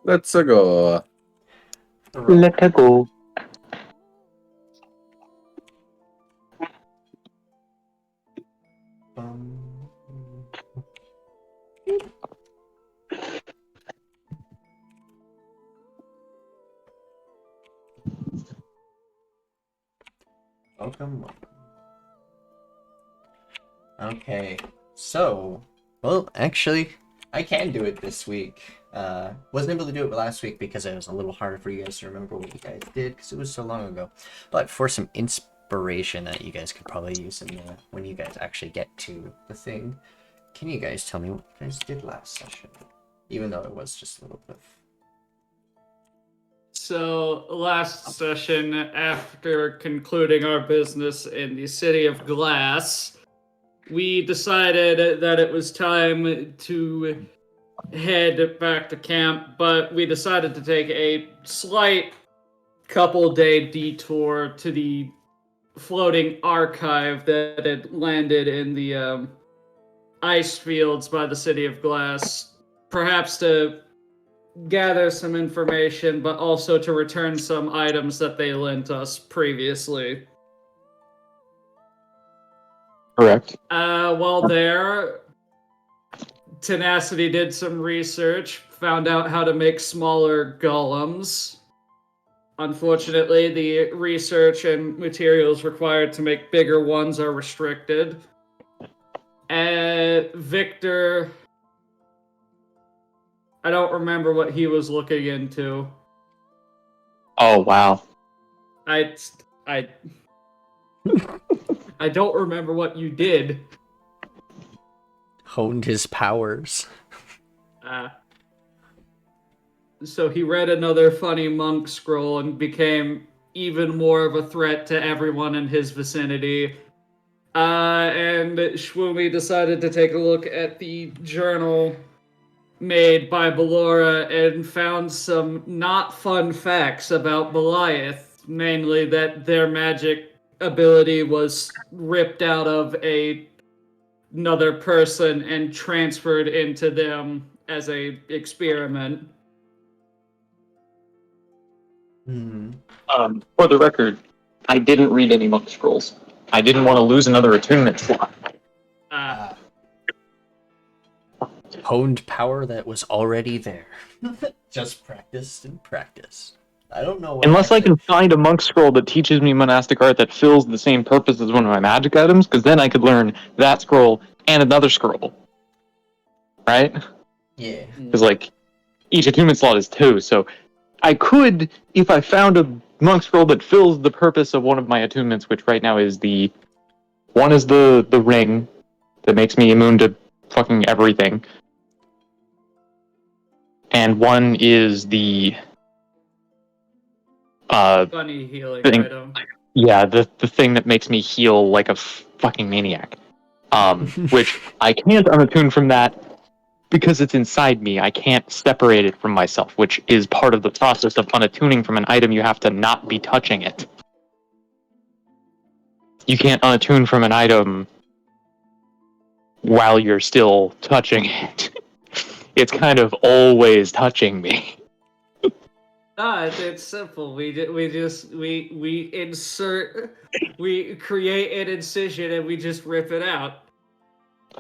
Let's go. Let's go. Welcome. Okay, so, well, actually, I can do it this week. Wasn't able to do it last week because it was a little harder for you guys to remember what you guys did because it was so long ago. But for some inspiration that you guys could probably use in when you guys actually get to the thing, can you guys tell me what you guys did last session? Even though it was just a little bit of... So, last session, after concluding our business in the City of Glass, we decided that it was time to head back to camp, but we decided to take a slight couple-day detour to the floating archive that had landed in the Icefields by the City of Glass, perhaps to gather some information, but also to return some items that they lent us previously. Correct. While there, Tenacity did some research, found out how to make smaller golems. Unfortunately, the research and materials required to make bigger ones are restricted. Victor, I don't remember what he was looking into. Oh, wow. I don't remember what you did. Honed his powers. So he read another funny monk scroll and became even more of a threat to everyone in his vicinity. And Swumi decided to take a look at the journal made by Belora and found some not fun facts about Belliath, mainly that their magic ability was ripped out of another person and transferred into them as a experiment. For the record, I didn't read any monk scrolls. I didn't want to lose another attunement slot. Honed power that was already there. Just practiced and practiced. I don't know what Unless I can find a monk scroll that teaches me monastic art that fills the same purpose as one of my magic items, because then I could learn that scroll and another scroll. Right? Yeah. Because, like, each attunement slot is 2, so I could, if I found a monk scroll that fills the purpose of one of my attunements, which right now is one is the ring that makes me immune to fucking everything. And one is the Funny healing item. Yeah, the thing that makes me heal like a fucking maniac. Which I can't unattune from that because it's inside me. I can't separate it from myself, which is part of the process of unattuning from an item. You have to not be touching it. You can't unattune from an item while you're still touching it. It's kind of always touching me. It's simple. We create an incision and we just rip it out.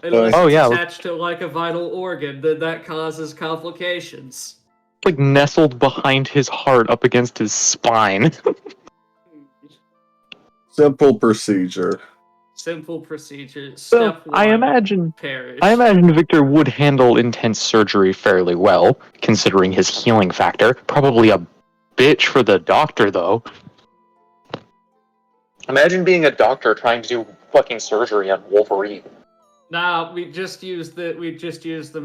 Unless it's attached to like a vital organ, then that causes complications. Like nestled behind his heart up against his spine. Simple procedure. Simple procedure. So, Step 1. I imagine perish. Victor would handle intense surgery fairly well, considering his healing factor. Probably a bitch for the doctor, though. Imagine being a doctor trying to do fucking surgery on Wolverine. Nah, we just used the the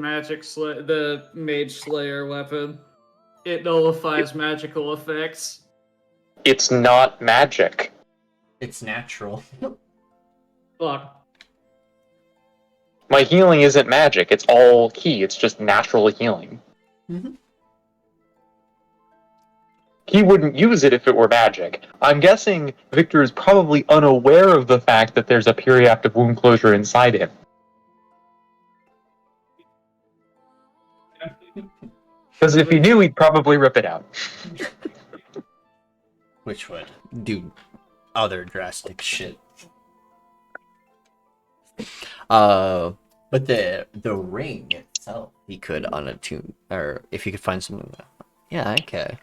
Mage Slayer weapon. It nullifies magical effects. It's not magic. It's natural. Fuck. My healing isn't magic. It's all ki. It's just natural healing. Mm-hmm. He wouldn't use it if it were magic. I'm guessing Victor is probably unaware of the fact that there's a periactive wound closure inside him. Because if he knew, he'd probably rip it out. Which would do other drastic shit. But the ring itself, he could unattune, or if you could find something. Yeah, okay.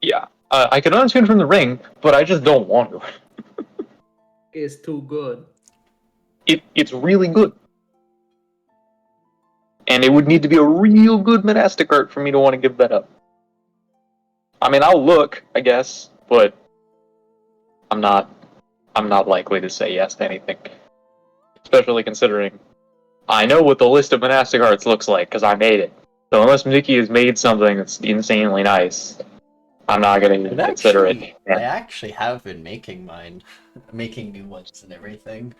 Yeah. I could untune from the ring, but I just don't want to. It's too good. It's really good. And it would need to be a real good monastic art for me to want to give that up. I mean, I'll look, I guess, but I'm not likely to say yes to anything. Especially considering I know what the list of monastic arts looks like, because I made it. So unless Mickey has made something that's insanely nice, I'm not going to even consider it. Yeah. I actually have been making mine. Making new ones and everything.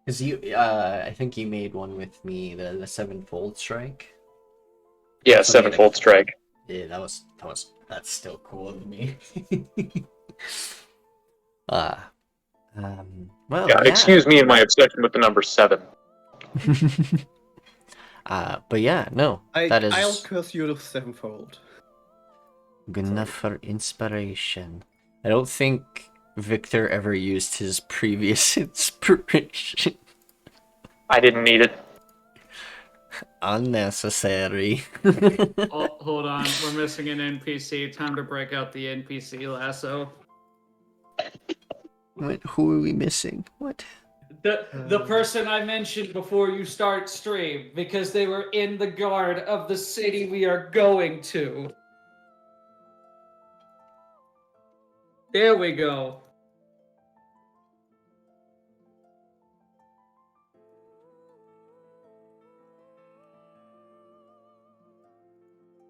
Because I think you made one with me, the sevenfold strike. Yeah, So sevenfold strike. Yeah, that's still cool to me. Well, Yeah, excuse me and my obsession with the number 7. But yeah, no, I'll curse you the sevenfold. Good enough for inspiration. I don't think Victor ever used his previous inspiration. I didn't need it. Unnecessary. Oh, hold on, we're missing an NPC. Time to break out the NPC lasso. What? Who are we missing? What? The person I mentioned before you start stream, because they were in the guard of the city we are going to. There we go.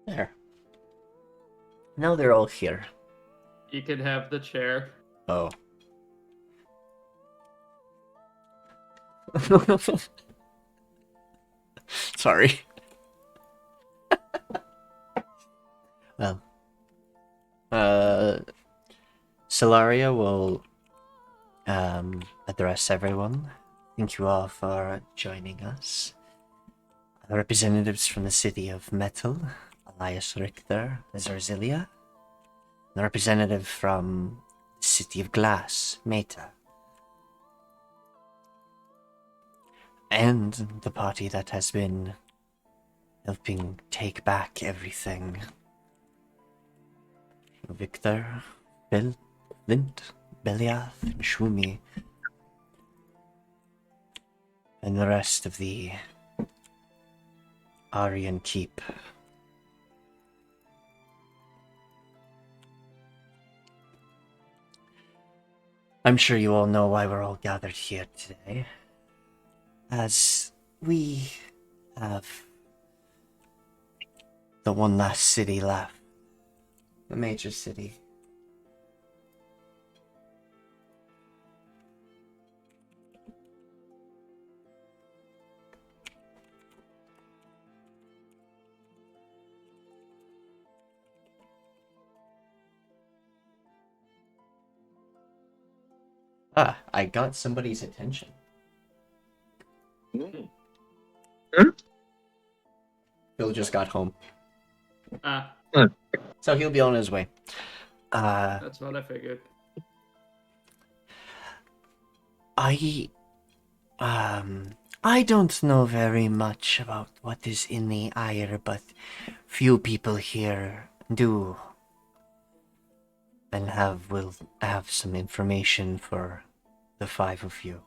There. Now they're all here. You can have the chair. Oh. Sorry. Well. Solaria will address everyone. Thank you all for joining us. The representatives from the city of Metal, Elias Richter, Zorzilia. The representative from the city of Glass, Meta. And the party that has been helping take back everything. Victor, Flint, Belliath, and Swumi. And the rest of the Aryan Keep. I'm sure you all know why we're all gathered here today. As we have the one last city left. The major city. I got somebody's attention. Phil just got home. So he'll be on his way. That's what I figured. I don't know very much about what is in the Ire, but few people here do. And will have some information for the 5 of you.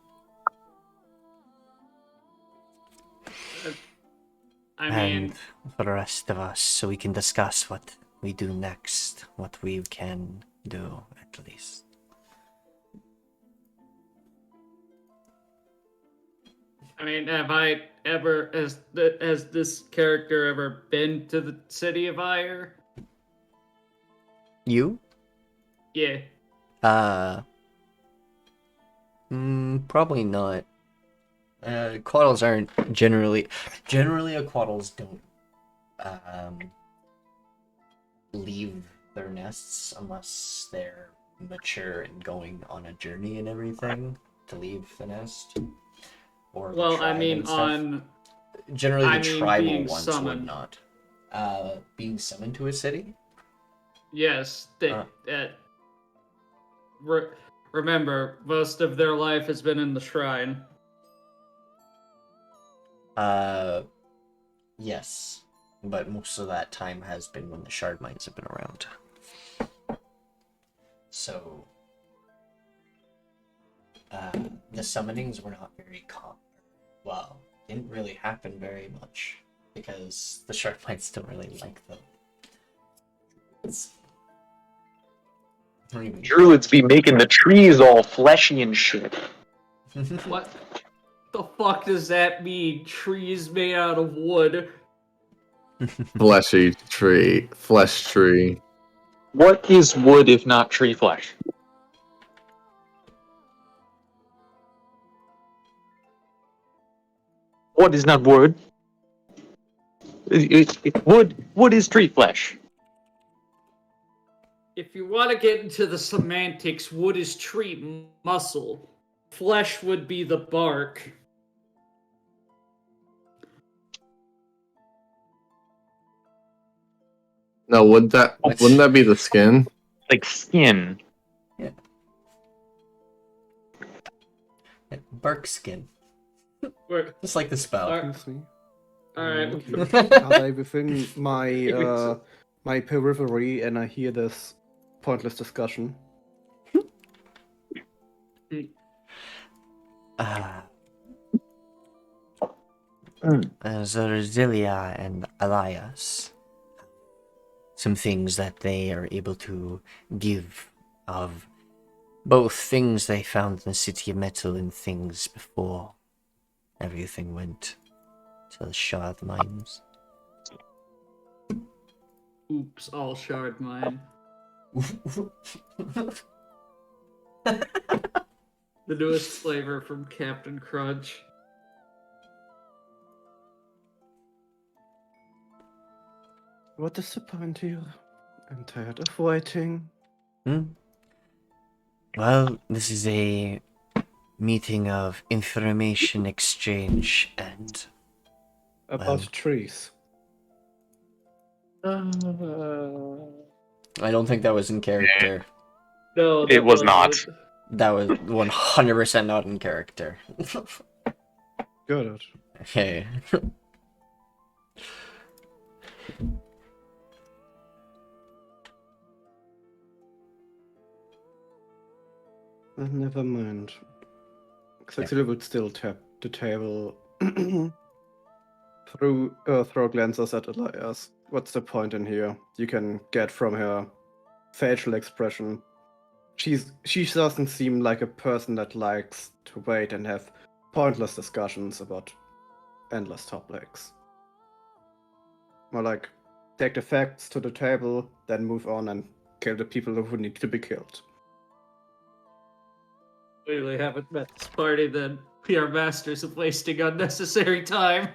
I mean, And for the rest of us, so we can discuss what we do next, what we can do, at least. have I ever, has this character ever been to the city of Ire? You? Yeah. Probably not. Quaddles aren't generally quaddles don't leave their nests unless they're mature and going on a journey and everything to leave the nest. Or Well, tribe and stuff. Generally, I the mean, tribal being ones summoned. would not. Being summoned to a city? Yes, remember, most of their life has been in the shrine. Yes. But most of that time has been when the shard mines have been around. So, the summonings were not very common. Well, didn't really happen very much because the shard mines don't really like them. Druids be making the trees all fleshy and shit. What the fuck does that mean? Trees made out of wood? Fleshy tree. Flesh tree. What is wood if not tree flesh? What is not wood? Wood is tree flesh. If you want to get into the semantics, wood is tree muscle. Flesh would be the bark. No, wouldn't that be the skin? Like skin. Bark skin. Where- Just like the spell. Excuse me. Alright. Are they within my my periphery and I hear this pointless discussion? Zorzilia and Elias. Some things that they are able to give of both things they found in the City of Metal and things before everything went to the shard mines. Oops, all shard mine. The newest flavor from Captain Crunch. What is the point here? I'm tired of waiting. Well, this is a meeting of information exchange and About trees. I don't think that was in character. No, It was not. wasn't. That was 100% not in character. Good. Okay. Never mind. Xaxil would still tap the table. Throw glances at Elias. What's the point in here? You can get from her facial expression. She doesn't seem like a person that likes to wait and have pointless discussions about endless topics. More like, take the facts to the table, then move on and kill the people who need to be killed. Clearly haven't met this party, then we are masters of wasting unnecessary time.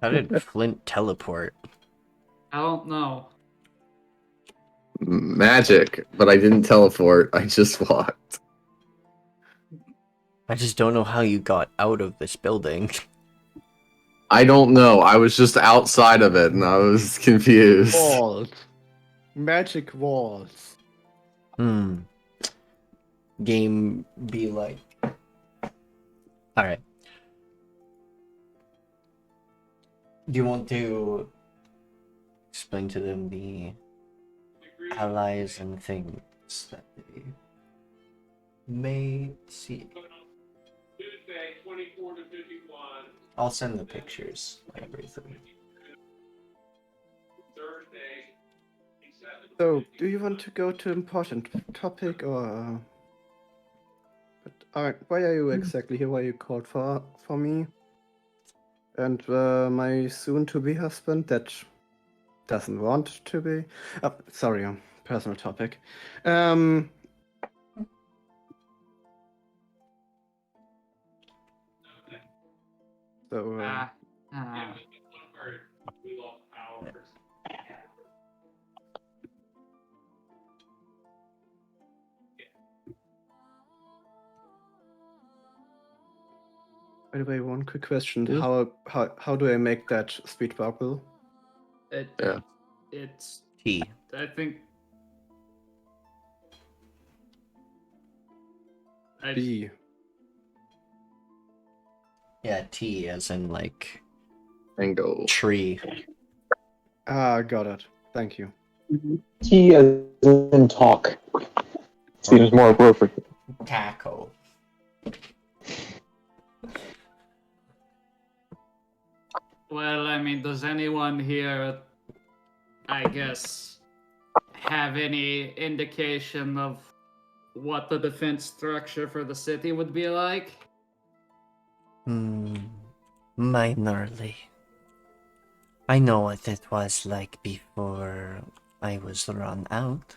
How did Flint teleport? I don't know. Magic, but I didn't teleport. I just walked. I just don't know how you got out of this building. I don't know. I was just outside of it and I was confused. Walls. Magic walls. Game be like. Alright. Do you want to explain to them the allies and things that they may see? Tuesday, 24 to 51. I'll send the pictures and everything. Thursday, So, do you want to go to important topic or? But why are you exactly here? Why you called for me? And my soon-to-be husband that doesn't want to be. Oh, sorry, personal topic. So. By the way, one quick question: Yeah. how do I make that speed bubble? Yeah. It's T. I think B. Yeah, T as in like And go. tree. Ah, got it. Thank you. T as in talk. Seems more appropriate. Tackle. well, I mean, does anyone here, I guess, have any indication of what the defense structure for the city would be like? Minorly. I know what it was like before I was run out.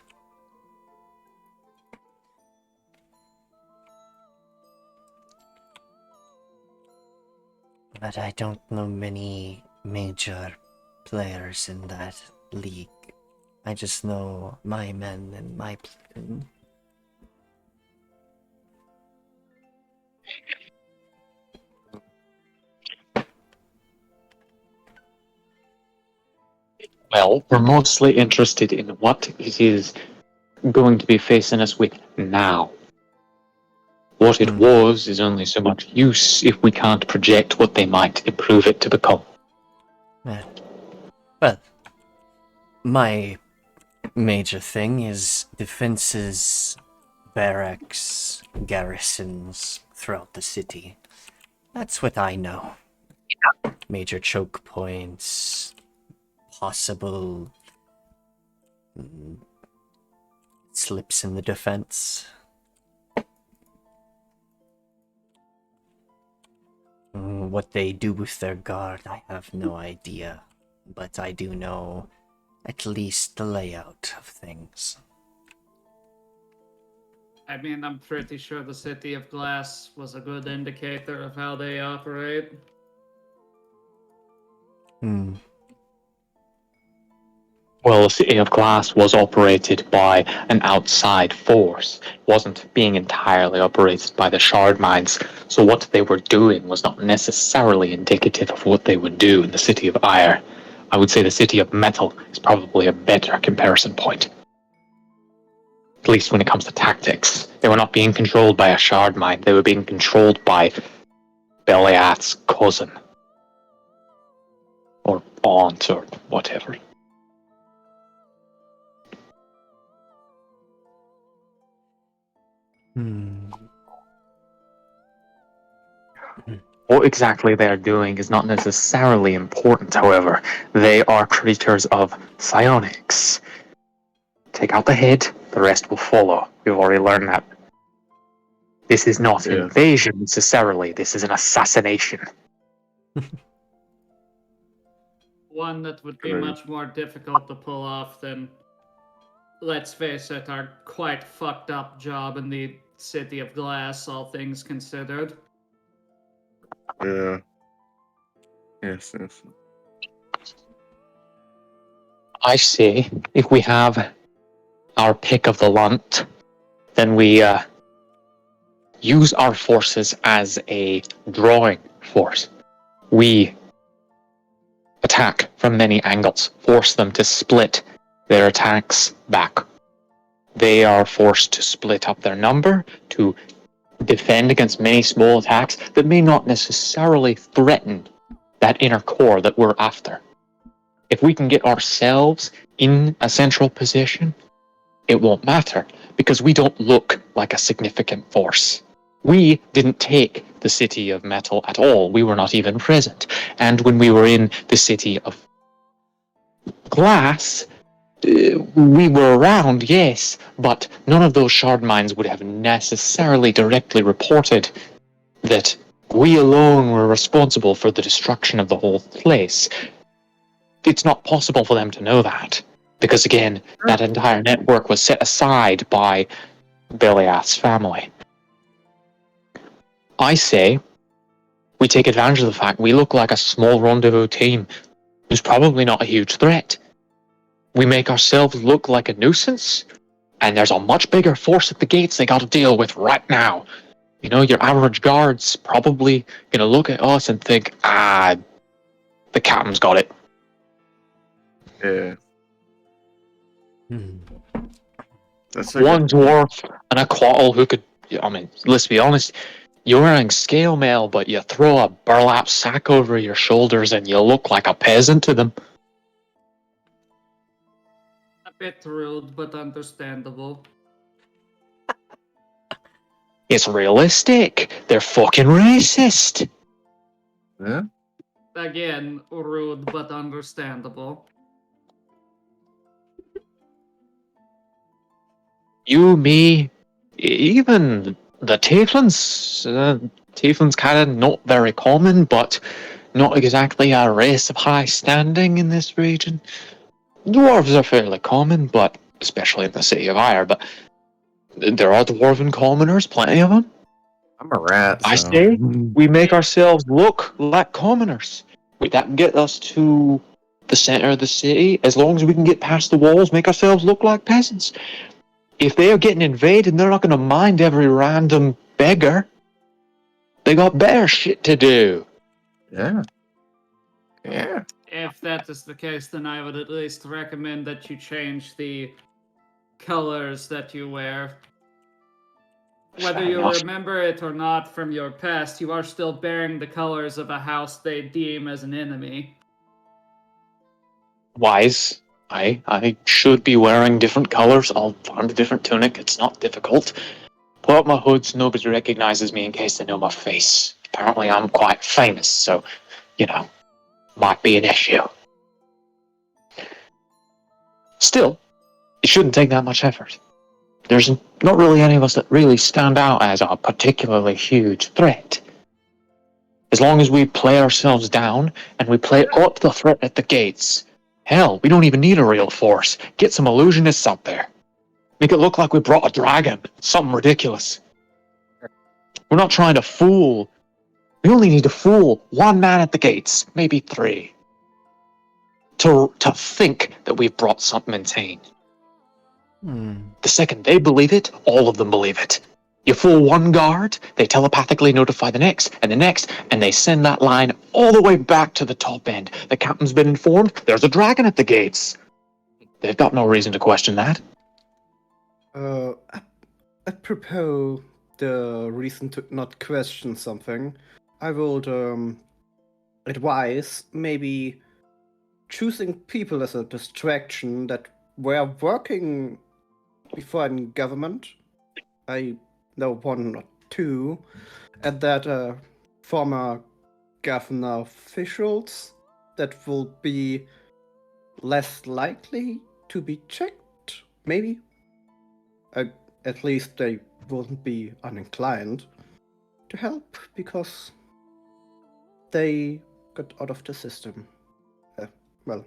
But I don't know many major players in that league. I just know my men and my platoon. Well, we're mostly interested in what it is going to be facing us with now. What it was is only so much use if we can't project what they might improve it to become. Well, my major thing is defenses, barracks, garrisons throughout the city. That's what I know. Major choke points, possible slips in the defense. What they do with their guard, I have no idea. But I do know at least the layout of things. I mean, I'm pretty sure the City of Glass was a good indicator of how they operate. Well, the City of Glass was operated by an outside force. It wasn't being entirely operated by the shard mines, so what they were doing was not necessarily indicative of what they would do in the City of Ire. I would say the City of Metal is probably a better comparison point. At least when it comes to tactics. They were not being controlled by a shard mine, they were being controlled by Belliath's cousin. Or aunt, or whatever. What exactly they are doing is not necessarily important, however. They are creatures of psionics. Take out the head, the rest will follow. We've already learned that. This is not invasion necessarily, this is an assassination. One that would be much more difficult to pull off than, let's face it, our quite fucked up job in the City of Glass, all things considered. Yeah. Yes. I say, if we have our pick of the lunt, then we use our forces as a drawing force. We attack from many angles, force them to split their attacks back. They are forced to split up their number, to defend against many small attacks that may not necessarily threaten that inner core that we're after. If we can get ourselves in a central position, it won't matter, because we don't look like a significant force. We didn't take the City of Metal at all. We were not even present. And when we were in the City of Glass, we were around, yes, but none of those shard mines would have necessarily directly reported that we alone were responsible for the destruction of the whole place. It's not possible for them to know that, because again, that entire network was set aside by Belliath's family. I say, we take advantage of the fact we look like a small rendezvous team who's probably not a huge threat. We make ourselves look like a nuisance, and there's a much bigger force at the gates they gotta deal with right now. You know, your average guard's probably gonna look at us and think, the captain's got it. Yeah. Hmm. That's a One good. dwarf and a quattle who could, I mean, let's be honest, you're wearing scale mail, but you throw a burlap sack over your shoulders and you look like a peasant to them. A bit rude, but understandable. It's realistic. They're fucking racist. Yeah. Again, rude, but understandable. You, me, even the Tieflings. Tieflings kind of not very common, but not exactly a race of high standing in this region. Dwarves are fairly common, but especially in the city of Ire, but there are dwarven commoners, plenty of them. I'm a rat. I So. say we make ourselves look like commoners. That can get us to the center of the city. As long as we can get past the walls, make ourselves look like peasants. If they are getting invaded, they're not going to mind every random beggar. They got better shit to do. Yeah. Yeah. If that is the case, then I would at least recommend that you change the colors that you wear. Whether Fair you enough. remember it or not from your past, you are still bearing the colors of a house they deem as an enemy. Wise. I should be wearing different colors. I'll find a different tunic. It's not difficult. Pull up my hood so nobody recognizes me in case they know my face. Apparently I'm quite famous, so, you know, might be an issue. Still, it shouldn't take that much effort. There's not really any of us that really stand out as a particularly huge threat. As long as we play ourselves down and we play up the threat at the gates. Hell, we don't even need a real force. Get some illusionists out there. Make it look like we brought a dragon. Something ridiculous. We're not trying to fool. We only need to fool one man at the gates, maybe three. To think that we've brought something insane. The second they believe it, all of them believe it. You fool one guard, they telepathically notify the next, and they send that line all the way back to the top end. The captain's been informed, there's a dragon at the gates. They've got no reason to question that. Apropos the reason to not question something, I would advise maybe choosing people as a distraction that were working before in government. I know one or two, and that former governor officials that will be less likely to be checked, maybe. At least they wouldn't be uninclined to help because they got out of the system. Well,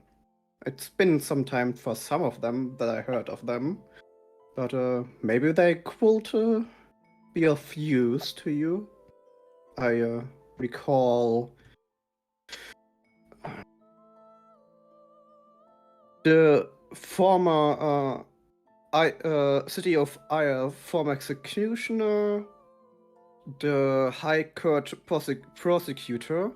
it's been some time for some of them that I heard of them, but maybe they could be of use to you. I recall the former city of Ire former executioner, the High Court prosecutor,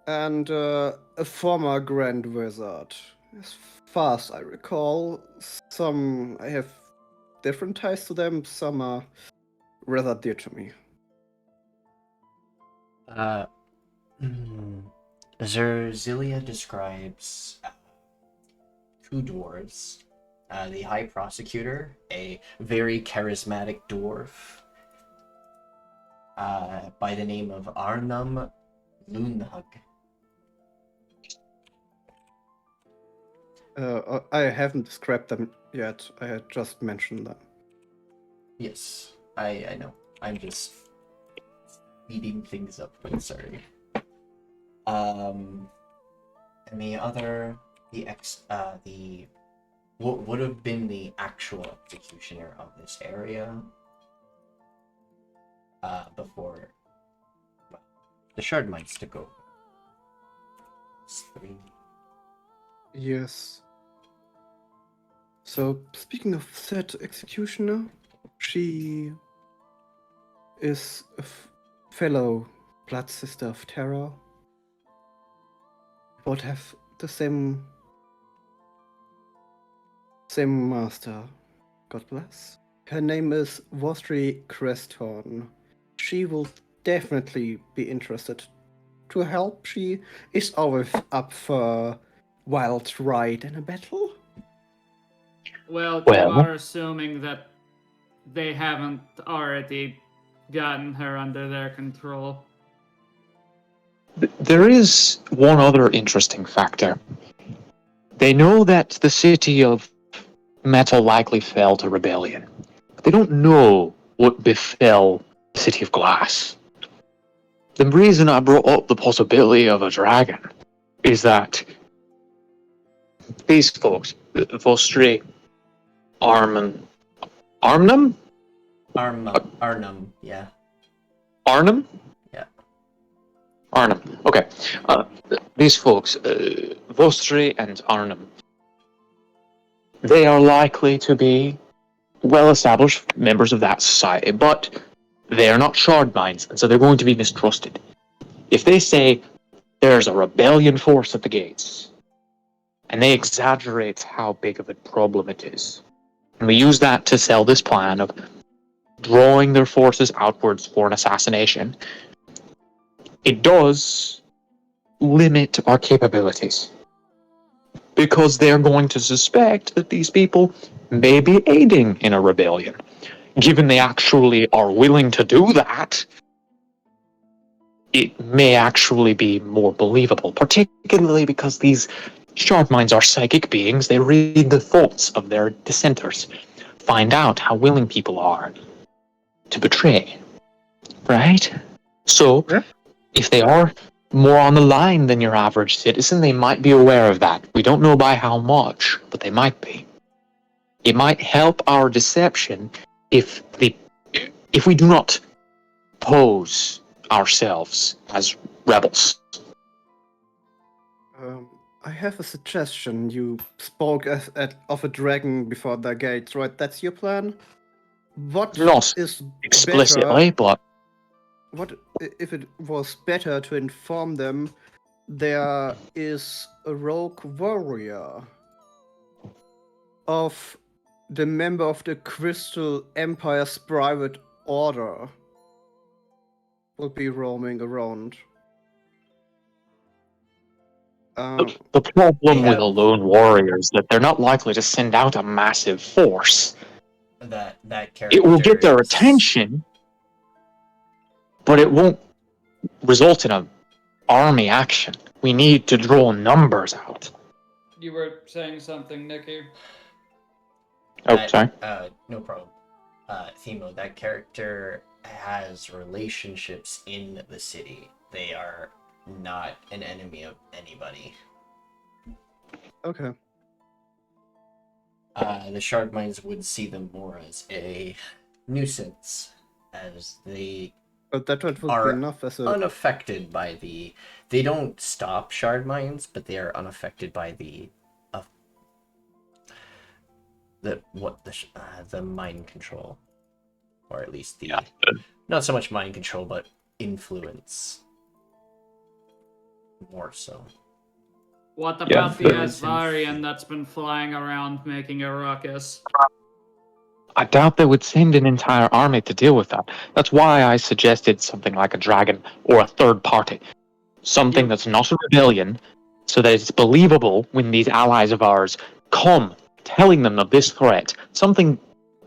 and a former Grand Wizard. As far as I recall, some I have different ties to them, some are rather dear to me. Zerzilia describes two dwarves. The High Prosecutor, a very charismatic dwarf by the name of Arnum Lunhug. I haven't described them yet. I had just mentioned them. Yes, I know. I'm just speeding things up. I'm sorry. And the other, the what would have been the actual executioner of this area before the Shard Mites took over. It's 3. Yes. So, speaking of said executioner, she is a fellow blood sister of Terra. Both have the same master. God bless. Her name is Vostri Cresthorn. She will definitely be interested to help. She is always up for wild ride in a battle. Well, you Well- are assuming that they haven't already gotten her under their control. There is one other interesting factor. They know that the city of Metal likely fell to rebellion. They don't know what befell the city of Glass. The reason I brought up the possibility of a dragon is that these folks, Vostri, Arnhem, Arnum, yeah. Arnhem? Yeah. Arnhem. Okay. These folks, Vostri and Arnhem, they are likely to be well-established members of that society, but they are not shard mines, and so they're going to be mistrusted. If they say there's a rebellion force at the gates, and they exaggerate how big of a problem it is, and we use that to sell this plan of drawing their forces outwards for an assassination, it does limit our capabilities. Because they're going to suspect that these people may be aiding in a rebellion. Given they actually are willing to do that, it may actually be more believable, particularly because these shard minds are psychic beings. They read the thoughts of their dissenters, find out how willing people are to betray. Right? So, Yeah. if they are more on the line than your average citizen, they might be aware of that. We don't know by how much, but they might be. It might help our deception if we do not pose ourselves as rebels. I have a suggestion. You spoke of a dragon before the gates, right? That's your plan? What Not is explicitly, but what if it was better to inform them there is a rogue warrior of the member of the Crystal Empire's private order will be roaming around. the problem They with a have- lone warrior is that they're not likely to send out a massive force. That character. It will get their is- attention, but it won't result in an army action. We need to draw numbers out. You were saying something, Nikki? Oh, That- sorry. No problem. Themo, that character has relationships in the city. They are not an enemy of anybody. Okay. The shard mines would see them more as a nuisance, as they But that would Are be enough as a unaffected by the. They don't stop shard mines, but they are unaffected by the mind control, or at least the not so much mind control, but influence. More so. What Yeah, about the influence and- Asvarian that's been flying around making a ruckus? I doubt they would send an entire army to deal with that. That's why I suggested something like a dragon or a third party. Something that's not a rebellion, so that it's believable when these allies of ours come telling them of this threat. Something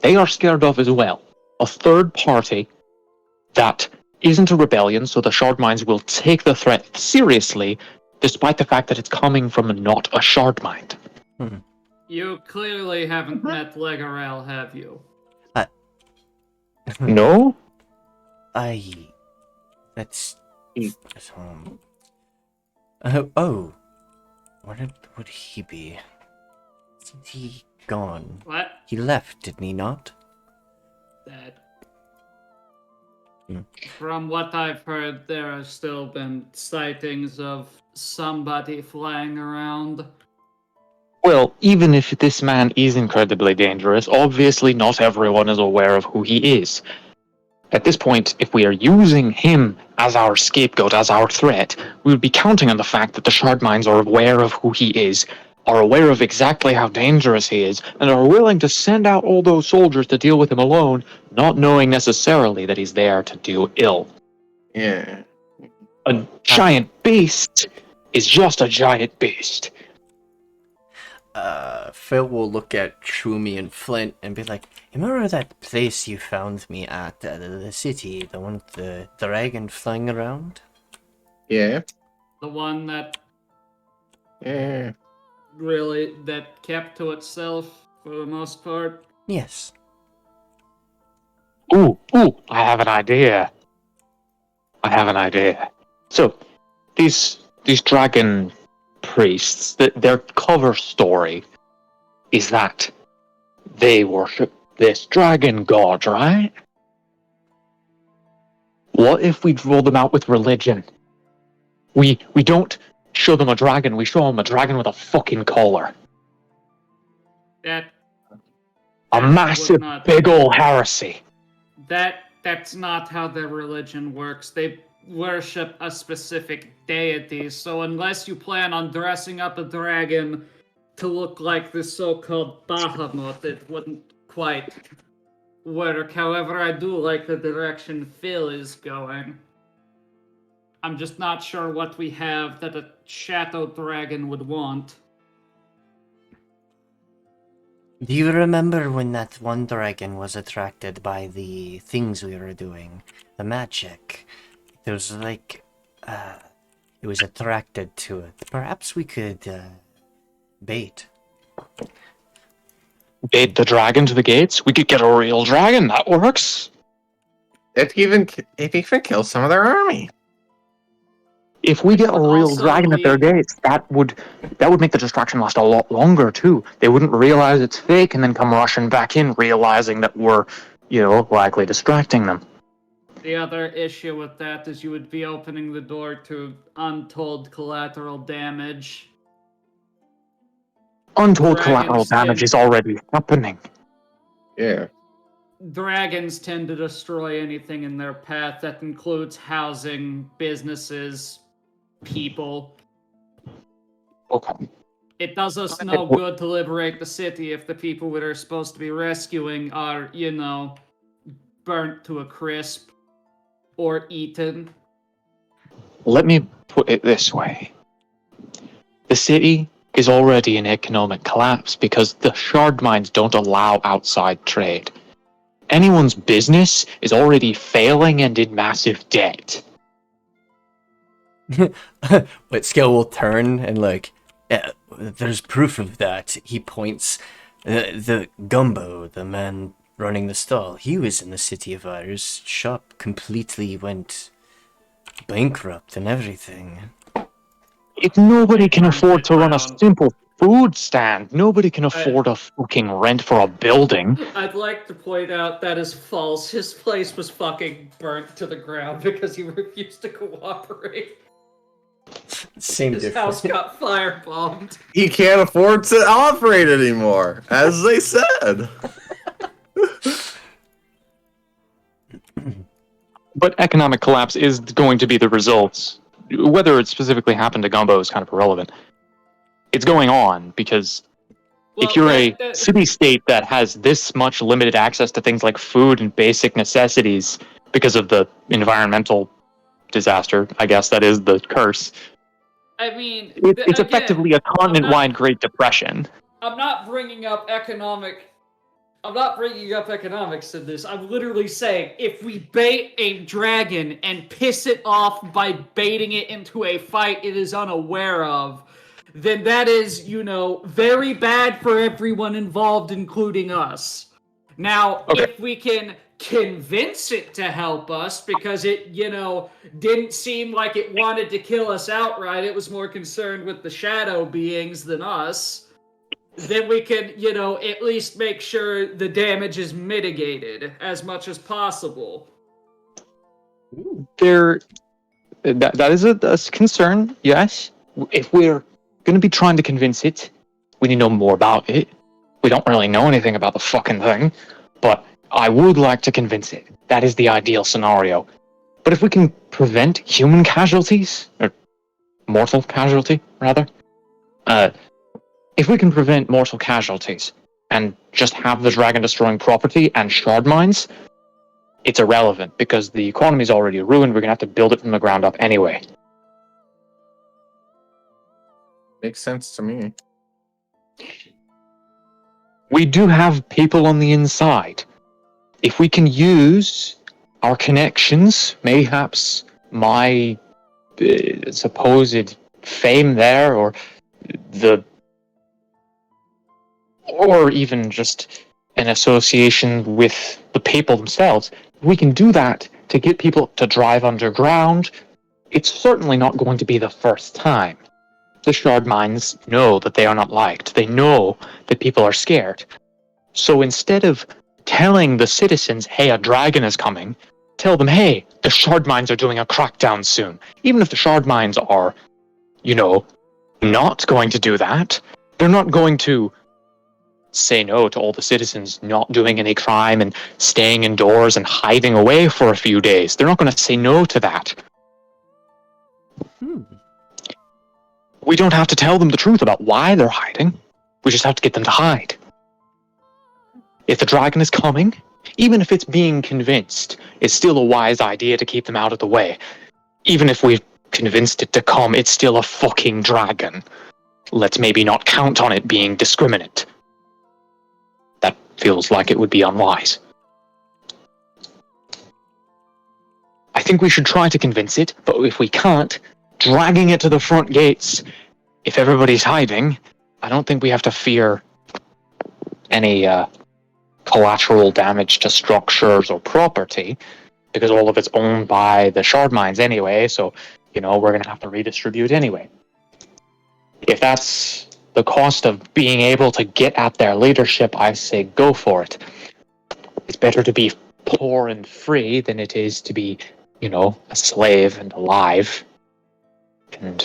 they are scared of as well. A third party that isn't a rebellion, so the shard mines will take the threat seriously, despite the fact that it's coming from not a shard mind. You clearly haven't met Legarel, have you? No? That's. Mm. Oh. Where would he be? Isn't he gone? What? He left, didn't he not? That. Hmm. From what I've heard, there have still been sightings of somebody flying around. Well, even if this man is incredibly dangerous, obviously not everyone is aware of who he is. At this point, if we are using him as our scapegoat, as our threat, we would be counting on the fact that the shard mines are aware of who he is, are aware of exactly how dangerous he is, and are willing to send out all those soldiers to deal with him alone, not knowing necessarily that he's there to do ill. Yeah. A giant beast is just a giant beast. Phil will look at Swumi and Flint and be like, remember that place you found me at, the city, the one with the dragon flying around? Yeah. The one that Yeah. really that kept to itself for the most part. Yes. Ooh, I have an idea. So, these dragon priests, their cover story is that they worship this dragon god, right? What if we draw them out with religion? We don't show them a dragon, we show them a dragon with a fucking collar. A massive, big ol' heresy. That's not how their religion works. They worship a specific deity, so unless you plan on dressing up a dragon to look like the so-called Bahamut, it wouldn't quite work. However, I do like the direction Phil is going. I'm just not sure what we have that a shadow dragon would want. Do you remember when that one dragon was attracted by the things we were doing? The magic? There was like, it was attracted to it. Perhaps we could, bait. Bait the dragon to the gates? We could get a real dragon, that works. It even kills some of their army. If we get a real Also, dragon at their gates, that would make the distraction last a lot longer too. They wouldn't realize it's fake and then come rushing back in, realizing that we're, likely distracting them. The other issue with that is you would be opening the door to untold collateral damage. Untold Dragons collateral damage can- is already happening. Yeah. Dragons tend to destroy anything in their path. That includes housing, businesses, people. Okay. It does us no good to liberate the city if the people we are supposed to be rescuing are, burnt to a crisp or eaten. Let me put it this way. The city is already in economic collapse because the shard mines don't allow outside trade. Anyone's business is already failing and in massive debt. But Skill will turn and there's proof of that. He points. The Gumbo, the man running the stall, he was in the city of ours. Shop completely went bankrupt and everything. If nobody can afford to run a simple food stand, nobody can afford a fucking rent for a building. I'd like to point out that is false. His place was fucking burnt to the ground because he refused to cooperate. Same His difference. house got firebombed. He can't afford to operate anymore, as they said. But economic collapse is going to be the results. Whether it specifically happened to Gumbo is kind of irrelevant. It's going on because if you're a city-state that has this much limited access to things like food and basic necessities because of the environmental disaster, I guess that is the curse. I mean, It's effectively a continent-wide Great Depression. I'm not bringing up economics in this. I'm literally saying if we bait a dragon and piss it off by baiting it into a fight it is unaware of, then that is, very bad for everyone involved, including us. Now, if we can convince it to help us because it, didn't seem like it wanted to kill us outright, it was more concerned with the shadow beings than us, then we can, at least make sure the damage is mitigated as much as possible. That is a concern, yes. If we're going to be trying to convince it, we need to know more about it. We don't really know anything about the fucking thing, but I would like to convince it. That is the ideal scenario. But if we can prevent human casualties, or mortal casualty, rather, if we can prevent mortal casualties and just have the dragon destroying property and shard mines, it's irrelevant because the economy's already ruined. We're going to have to build it from the ground up anyway. Makes sense to me. We do have people on the inside. If we can use our connections, mayhaps my supposed fame there, or even just an association with the people themselves, we can do that to get people to drive underground. It's certainly not going to be the first time. The shard mines know that they are not liked. They know that people are scared. So instead of telling the citizens, hey, a dragon is coming, tell them, hey, the shard mines are doing a crackdown soon. Even if the shard mines are, not going to do that, they're not going to say no to all the citizens not doing any crime and staying indoors and hiding away for a few days. They're not going to say no to that. We don't have to tell them the truth about why they're hiding. We just have to get them to hide. If the dragon is coming, even if it's being convinced, it's still a wise idea to keep them out of the way. Even if we've convinced it to come, it's still a fucking dragon. Let's maybe not count on it being discriminate. That feels like it would be unwise. I think we should try to convince it, but if we can't, dragging it to the front gates, if everybody's hiding, I don't think we have to fear any collateral damage to structures or property, because all of it's owned by the shard mines anyway, so, we're going to have to redistribute anyway. If that's the cost of being able to get at their leadership, I say go for it. It's better to be poor and free than it is to be, a slave and alive and,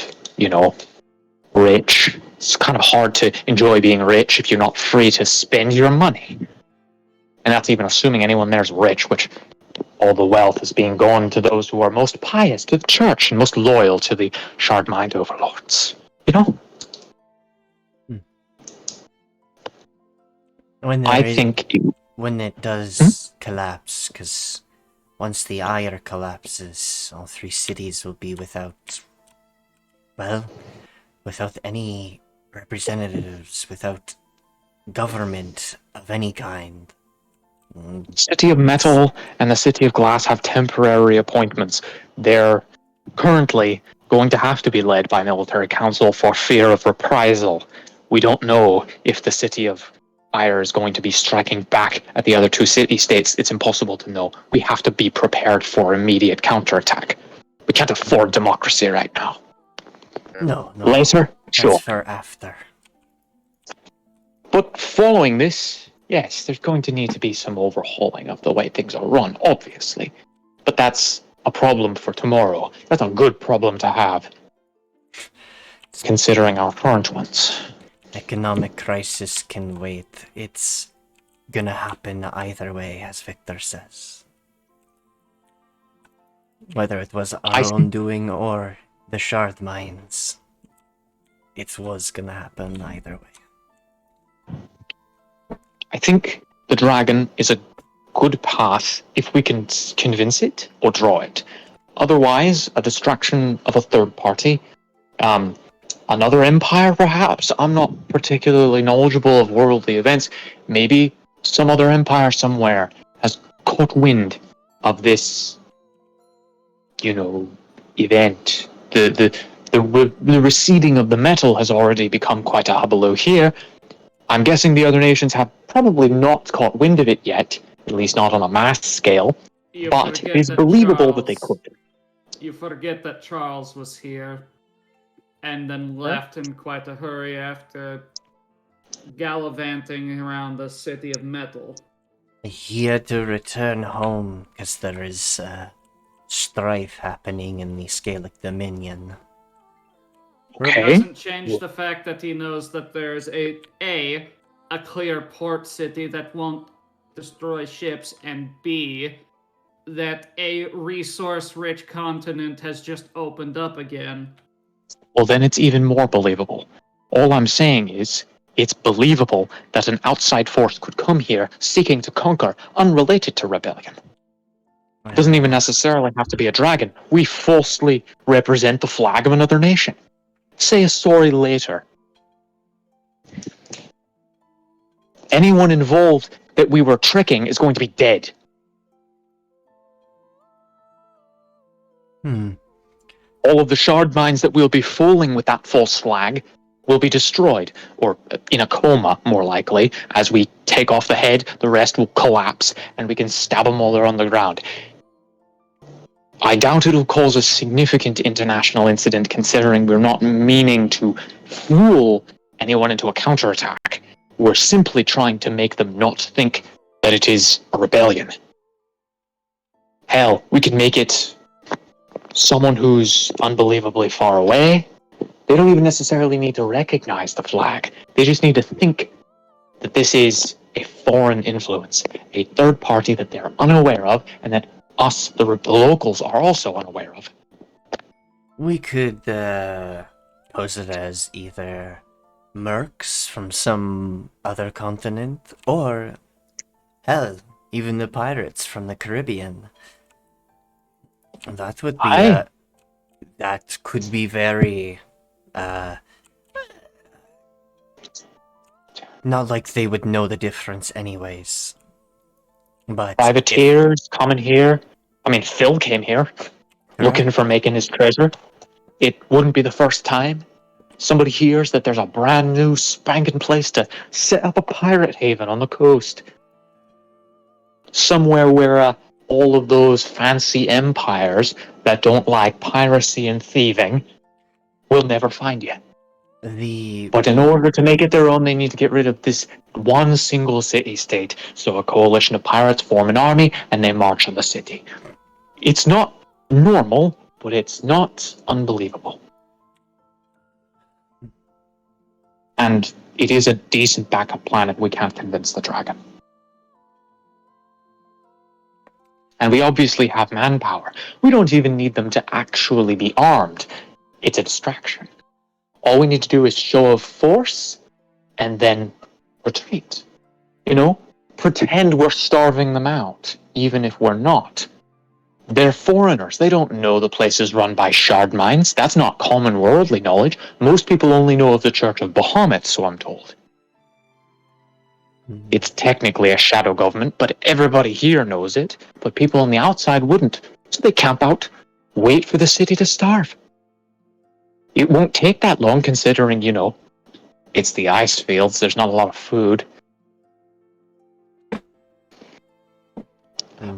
rich. It's kind of hard to enjoy being rich if you're not free to spend your money. And that's even assuming anyone there's rich, which all the wealth is being gone to those who are most pious to the church and most loyal to the shard mind overlords. When it does collapse, because once the Ire collapses, all three cities will be without any representatives, without government of any kind. City of Metal and the City of Glass have temporary appointments. They're currently going to have to be led by military council for fear of reprisal. We don't know if the City of Ire is going to be striking back at the other two city-states. It's impossible to know. We have to be prepared for immediate counterattack. We can't afford democracy right now. No. Later? Sure. That's for after. But following this, yes, there's going to need to be some overhauling of the way things are run, obviously. But that's a problem for tomorrow. That's a good problem to have, considering our current ones. Economic crisis can wait. It's gonna happen either way, as Victor says. Whether it was our own doing or the shard mines, it was gonna happen either way. I think the dragon is a good path if we can convince it or draw it. Otherwise, a distraction of a third party, another empire perhaps. I'm not particularly knowledgeable of worldly events. Maybe some other empire somewhere has caught wind of this, event. The receding of the metal has already become quite a hubbub here. I'm guessing the other nations have probably not caught wind of it yet, at least not on a mass scale, but it is believable that they could. You forget that Charles was here, and then left in quite a hurry after gallivanting around the City of Metal. He had to return home because there is strife happening in the Scalic Dominion. Okay. It doesn't change the fact that he knows that there's a clear port city that won't destroy ships, and B, that a resource-rich continent has just opened up again. Well, then it's even more believable. All I'm saying is, it's believable that an outside force could come here seeking to conquer, unrelated to rebellion. It doesn't even necessarily have to be a dragon. We falsely represent the flag of another nation. Say a story later. Anyone involved that we were tricking is going to be dead. All of the shard mines that we'll be fooling with that false flag will be destroyed, or in a coma, more likely. As we take off the head, the rest will collapse, and we can stab them while they're on the ground. I doubt it'll cause a significant international incident, considering we're not meaning to fool anyone into a counterattack. We're simply trying to make them not think that it is a rebellion. Hell, we can make it someone who's unbelievably far away. They don't even necessarily need to recognize the flag. They just need to think that this is a foreign influence, a third party that they're unaware of, and that us, the locals, are also unaware of. We could pose it as either mercs from some other continent, or hell, even the pirates from the Caribbean. That would be that could be very not like they would know the difference anyways. But Privateers coming here. I mean, Phil came here looking for making his treasure. It wouldn't be the first time. Somebody hears that there's a brand new spanking place to set up a pirate haven on the coast. Somewhere where all of those fancy empires that don't like piracy and thieving will never find you. But in order to make it their own, they need to get rid of this one single city-state. So a coalition of pirates form an army, and they march on the city. It's not normal, but it's not unbelievable. And it is a decent backup plan if we can't convince the dragon. And we obviously have manpower. We don't even need them to actually be armed. It's a distraction. All we need to do is show of force, and then retreat. You know? Pretend we're starving them out, even if we're not. They're foreigners. They don't know the place is run by shard mines. That's not common worldly knowledge. Most people only know of the Church of Bahamut, so I'm told. It's technically a shadow government, but everybody here knows it. But people on the outside wouldn't. So they camp out, wait for the city to starve. It won't take that long, considering, you know, it's the Icefields. There's not a lot of food.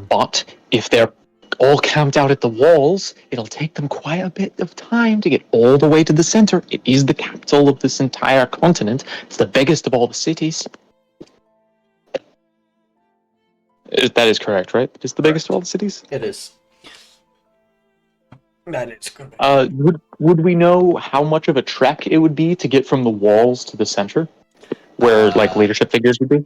But if they're all camped out at the walls, it'll take them quite a bit of time to get all the way to the center. It is the capital of this entire continent. It's the biggest of all the cities. That is correct, right? It's the biggest of all the cities? It is. That is correct. Would we know how much of a trek it would be to get from the walls to the center, where like leadership figures would be?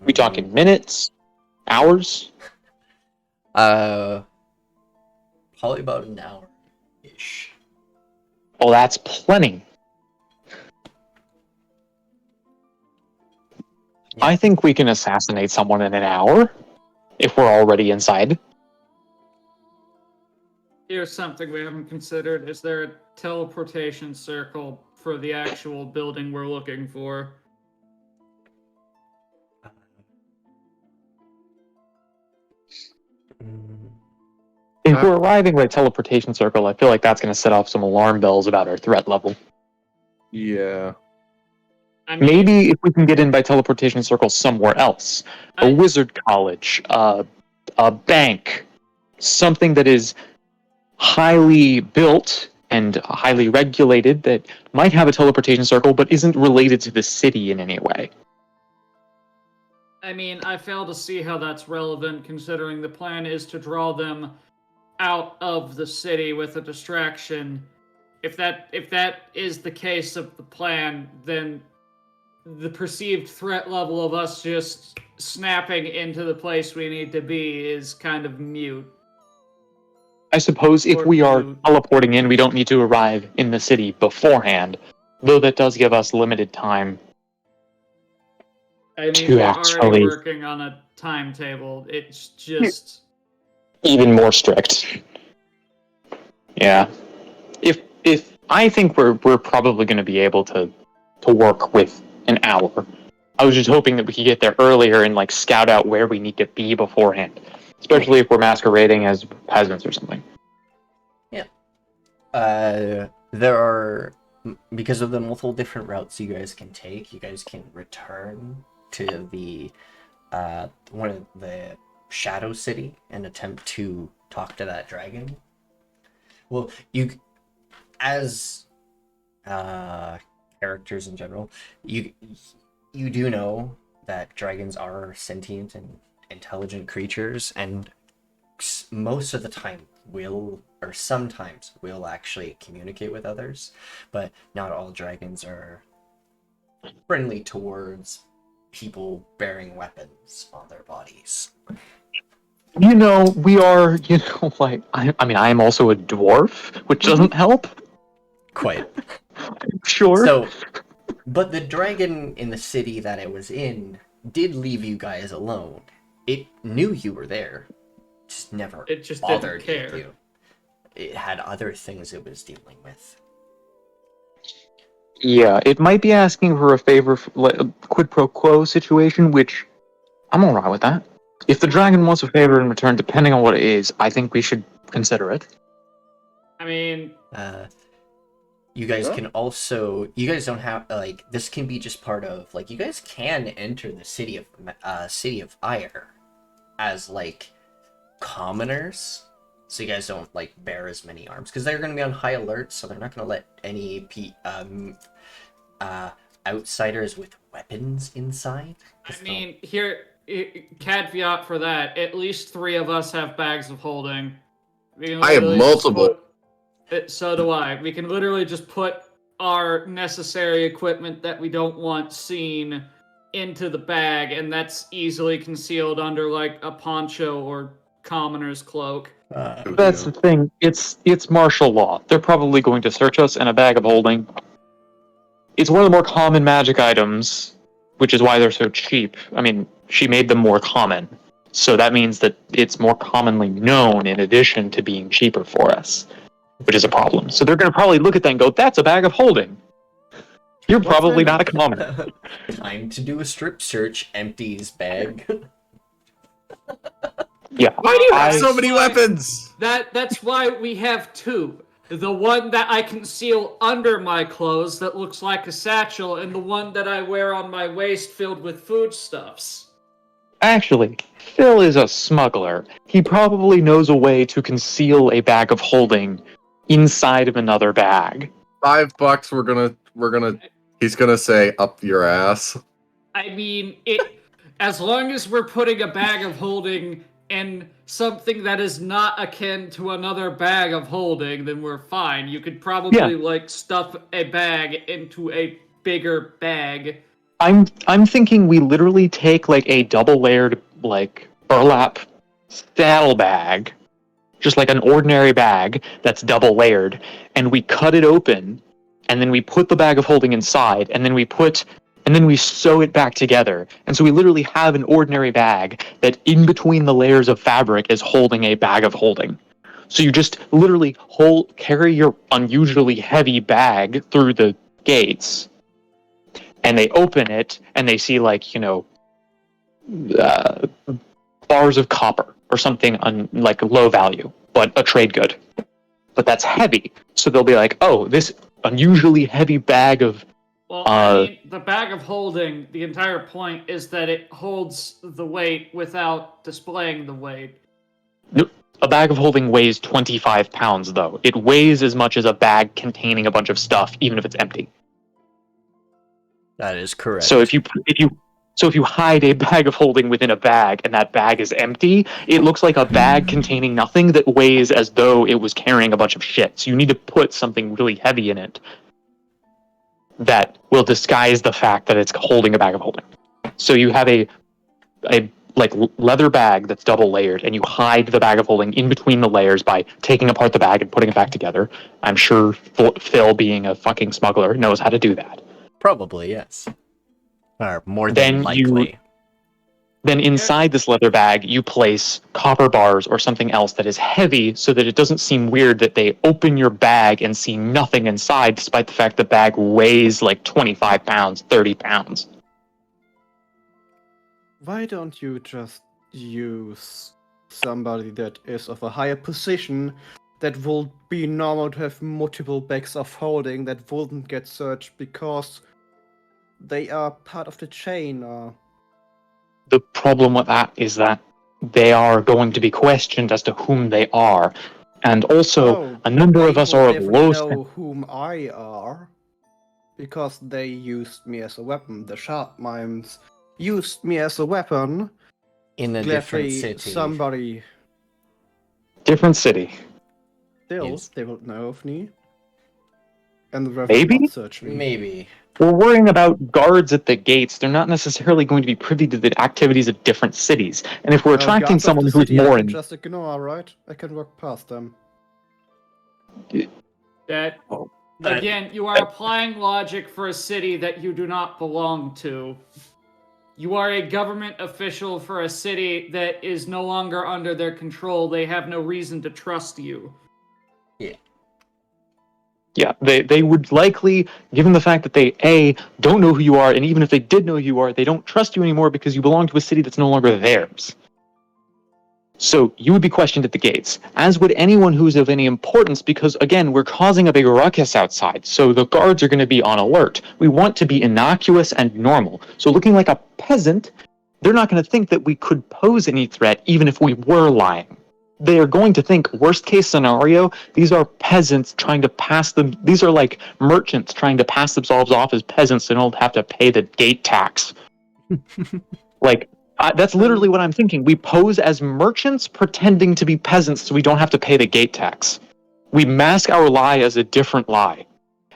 We talking minutes, hours? Probably about an hour ish. Oh, that's plenty. Yeah. I think we can assassinate someone in an hour if we're already inside. Here's something we haven't considered. Is there a teleportation circle for the actual building we're looking for? If we're arriving by teleportation circle, I feel like that's going to set off some alarm bells about our threat level. Yeah. I mean, Maybe if we can get in by teleportation circle somewhere else. A wizard college, a bank, something that is highly built and highly regulated that might have a teleportation circle but isn't related to the city in any way. I mean, I fail to see how that's relevant, considering the plan is to draw them out of the city with a distraction. If that is the case of the plan, then the perceived threat level of us just snapping into the place we need to be is kind of mute. I suppose if Or we are mute. teleporting in, we don't need to arrive in the city beforehand, though that does give us limited time. I mean, To we're actually- already working on a timetable. It's just... Even more strict. Yeah. If I think we're probably going to be able to work with an hour. I was just hoping that we could get there earlier and like scout out where we need to be beforehand, especially if we're masquerading as peasants or something. There are, because of the multiple different routes you guys can take, you guys can return to the one of the Shadow City and attempt to talk to that dragon. Well, you, as characters in general, you do know that dragons are sentient and intelligent creatures, and most of the time will, or sometimes will, actually communicate with others, but not all dragons are friendly towards people bearing weapons on their bodies. You know, we are, you know, like, I mean, I am also a dwarf, which doesn't help. Quite. Sure. So, but the dragon in the city that it was in did leave you guys alone. It knew you were there, just never It just bothered didn't care. with you. It had other things it was dealing with. Yeah, it might be asking for a favor, like a quid pro quo situation, which I'm alright with that. If the dragon wants a favor in return, depending on what it is, I think we should consider it. I mean, You guys Yeah. can also, you guys don't have, like, this can be just part of, like, you guys can enter the city of Ire as, like, commoners, so you guys don't, like, bear as many arms, because they're going to be on high alert, so they're not going to let any outsiders with weapons inside. I mean, caveat for that, at least 3 of us have bags of holding. We can I have literally just multiple. so do I. We can literally just put our necessary equipment that we don't want seen into the bag, and that's easily concealed under, like, a poncho or commoner's cloak. That's the thing. It's martial law. They're probably going to search us in a bag of holding. It's one of the more common magic items, which is why they're so cheap. I mean, she made them more common. So that means that it's more commonly known in addition to being cheaper for us, which is a problem. So they're going to probably look at that and go, that's a bag of holding. You're probably not a commoner. Time to do a strip search, empties bag. Yeah. Why do you have I- so many weapons? That's why we have 2. The one that I conceal under my clothes that looks like a satchel, and the one that I wear on my waist filled with foodstuffs. Actually, Phil is a smuggler. He probably knows a way to conceal a bag of holding inside of another bag. $5 he's gonna say up your ass. I mean, as long as we're putting a bag of holding in something that is not akin to another bag of holding, then we're fine. You could probably like stuff a bag into a bigger bag. I'm thinking we literally take like a double layered like burlap saddlebag, just like an ordinary bag that's double layered, and we cut it open, and then we put the bag of holding inside, and then we sew it back together. And so we literally have an ordinary bag that in between the layers of fabric is holding a bag of holding. So you just literally carry your unusually heavy bag through the gates, and they open it, and they see, like, you know, bars of copper or something like low value, but a trade good. But that's heavy, so they'll be like, oh, this unusually heavy bag of... Well, I mean, the bag of holding, the entire point is that it holds the weight without displaying the weight. A bag of holding weighs 25 pounds, though. It weighs as much as a bag containing a bunch of stuff, even if it's empty. That is correct. So if you hide a bag of holding within a bag and that bag is empty, it looks like a bag containing nothing that weighs as though it was carrying a bunch of shit. So you need to put something really heavy in it. that will disguise the fact that it's holding a bag of holding. So you have a like leather bag that's double layered, and you hide the bag of holding in between the layers by taking apart the bag and putting it back together. I'm sure Phil, being a fucking smuggler, knows how to do that. Probably, yes. Or more Then than likely. Then inside this leather bag, you place copper bars or something else that is heavy so that it doesn't seem weird that they open your bag and see nothing inside, despite the fact the bag weighs like 25 pounds, 30 pounds. Why don't you just use somebody that is of a higher position that will be normal to have multiple bags of holding that wouldn't get searched because they are part of the chain or... The problem with that is that they are going to be questioned as to whom they are. And also, a number of us are of low... know whom I are because they used me as a weapon. The sharp minds used me as a weapon. In a different Gladly city. somebody... Different city. Still, Yes. they will know of me. And will Maybe? not search me. Maybe. We're worrying about guards at the gates. They're not necessarily going to be privy to the activities of different cities. And if we're attracting Guards of someone the who's city I more can in... just ignore, right? I can walk past them. That Oh, again, you are applying logic for a city that you do not belong to. You are a government official for a city that is no longer under their control. They have no reason to trust you. Yeah, they would likely, given the fact that they, A, don't know who you are, and even if they did know who you are, they don't trust you anymore because you belong to a city that's no longer theirs. So you would be questioned at the gates, as would anyone who's of any importance, because, again, we're causing a big ruckus outside, so the guards are going to be on alert. We want to be innocuous and normal. So looking like a peasant, they're not going to think that we could pose any threat, even if we were lying. They are going to think, worst case scenario, these are peasants trying to pass them. These are like merchants trying to pass themselves off as peasants and don't have to pay the gate tax. Like, that's literally what I'm thinking. We pose as merchants pretending to be peasants so we don't have to pay the gate tax. We mask our lie as a different lie.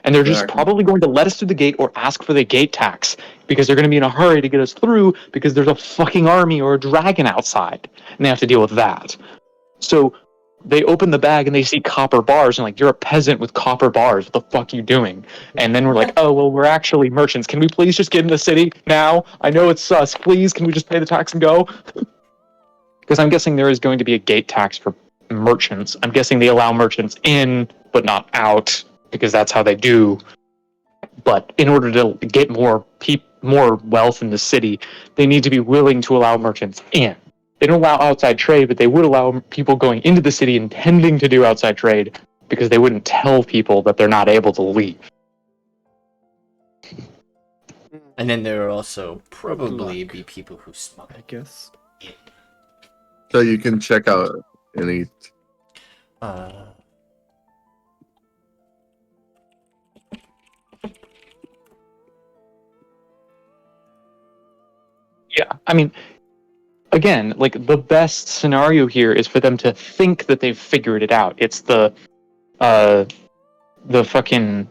And they're just Exactly. probably going to let us through the gate or ask for the gate tax because they're going to be in a hurry to get us through because there's a fucking army or a dragon outside. And they have to deal with that. So they open the bag and they see copper bars and like, you're a peasant with copper bars. What the fuck are you doing? And then we're like, oh, well, we're actually merchants. Can we please just get in the city now? I know it's sus. Please, can we just pay the tax and go? Because I'm guessing there is going to be a gate tax for merchants. I'm guessing they allow merchants in, but not out, because that's how they do. But in order to get more wealth in the city, they need to be willing to allow merchants in. They don't allow outside trade, but they would allow people going into the city intending to do outside trade because they wouldn't tell people that they're not able to leave. And then there will also probably luck. be people who smuggle. I guess. So you can check out any... Yeah, I mean, again, like, the best scenario here is for them to think that they've figured it out. It's the fucking,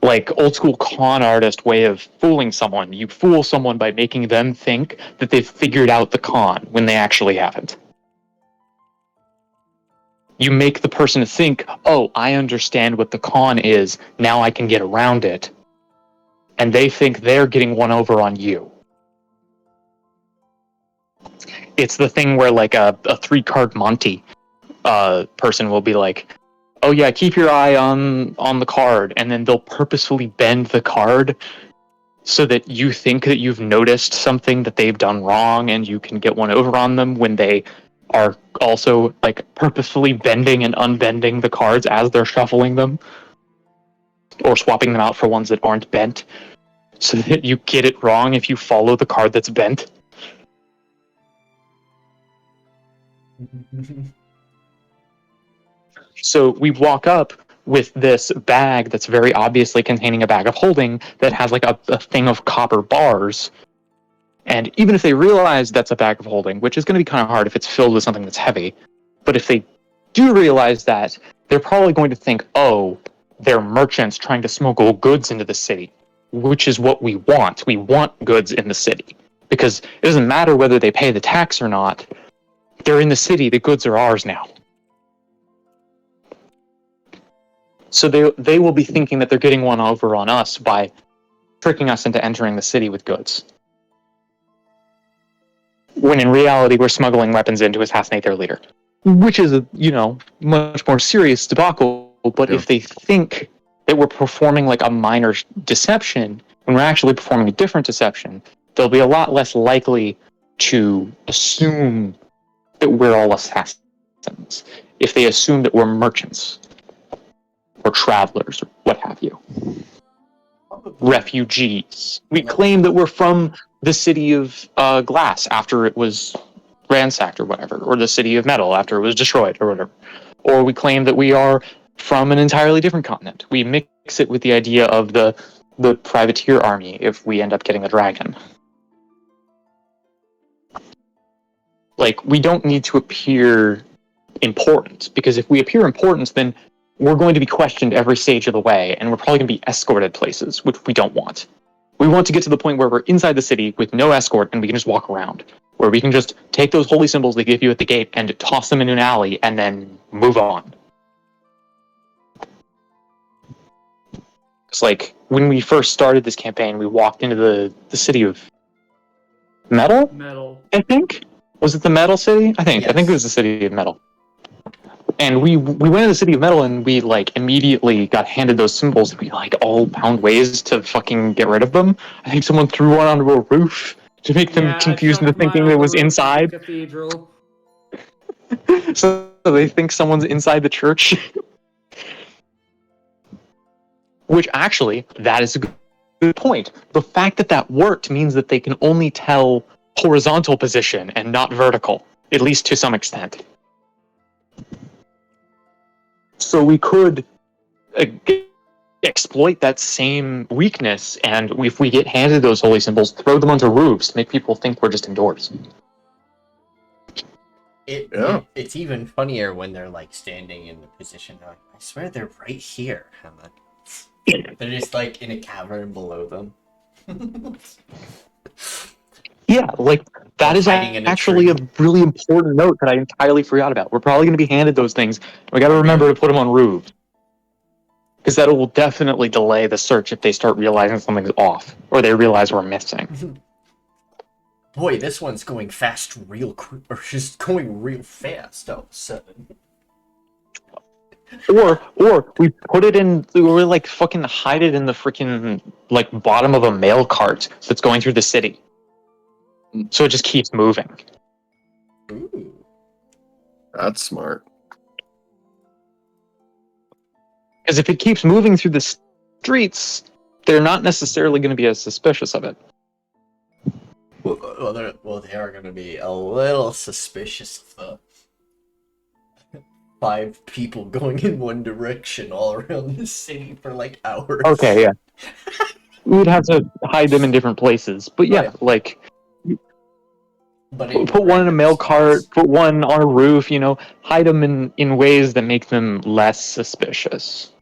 like, old school con artist way of fooling someone. You fool someone by making them think that they've figured out the con when they actually haven't. You make the person think, oh, I understand what the con is, now I can get around it. And they think they're getting one over on you. It's the thing where, like, a 3-card Monty person will be like, oh yeah, keep your eye on the card, and then they'll purposefully bend the card so that you think that you've noticed something that they've done wrong and you can get one over on them when they are also, like, purposefully bending and unbending the cards as they're shuffling them, or swapping them out for ones that aren't bent, so that you get it wrong if you follow the card that's bent. So we walk up with this bag that's very obviously containing a bag of holding that has like a thing of copper bars. And even if they realize that's a bag of holding, which is going to be kind of hard if it's filled with something that's heavy, but if they do realize that, they're probably going to think, oh, they're merchants trying to smuggle goods into the city, which is what we want. We want goods in the city because it doesn't matter whether they pay the tax or not. They're in the city. The goods are ours now. So they will be thinking that they're getting one over on us by tricking us into entering the city with goods. When in reality, we're smuggling weapons in to assassinate their leader. Which is a, much more serious debacle, but if they think that we're performing like a minor deception, when we're actually performing a different deception, they'll be a lot less likely to assume that we're all assassins. If they assume that we're merchants, or travelers, or what have you. Refugees. We claim that we're from the city of glass after it was ransacked or whatever, or the city of metal after it was destroyed or whatever. Or we claim that we are from an entirely different continent. We mix it with the idea of the privateer army if we end up getting a dragon. Like, we don't need to appear important, because if we appear important, then we're going to be questioned every stage of the way, and we're probably going to be escorted places, which we don't want. We want to get to the point where we're inside the city with no escort and we can just walk around, where we can just take those holy symbols they give you at the gate and toss them into an alley and then move on. It's like, when we first started this campaign, we walked into the city of Metal? Metal. I think? Was it the Metal City? I think. Yes. I think it was the city of Metal. And we went to the city of Metal and we like immediately got handed those symbols. We like all found ways to fucking get rid of them. I think someone threw one onto a roof to make them confused into thinking it was inside. Cathedral. So they think someone's inside the church. Which actually, that is a good point. The fact that that worked means that they can only tell horizontal position and not vertical, at least to some extent. So we could exploit that same weakness, and if we get handed those holy symbols, throw them onto roofs to make people think we're just indoors. It's even funnier when they're like standing in the position. Like, I swear they're right here. I'm like, they're just like in a cavern below them. Yeah, like that is actually a really important note that I entirely forgot about. We're probably going to be handed those things. We got to remember to put them on roofs, because that will definitely delay the search if they start realizing something's off or they realize we're missing. Boy, this one's going fast, or just going real fast all of a sudden. Or we put it in, we like fucking hide it in the freaking like bottom of a mail cart that's going through the city. So it just keeps moving. Ooh. That's smart. Because if it keeps moving through the streets, they're not necessarily going to be as suspicious of it. Well, they are going to be a little suspicious of the 5 people going in one direction all around the city for like hours. Okay, yeah. We would have to hide them in different places. But yeah, Right. like... But put one in a mail cart, put one on a roof, hide them in ways that make them less suspicious.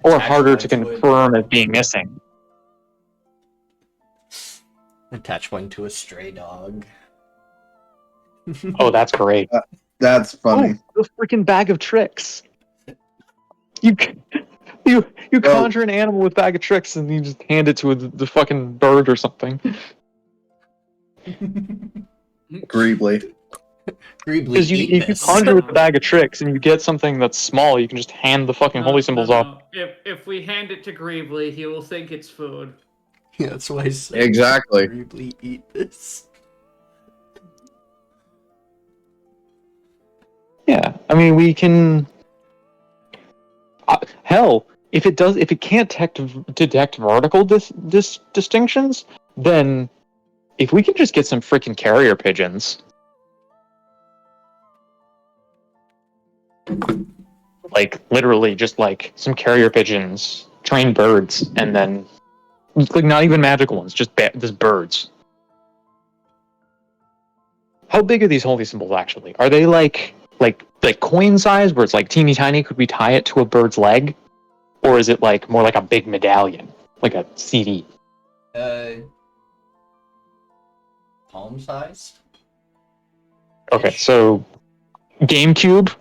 Or harder to confirm as being missing. Attach one to a stray dog. Oh, that's great. That's funny. Oh, the freaking bag of tricks. You conjure an animal with bag of tricks and you just hand it to the fucking bird or something. Greebly. Because you conjure with a bag of tricks and you get something that's small, you can just hand the fucking holy symbols off. If we hand it to Greebly, he will think it's food. Yeah, that's why I said Exactly. Greebly eat this. Yeah, I mean, we can... hell, if it can't detect vertical distinctions, then if we can just get some freaking carrier pigeons... Like, literally, just like some carrier pigeons, trained birds, and then like not even magical ones, just birds. How big are these holy symbols actually? Are they like like coin size, where it's like teeny tiny? Could we tie it to a bird's leg, or is it like more like a big medallion, like a CD? Palm sized. Okay, so GameCube,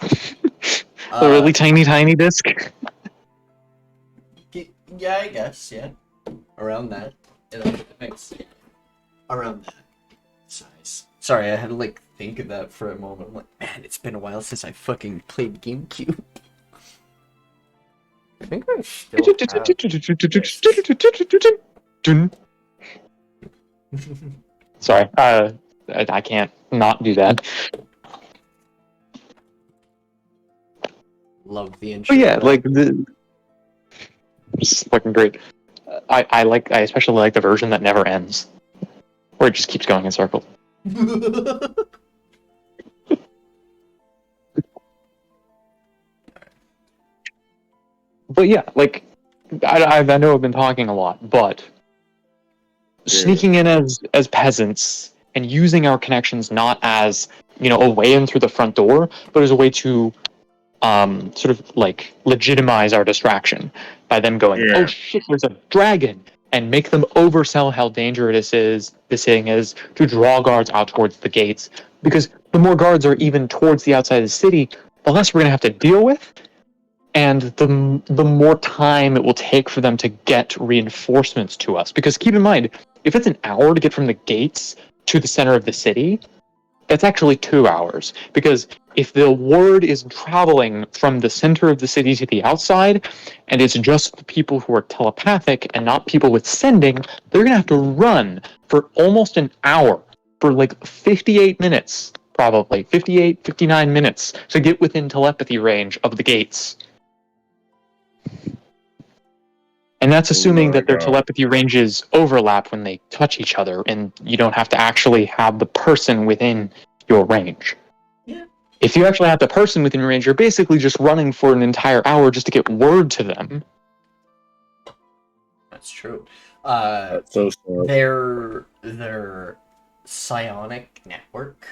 a really tiny disc. Yeah, I guess. Yeah, around that. It makes around that size. Sorry, I had to like think of that for a moment. I'm like, man, it's been a while since I fucking played GameCube. I think I still have. Sorry, I can't not do that. Love the intro. But yeah, like it's fucking great. I especially like the version that never ends, where it just keeps going in circles. But yeah, like I know I've been talking a lot, but sneaking in as peasants and using our connections not as, you know, a way in through the front door, but as a way to sort of like legitimize our distraction by them going, oh shit, there's a dragon, and make them oversell how dangerous this thing is to draw guards out towards the gates, because the more guards are even towards the outside of the city, the less we're going to have to deal with, and the more time it will take for them to get reinforcements to us. Because keep in mind, if it's an hour to get from the gates to the center of the city, that's actually 2 hours, because if the word is traveling from the center of the city to the outside, and it's just the people who are telepathic and not people with sending, they're going to have to run for almost an hour, for like 58 minutes, probably, 58, 59 minutes, to get within telepathy range of the gates. And that's assuming that their telepathy ranges overlap when they touch each other, and you don't have to actually have the person within your range. Yeah. If you actually have the person within your range, you're basically just running for an entire hour just to get word to them. That's true. That's so smart. Their psionic network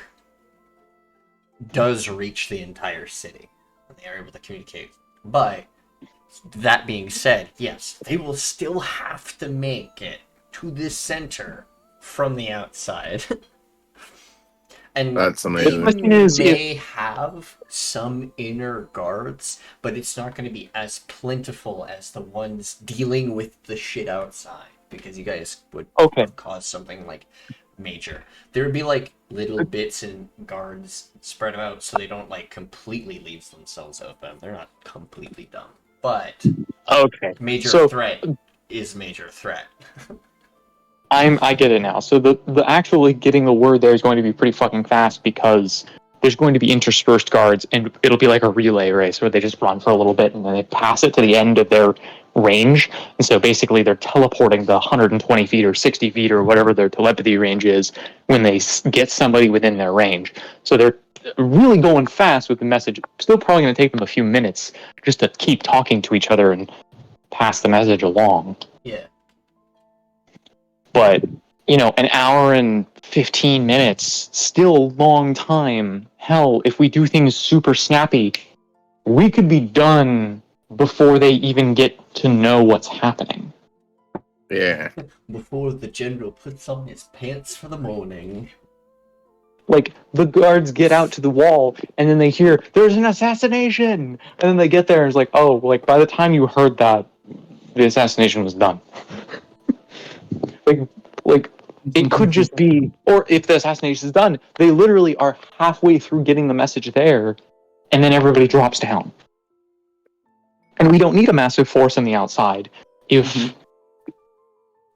does reach the entire city, and they are able to communicate. But that being said, yes, they will still have to make it to the center from the outside. And That's amazing. they may have some inner guards, but it's not going to be as plentiful as the ones dealing with the shit outside, because you guys would cause something like major. There would be like little bits and guards spread out so they don't like completely leave themselves open. They're not completely dumb. But major threat is major threat. I get it now. So the actually getting the word there is going to be pretty fucking fast, because there's going to be interspersed guards, and it'll be like a relay race where they just run for a little bit and then they pass it to the end of their range. And so basically they're teleporting the 120 feet or 60 feet or whatever their telepathy range is when they get somebody within their range. So they're really going fast with the message. Still probably going to take them a few minutes just to keep talking to each other and pass the message along. Yeah. But, you know, an hour and 15 minutes, still a long time. Hell, if we do things super snappy, we could be done before they even get to know what's happening. Yeah. Before the general puts on his pants for the morning. Like, the guards get out to the wall, and then they hear, there's an assassination! And then they get there, and it's like, oh, like, by the time you heard that, the assassination was done. like, it could just be, or if the assassination is done, they literally are halfway through getting the message there, and then everybody drops down. And we don't need a massive force on the outside if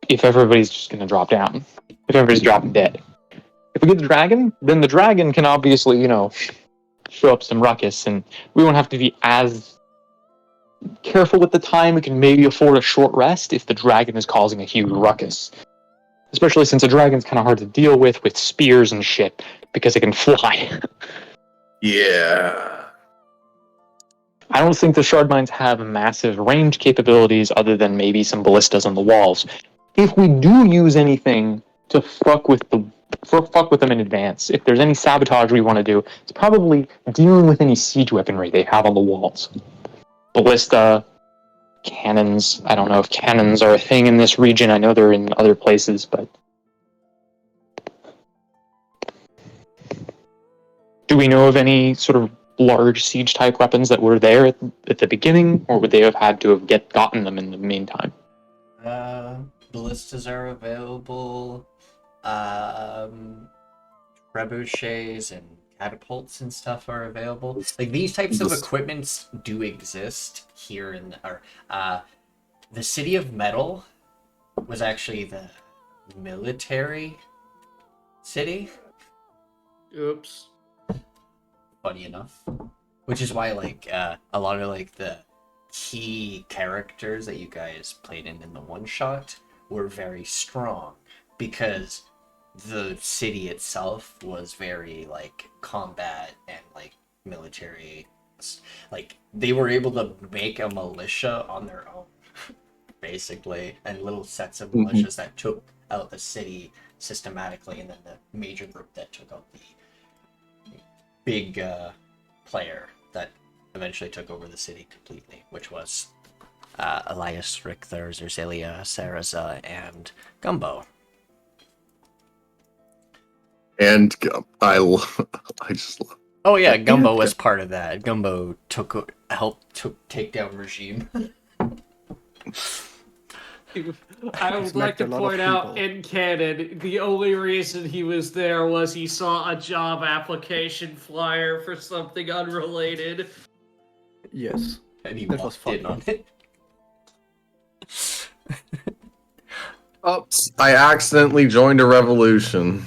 everybody's just going to drop down. If everybody's dropping dead. If we get the dragon, then the dragon can obviously, you know, show up some ruckus, and we won't have to be as careful with the time. We can maybe afford a short rest if the dragon is causing a huge ruckus. Especially since a dragon's kind of hard to deal with spears and shit, because it can fly. Yeah. I don't think the shard mines have massive range capabilities other than maybe some ballistas on the walls. If we do use anything to fuck with the fuck with them in advance. If there's any sabotage we want to do, it's probably dealing with any siege weaponry they have on the walls. Ballista, cannons. I don't know if cannons are a thing in this region. I know they're in other places, but do we know of any sort of large siege type weapons that were there at the beginning, or would they have had to have gotten them in the meantime? Ballistas are available. Trebuchets and catapults and stuff are available. Like, these types of equipments do exist here in the City of Metal was actually the military city. Oops. Funny enough. Which is why, like, a lot of, like, the key characters that you guys played in the one-shot were very strong, because the city itself was very, like, combat and, like, military. Like, they were able to make a militia on their own, basically, and little sets of militias that took out the city systematically, and then the major group that took out the big player that eventually took over the city completely, which was Elias, Richter, Zerzelia, Saraza, and Gumbo. And I just love. Oh yeah, Gumbo was part of that. Gumbo helped take down Regime. I would like to point out, in canon, the only reason he was there was he saw a job application flyer for something unrelated. Yes. And he That was walked in fun. on it. Oops! I accidentally joined a revolution.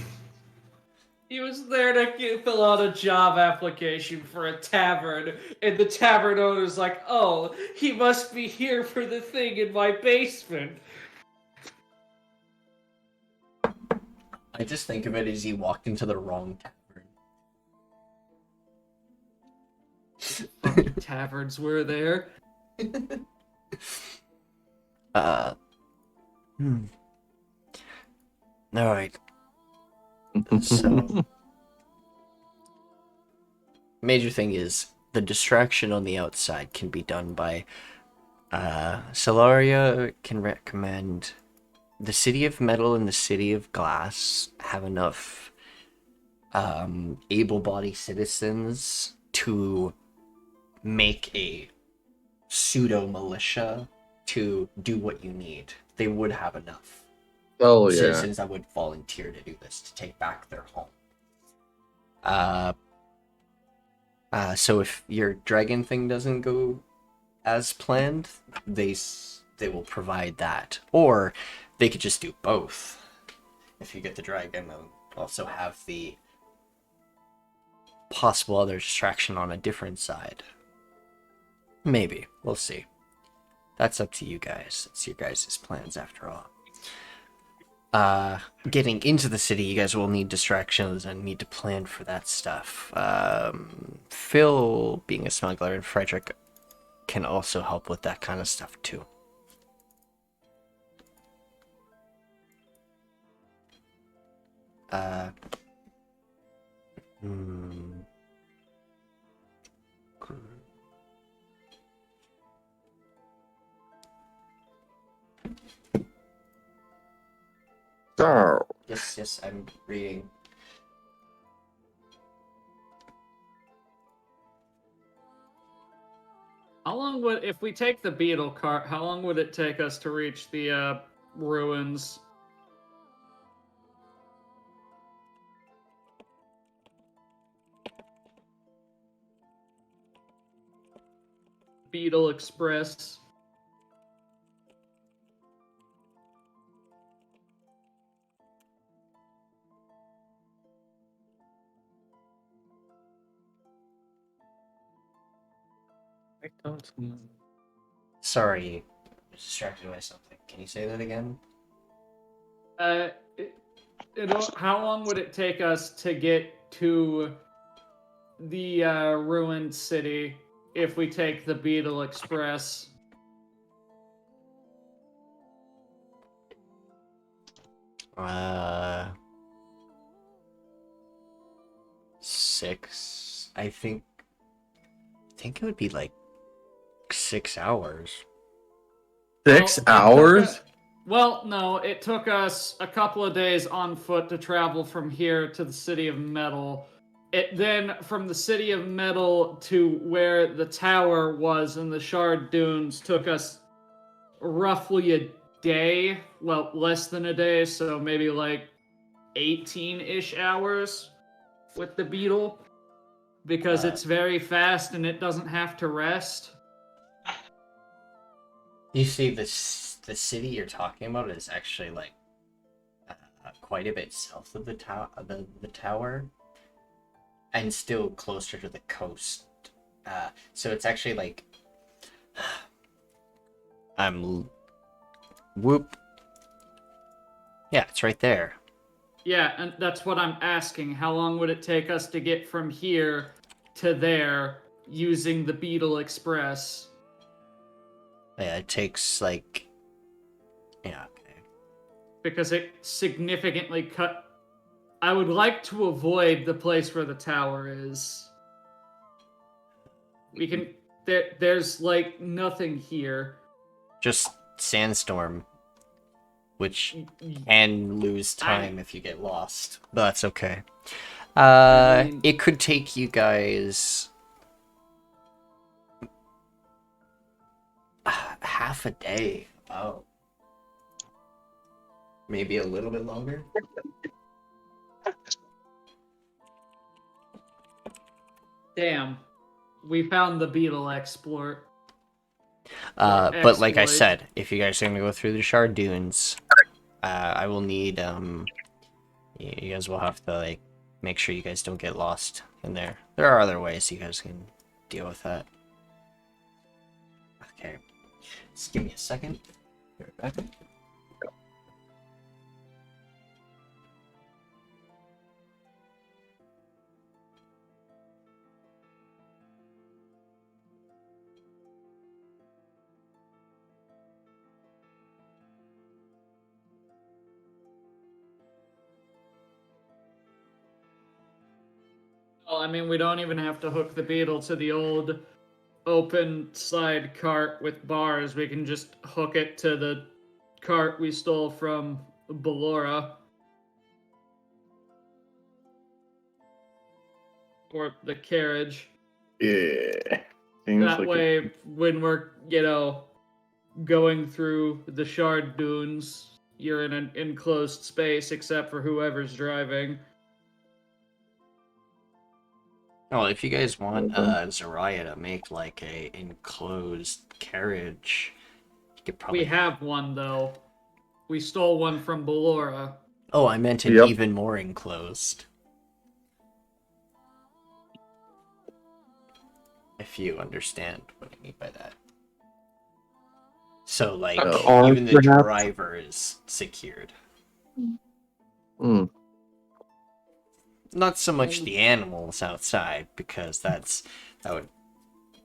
He was there to fill out a job application for a tavern, and the tavern owner's like, oh, he must be here for the thing in my basement. I just think of it as he walked into the wrong tavern. Fucking taverns were there. Alright. So, major thing is the distraction on the outside can be done by Solaria can recommend the City of Metal and the City of Glass have enough able-bodied citizens to make a pseudo-militia to do what you need. They would have enough Oh yeah. citizens that would volunteer to do this, to take back their home. So if your dragon thing doesn't go as planned, they will provide that, or they could just do both. If you get the dragon, they'll also have the possible other distraction on a different side. Maybe. We'll see. That's up to you guys. It's your guys' plans after all. Getting into the city, you guys will need distractions and need to plan for that stuff. Phil, being a smuggler, and Frederick can also help with that kind of stuff too. So, Yes, I'm reading. How long would, if we take the beetle cart, how long would it take us to reach the ruins? Beetle Express. Sorry, I was distracted by something. Can you say that again? How long would it take us to get to the ruined city if we take the Beetle Express? 6. I think it would be like 6 hours. 6 Well, it took hours? Well, no, it took us a couple of days on foot to travel from here to the City of Metal. It then, from the City of Metal to where the tower was in the Shard Dunes, took us roughly a day. Well, less than a day, so maybe like 18-ish hours with the beetle. Because it's very fast and it doesn't have to rest. You see, the city you're talking about is actually like quite a bit south of the tower, and still closer to the coast. So it's actually like whoop. Yeah, it's right there. Yeah, and that's what I'm asking. How long would it take us to get from here to there using the Beetle Express? Yeah, it takes like... Yeah, okay. Because it significantly cut... I would like to avoid the place where the tower is. We can... There's, like, nothing here. Just sandstorm, which can lose time if you get lost. But that's okay. It could take you guys... half a day. Oh. Maybe a little bit longer? Damn. We found the Beetle export. But like I said, if you guys are gonna go through the Shard Dunes, I will need, you guys will have to, like, make sure you guys don't get lost in there. There are other ways you guys can deal with that. Okay. Just give me a second. Be right back. Well, I mean, we don't even have to hook the Beetle to the old open side cart with bars. We can just hook it to the cart we stole from Ballora. Or the carriage. Yeah. Seems That like way, when we're, going through the Shard Dunes, you're in an enclosed space except for whoever's driving. Oh, if you guys want Zariah to make like a enclosed carriage, you could probably... We have one, though. We stole one from Ballora. Oh, I meant an even more enclosed. If you understand what I mean by that. So, like, even the driver is secured. Not so much the animals outside, because that would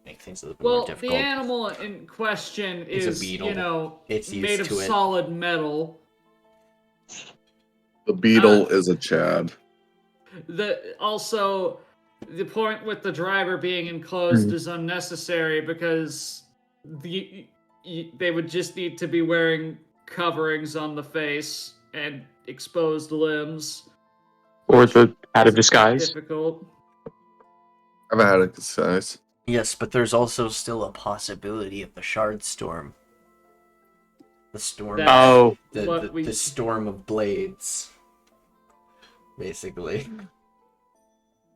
make things a little bit more difficult. Well, the animal in question is, a beetle. It's made of solid metal. The beetle is a Chad. Also, the point with the driver being enclosed is unnecessary because they would just need to be wearing coverings on the face and exposed limbs. Or the out of disguise. Difficult. I've had a disguise. Yes, but there's also still a possibility of the shard storm. The storm. The storm of blades. Basically.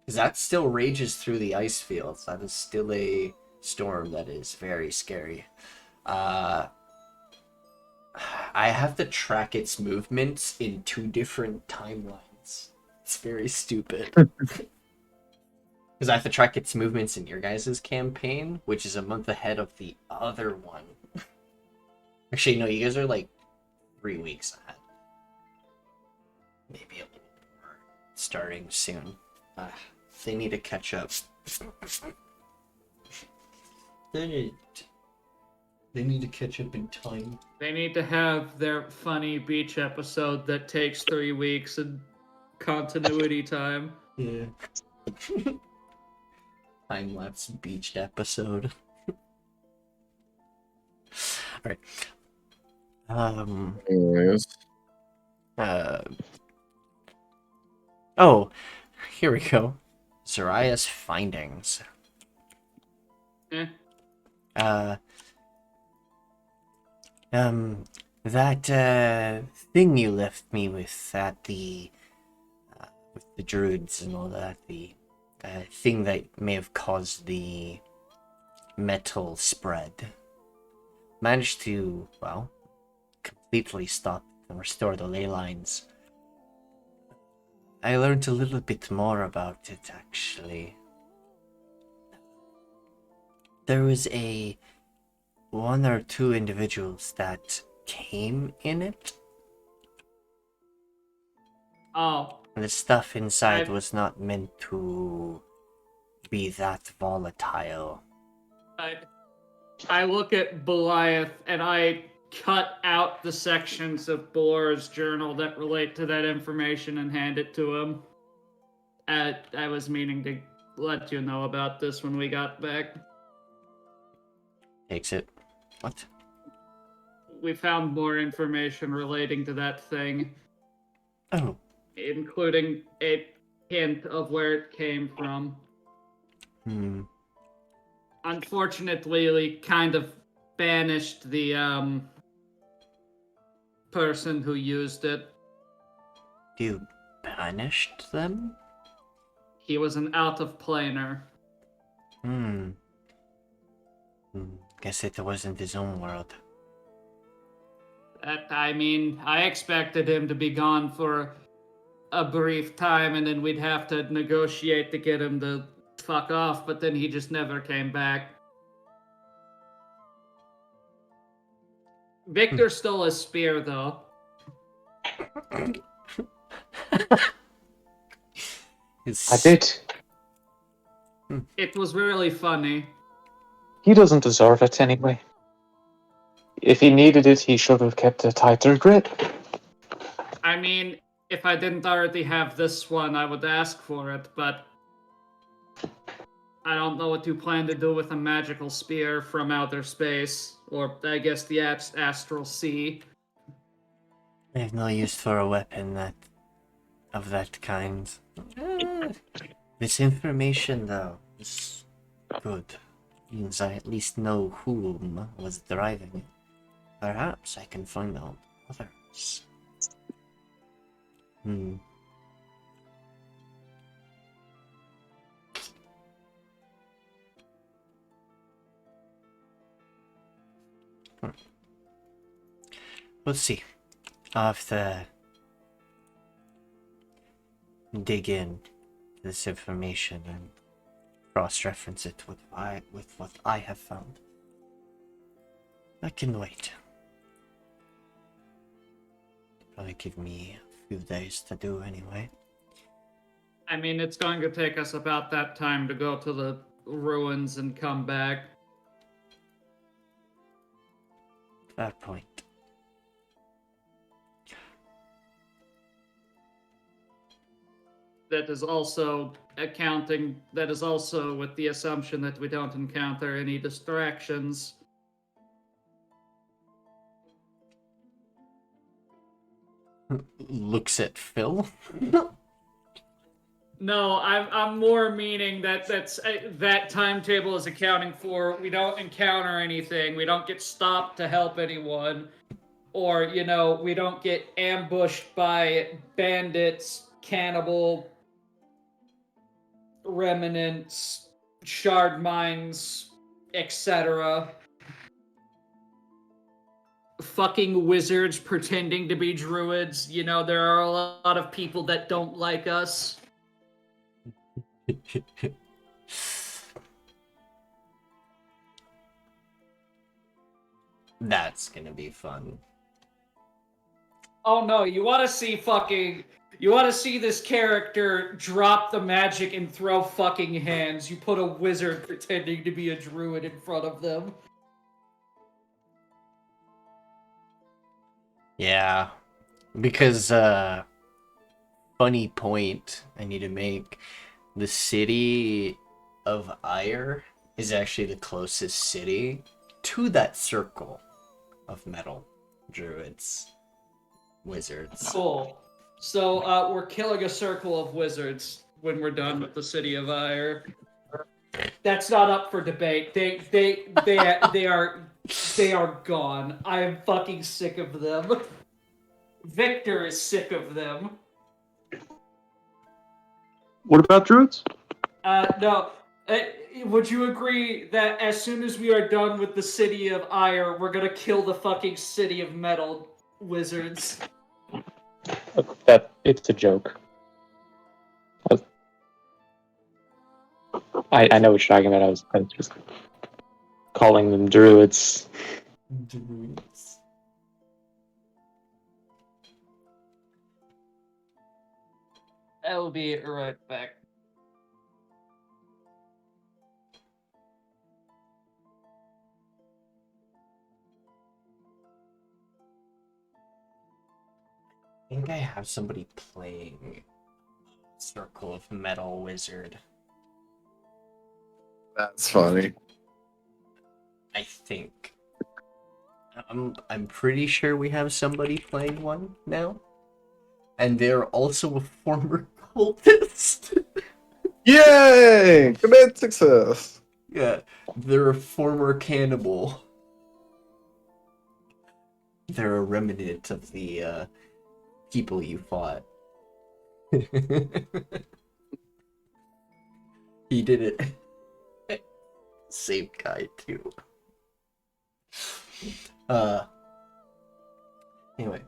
Because that still rages through the Icefields. That is still a storm that is very scary. I have to track its movements in 2 different timelines. It's very stupid. Because I have to track its movements in your guys' campaign, which is a month ahead of the other one. Actually, no, you guys are like 3 weeks ahead. Maybe a little more. Starting soon. They need to catch up. They need to catch up in time. They need to have their funny beach episode that takes 3 weeks and continuity time. Yeah. Time-lapse beached episode. Alright. Anyways. Oh, here we go. Zariah's findings. Eh. That thing you left me with at the with the druids and all that, the thing that may have caused the metal spread, managed to, well, completely stop and restore the ley lines. I learned a little bit more about it, actually. There was one or two individuals that came in it. Oh, The stuff inside I- was not meant to be that volatile. I look at Belliath and I cut out the sections of Balor's journal that relate to that information and hand it to him. I was meaning to let you know about this when we got back. Takes it. What? We found more information relating to that thing, Oh, including a hint of where it came from. Unfortunately, we kind of banished the person who used it. You banished them? He was an out-of-planer. Guess it wasn't his own world. I mean, I expected him to be gone for a brief time, and then we'd have to negotiate to get him to fuck off, but then he just never came back. Victor stole his spear, though. I did. It was really funny. He doesn't deserve it anyway. If he needed it, he should have kept a tighter grip. I mean, if I didn't already have this one, I would ask for it, but I don't know what you plan to do with a magical spear from outer space, or I guess the astral sea. I have no use for a weapon of that kind. This information, though, is good. Means I at least know whom was driving it. Perhaps I can find out others. We'll see. I'll have to dig in this information and cross-reference it with what I have found. I can wait. Probably give me a few days to do anyway. I mean, it's going to take us about that time to go to the ruins and come back. Fair point. That is also with the assumption that we don't encounter any distractions. Looks at Phil. No, I'm more meaning that timetable is accounting for we don't encounter anything, we don't get stopped to help anyone, or we don't get ambushed by bandits, cannibal remnants, shard mines, etc. Fucking wizards pretending to be druids. There are a lot of people that don't like us. That's gonna be fun. Oh no, you want to see this character drop the magic and throw fucking hands. You put a wizard pretending to be a druid in front of them. Yeah, because funny point I need to make. the city of Ire is actually the closest city to that circle of metal druids, wizards. Cool. So we're killing a circle of wizards when we're done with the city of Ire. That's not up for debate. They are gone. I am fucking sick of them. Victor is sick of them. What about druids? No. Would you agree that as soon as we are done with the city of Ire, we're gonna kill the fucking city of metal wizards? That it's a joke. I know what you're talking about. I was just calling them druids. Druids. I'll be right back. I think I have somebody playing Circle of Metal Wizard. That's funny. I think. I'm pretty sure we have somebody playing one now. And they're also a former cultist. Yay! Great success. Yeah, they're a former cannibal. They're a remnant of the people you fought. He did it. Same guy too. Anyway.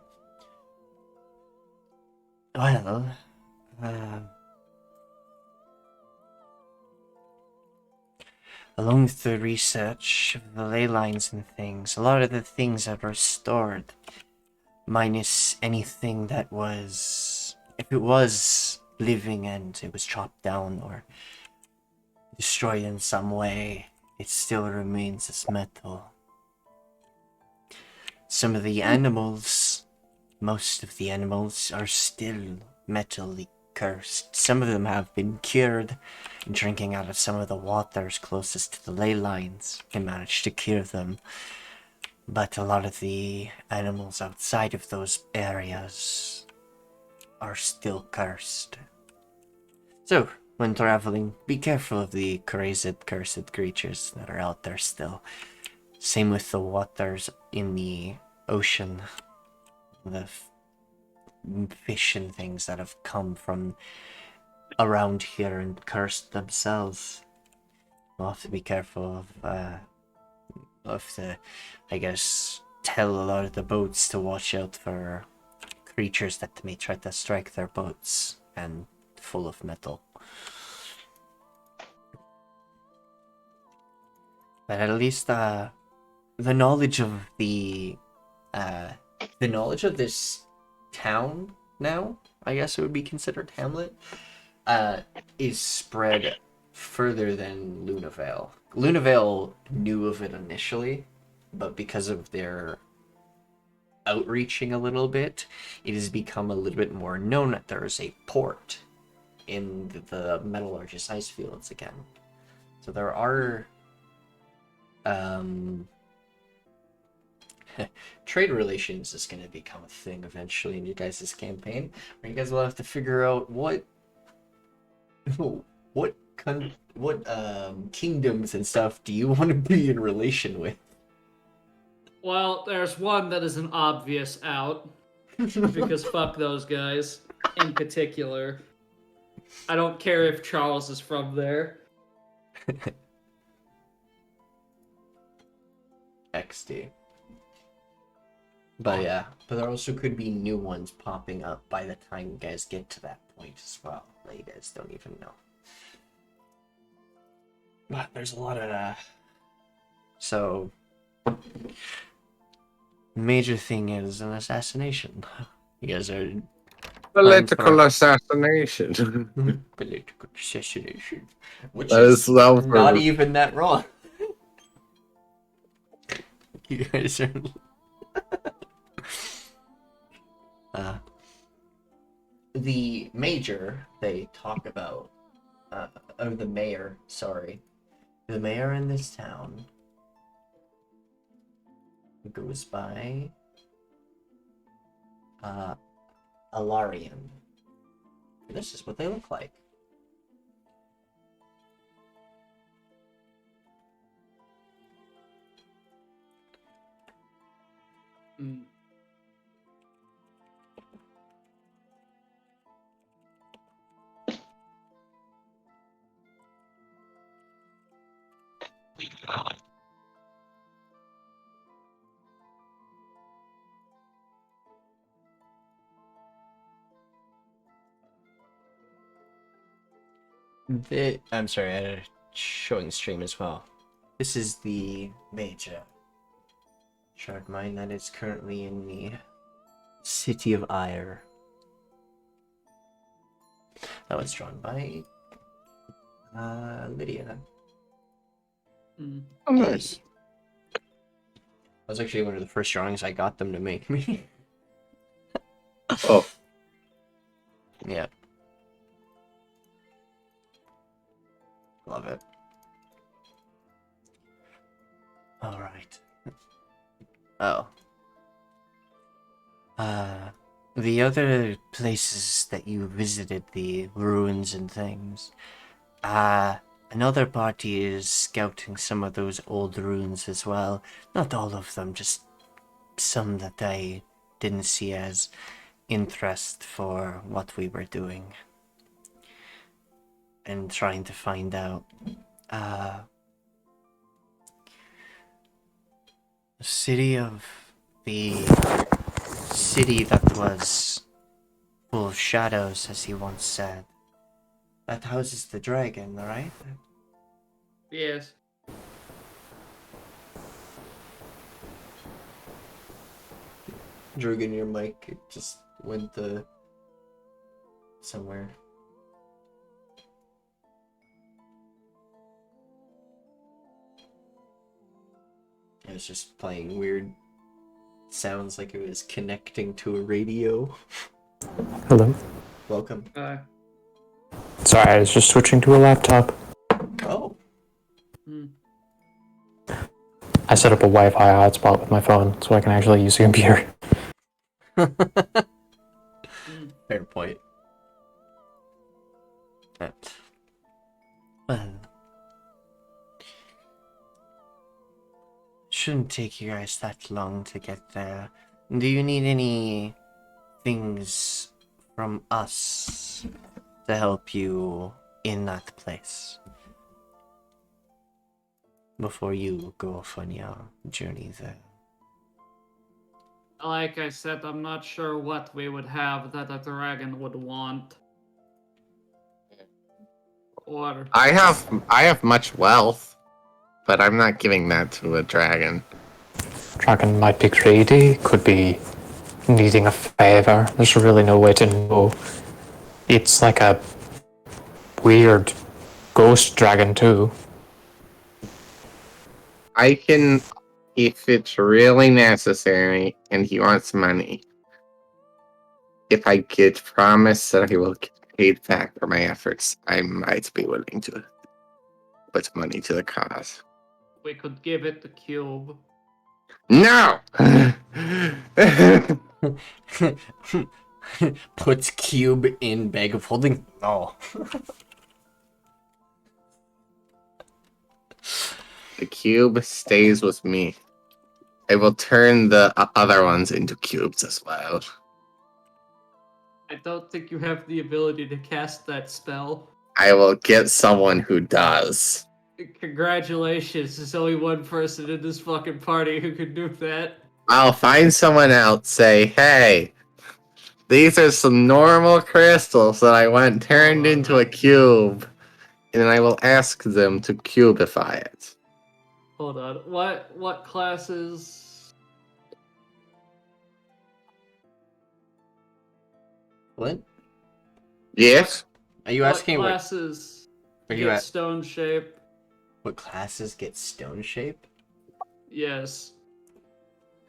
Well, along with the research of the ley lines and things, a lot of the things are restored, minus anything that was, if it was living and it was chopped down or destroyed in some way, it still remains as metal. Some of the animals, most of the animals are still metally cursed. Some of them have been cured. Drinking out of some of the waters closest to the ley lines can manage to cure them. But a lot of the animals outside of those areas are still cursed. So, when traveling, be careful of the crazed, cursed creatures that are out there still. Same with the waters in the ocean. The fish and things that have come from around here and cursed themselves. We'll have to be careful of the, I guess, tell a lot of the boats to watch out for creatures that may try to strike their boats and full of metal. But at least the knowledge of the knowledge of this town now, I guess it would be considered hamlet, is spread further than Lunavale. Lunavale knew of it initially, but because of their outreaching a little bit, it has become a little bit more known that there is a port in the metallurgist Icefields again. So there are trade relations is going to become a thing eventually in your guys' campaign, where you guys will have to figure out what kingdoms and stuff do you want to be in relation with. Well, there's one that is an obvious out, because fuck those guys, in particular. I don't care if Charles is from there. XD. But yeah, but there also could be new ones popping up by the time you guys get to that point as well, that you guys don't even know. But there's a lot of so major thing is an assassination. You guys are Political assassination. political assassination, which That is is well not for- even that wrong. You guys are the major they talk about of the mayor, sorry. The mayor in this town goes by Alarian. This is what they look like. Mm. I'm sorry, I had a showing stream as well. This is the major shard mine that is currently in the city of Ire. That was drawn by Lydia. Mm. Oh, nice. That was actually one of the first drawings I got them to make me. Oh, Yeah. Love it. Alright. Oh. The other places that you visited, the ruins and things, another party is scouting some of those old ruins as well. Not all of them, just some that I didn't see as interest for what we were doing. And trying to find out, the city that was full of shadows, as he once said. That houses the dragon, right? Yes. Droogan, your mic just went somewhere. It was just playing weird sounds like it was connecting to a radio. Hello. Welcome. Sorry, I was just switching to a laptop. Oh. Mm. I set up a Wi-Fi hotspot with my phone so I can actually use a computer. Fair point. But, well, shouldn't take you guys that long to get there. Do you need any things from us to help you in that place before you go off on your journey there? Like I said, I'm not sure what we would have that a dragon would want. Or I have much wealth, but I'm not giving that to a dragon. Dragon might be greedy, could be needing a favor. There's really no way to know. It's like a weird ghost dragon too. I can, if it's really necessary and he wants money, if I get promised that I will get paid back for my efforts, I might be willing to put money to the cause. we could give it the cube. No! Puts cube in bag of holding? No. The cube stays with me. I will turn the other ones into cubes as well. I don't think you have the ability to cast that spell. I will get someone who does. Congratulations, there's only one person in this fucking party who can do that. I'll find someone else, say, hey, these are some normal crystals that I want turned into a cube. And then I will ask them to cubify it. Hold on. What classes? Flint? Yes? Are you What asking what classes Are you get at- stone shape? what classes get stone shape? Yes.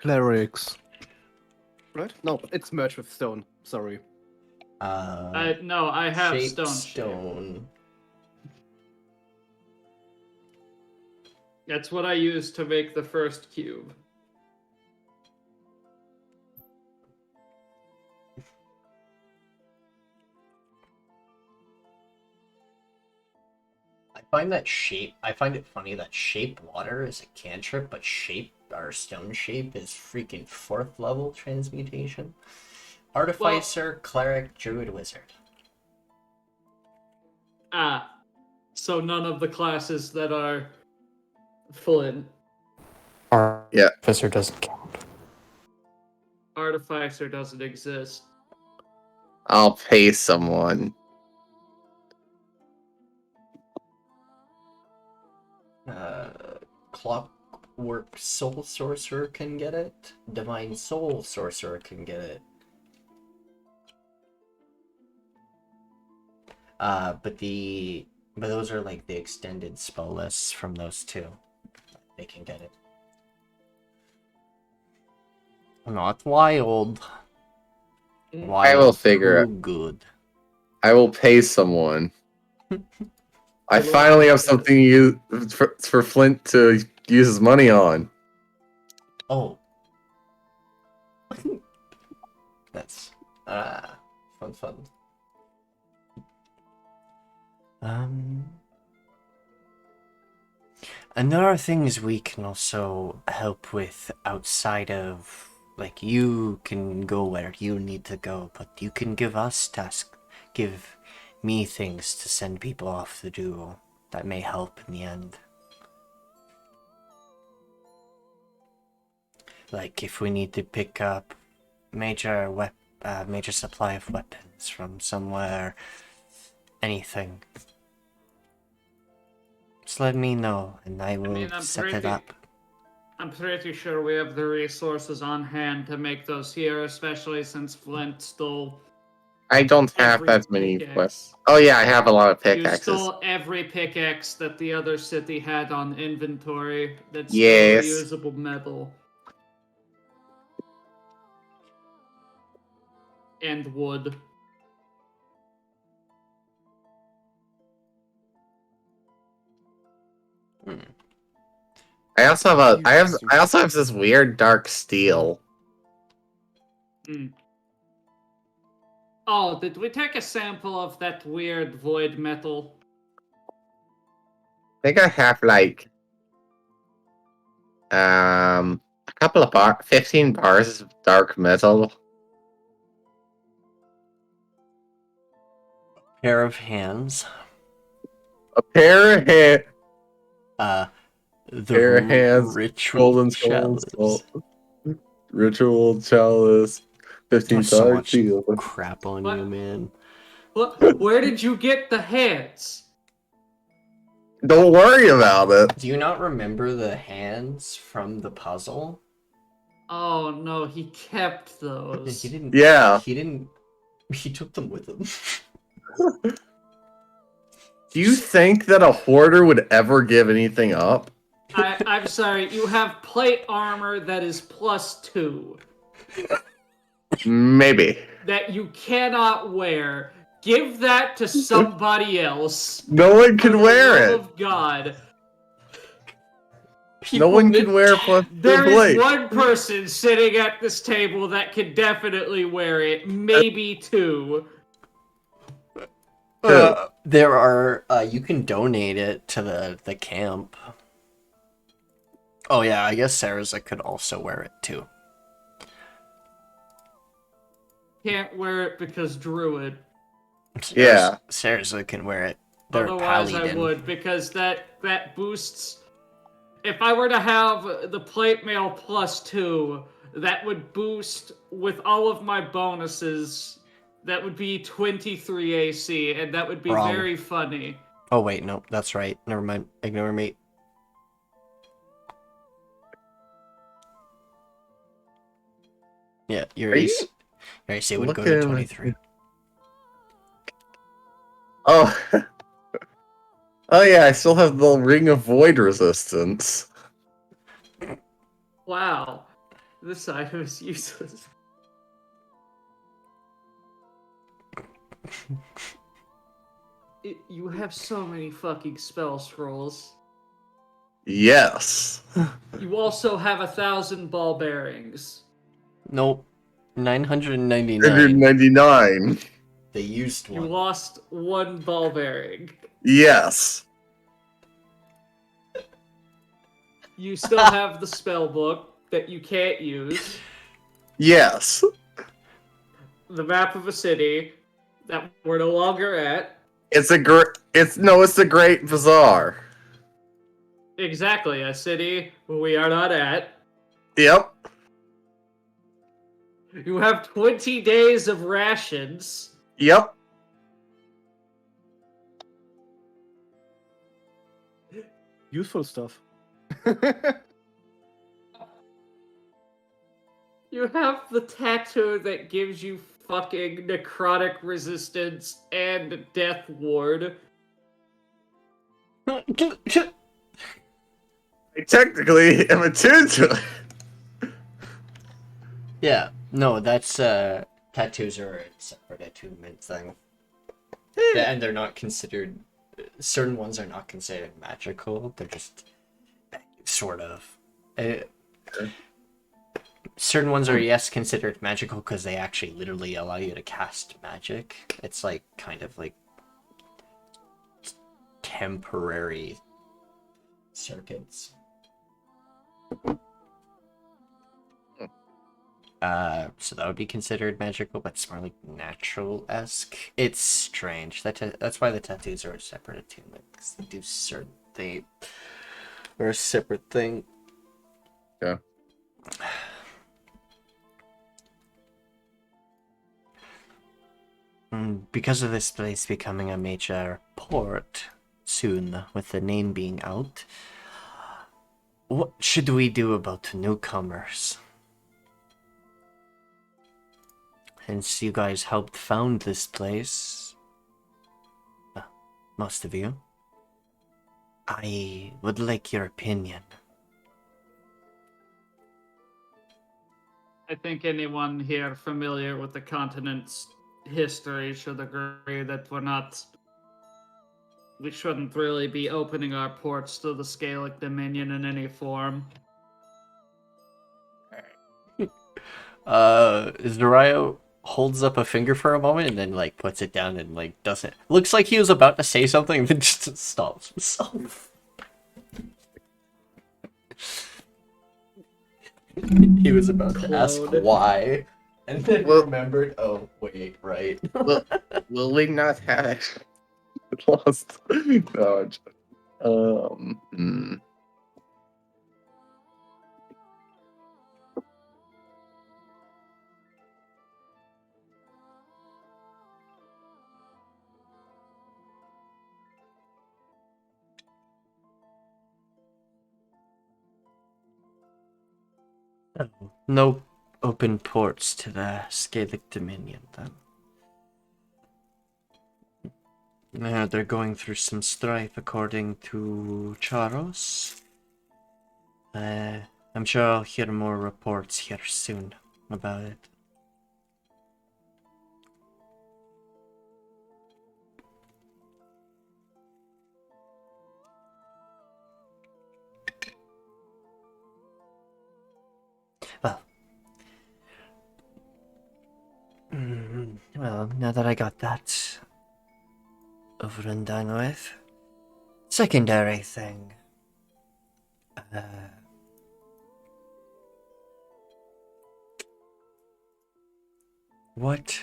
Clerics. Right? No, it's merged with stone. Sorry. No, I have Shaped stone shape. stone. That's what I used to make the first cube. I find it funny that shape water is a cantrip, but shape or stone shape is freaking 4th level transmutation. Artificer, cleric, druid, wizard. So none of the classes that are Flint. Yeah. Artificer doesn't count. Artificer doesn't exist. I'll pay someone. Clockwork soul sorcerer can get it. Divine soul sorcerer can get it. But those are like the extended spell lists from those two. They can get it. Not wild. I will figure it. Good. I will pay someone. I finally have something to use for Flint to use his money on. Oh. That's fun. And there are things we can also help with outside of, like, you can go where you need to go, but you can give us tasks, give me things to send people off to do that may help in the end. Like if we need to pick up major supply of weapons from somewhere, anything. Just let me know, and I will set it up. I'm pretty sure we have the resources on hand to make those here, especially since Flint stole. I don't have every that many pickaxe. quests. Oh yeah, I have a lot of You pickaxes. stole every pickaxe that the other city had on inventory. That's Yes. still reusable metal. And wood. I also have this weird dark steel. Oh, did we take a sample of that weird void metal? I think I have like a couple of 15 bars of dark metal. Pair of hands. A pair of hands. The Pair of hands. ritual Golden chalice. Ritual chalice. 15 There's so dark much steel. crap on What? you, man. Where did you get the hands? Don't worry about it. Do you not remember the hands from the puzzle? Oh no, he kept those. He didn't. Yeah. He didn't. He took them with him. Do you think that a hoarder would ever give anything up? I'm sorry, you have plate armor that is +2 Maybe. that you cannot wear. Give that to somebody else. No one For can the wear love it. of God. No one can wear plus There the blade. is one person sitting at this table that can definitely wear it. Maybe two. There are. You can donate it to the camp. Oh yeah, I guess Sarah's could also wear it too. Can't wear it because Druid. Yeah. Sarah's can wear it. They're Otherwise paladin. I would, because that boosts... If I were to have the plate mail +2, that would boost with all of my bonuses. That would be 23 AC, and that would be Wrong. very funny. Oh wait, no, that's right. Never mind. Ignore me. Yeah, your AC would go to 23. Oh. Oh yeah, I still have the Ring of Void resistance. Wow. This item is useless. You have so many fucking spell scrolls. Yes. You also have 1,000 ball bearings. Nope. 999. 199. They used You one. lost 1 ball bearing. Yes. You still have the spell book that you can't use. Yes. The map of a city that we're no longer at. It's the Great Bazaar. Exactly, a city we are not at. Yep. You have 20 days of rations. Yep. Useful stuff. You have the tattoo that gives you fucking necrotic resistance and death ward. I technically am attuned to it. Yeah, no, that's tattoos are a separate attunement thing. And they're not considered. Certain ones are not considered magical. They're just sort of. Certain ones are yes considered magical because they actually literally allow you to cast magic. It's like kind of like temporary circuits. So that would be considered magical, but it's more like natural-esque. It's strange. That's why the tattoos are a separate attunement, because they do certain things. They're a separate thing. Yeah. Because of this place becoming a major port soon, with the name being out, what should we do about newcomers? Since you guys helped found this place, most of you, I would like your opinion. I think anyone here familiar with the continent's history should agree that we shouldn't really be opening our ports to the Scalic Dominion in any form. Zariah holds up a finger for a moment and then like puts it down and like doesn't. Looks like he was about to say something, but just stops himself. He was about to ask why, and then remembered. Oh wait, right. Will we not have lost? No, No open ports to the Scalic Dominion, then. They're going through some strife, according to Charos. I'm sure I'll hear more reports here soon about it. Well, now that I got that over and done with, secondary thing. What?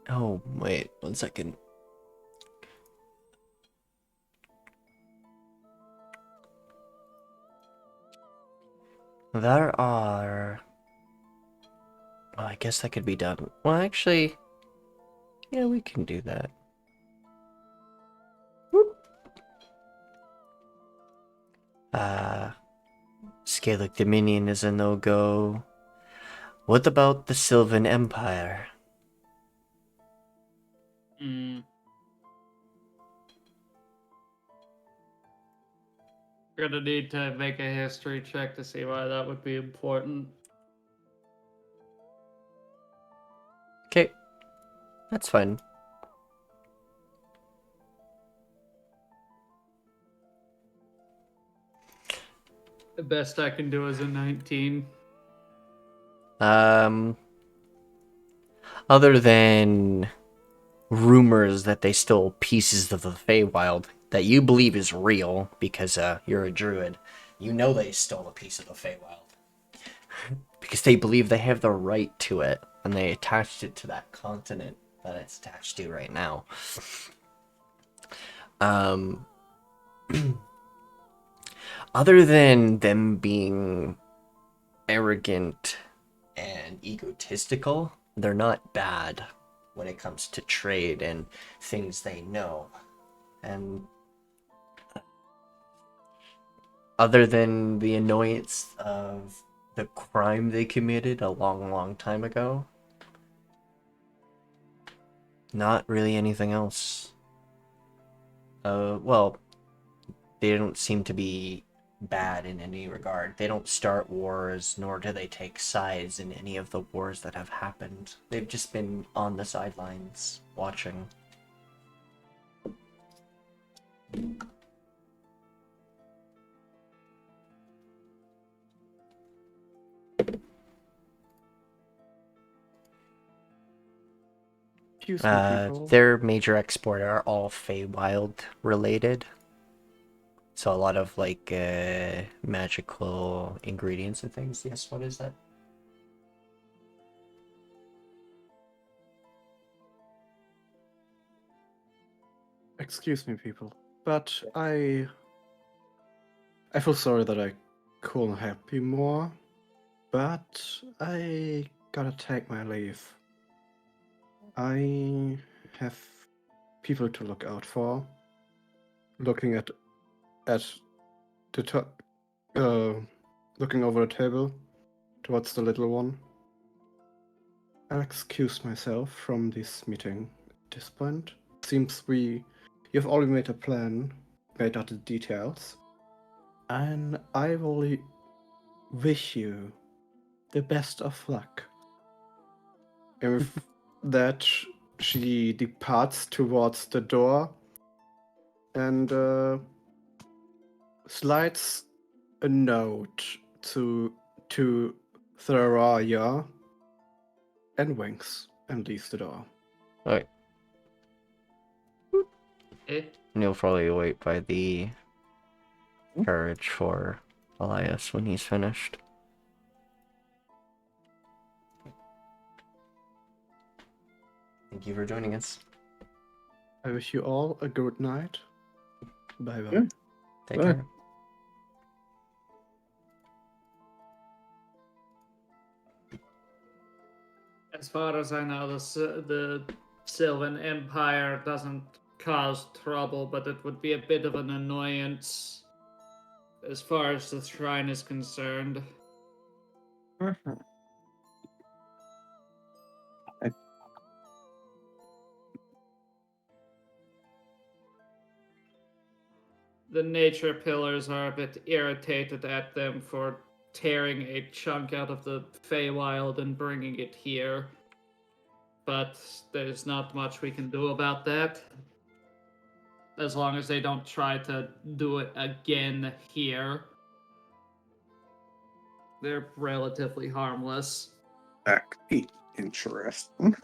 Oh, wait, 1 second. There are... Well, I guess that could be done. Well, actually... Yeah, we can do that. Scalic Dominion is a no-go. What about the Sylvan Empire? Gonna need to make a history check to see why that would be important. Okay, that's fine. The best I can do is a 19. Other than rumors that they stole pieces of the Feywild that you believe is real because you're a druid, you know they stole a piece of the Feywild because they believe they have the right to it, and they attached it to that continent that it's attached to right now. Other than them being arrogant and egotistical, they're not bad when it comes to trade and things they know. And other than the annoyance of the crime they committed a long time ago, not really anything else. Well, they don't seem to be bad in any regard. They don't start wars, nor do they take sides in any of the wars that have happened. They've just been on the sidelines, watching. Excuse me, people. Their major export are all Feywild related. So a lot of like magical ingredients and things. Yes, what is that? Excuse me, people. But I feel sorry that I couldn't help you more. But I gotta take my leave. I have people to look out for. Looking at the top, looking over the table towards the little one. I'll excuse myself from this meeting at this point. Seems you've already made a plan, made out the details, and I will wish you the best of luck. And with that, she departs towards the door and slides a note to Tharaya and winks and leaves the door. Alright. Eh? And you'll probably wait by the carriage for Elias when he's finished. Thank you for joining us. I wish you all a good night. Bye bye. Yeah. Take Bye. care. As far as I know, the Sylvan Empire doesn't cause trouble, but it would be a bit of an annoyance as far as the shrine is concerned. The nature pillars are a bit irritated at them for tearing a chunk out of the Feywild and bringing it here. But there's not much we can do about that. As long as they don't try to do it again here. They're relatively harmless. That could be interesting.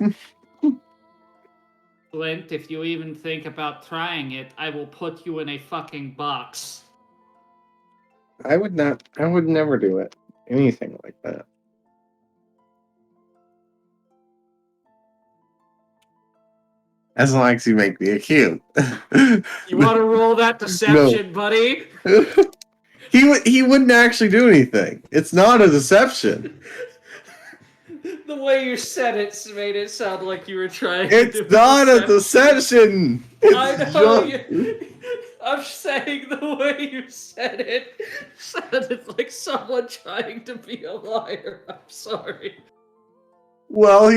Flint, if you even think about trying it, I will put you in a fucking box. I would never do it. Anything like that. As long as you make me a cube. You want to roll that deception, buddy? He wouldn't actually do anything. It's not a deception. The way you said it made it sound like you were trying to do It's not a deception. I know. I'm saying the way you said it sounded like someone trying to be a liar. I'm sorry. Well,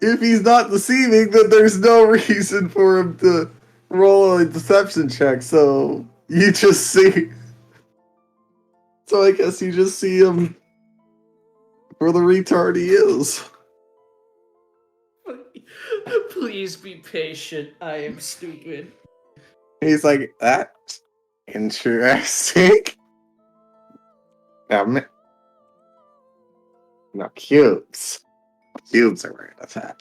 if he's not deceiving, then there's no reason for him to roll a deception check. So you just see. So I guess you just see him for the retard he is. Please be patient. I am stupid. He's like, that Interesting. Now, now cubes. Cubes are rare attack.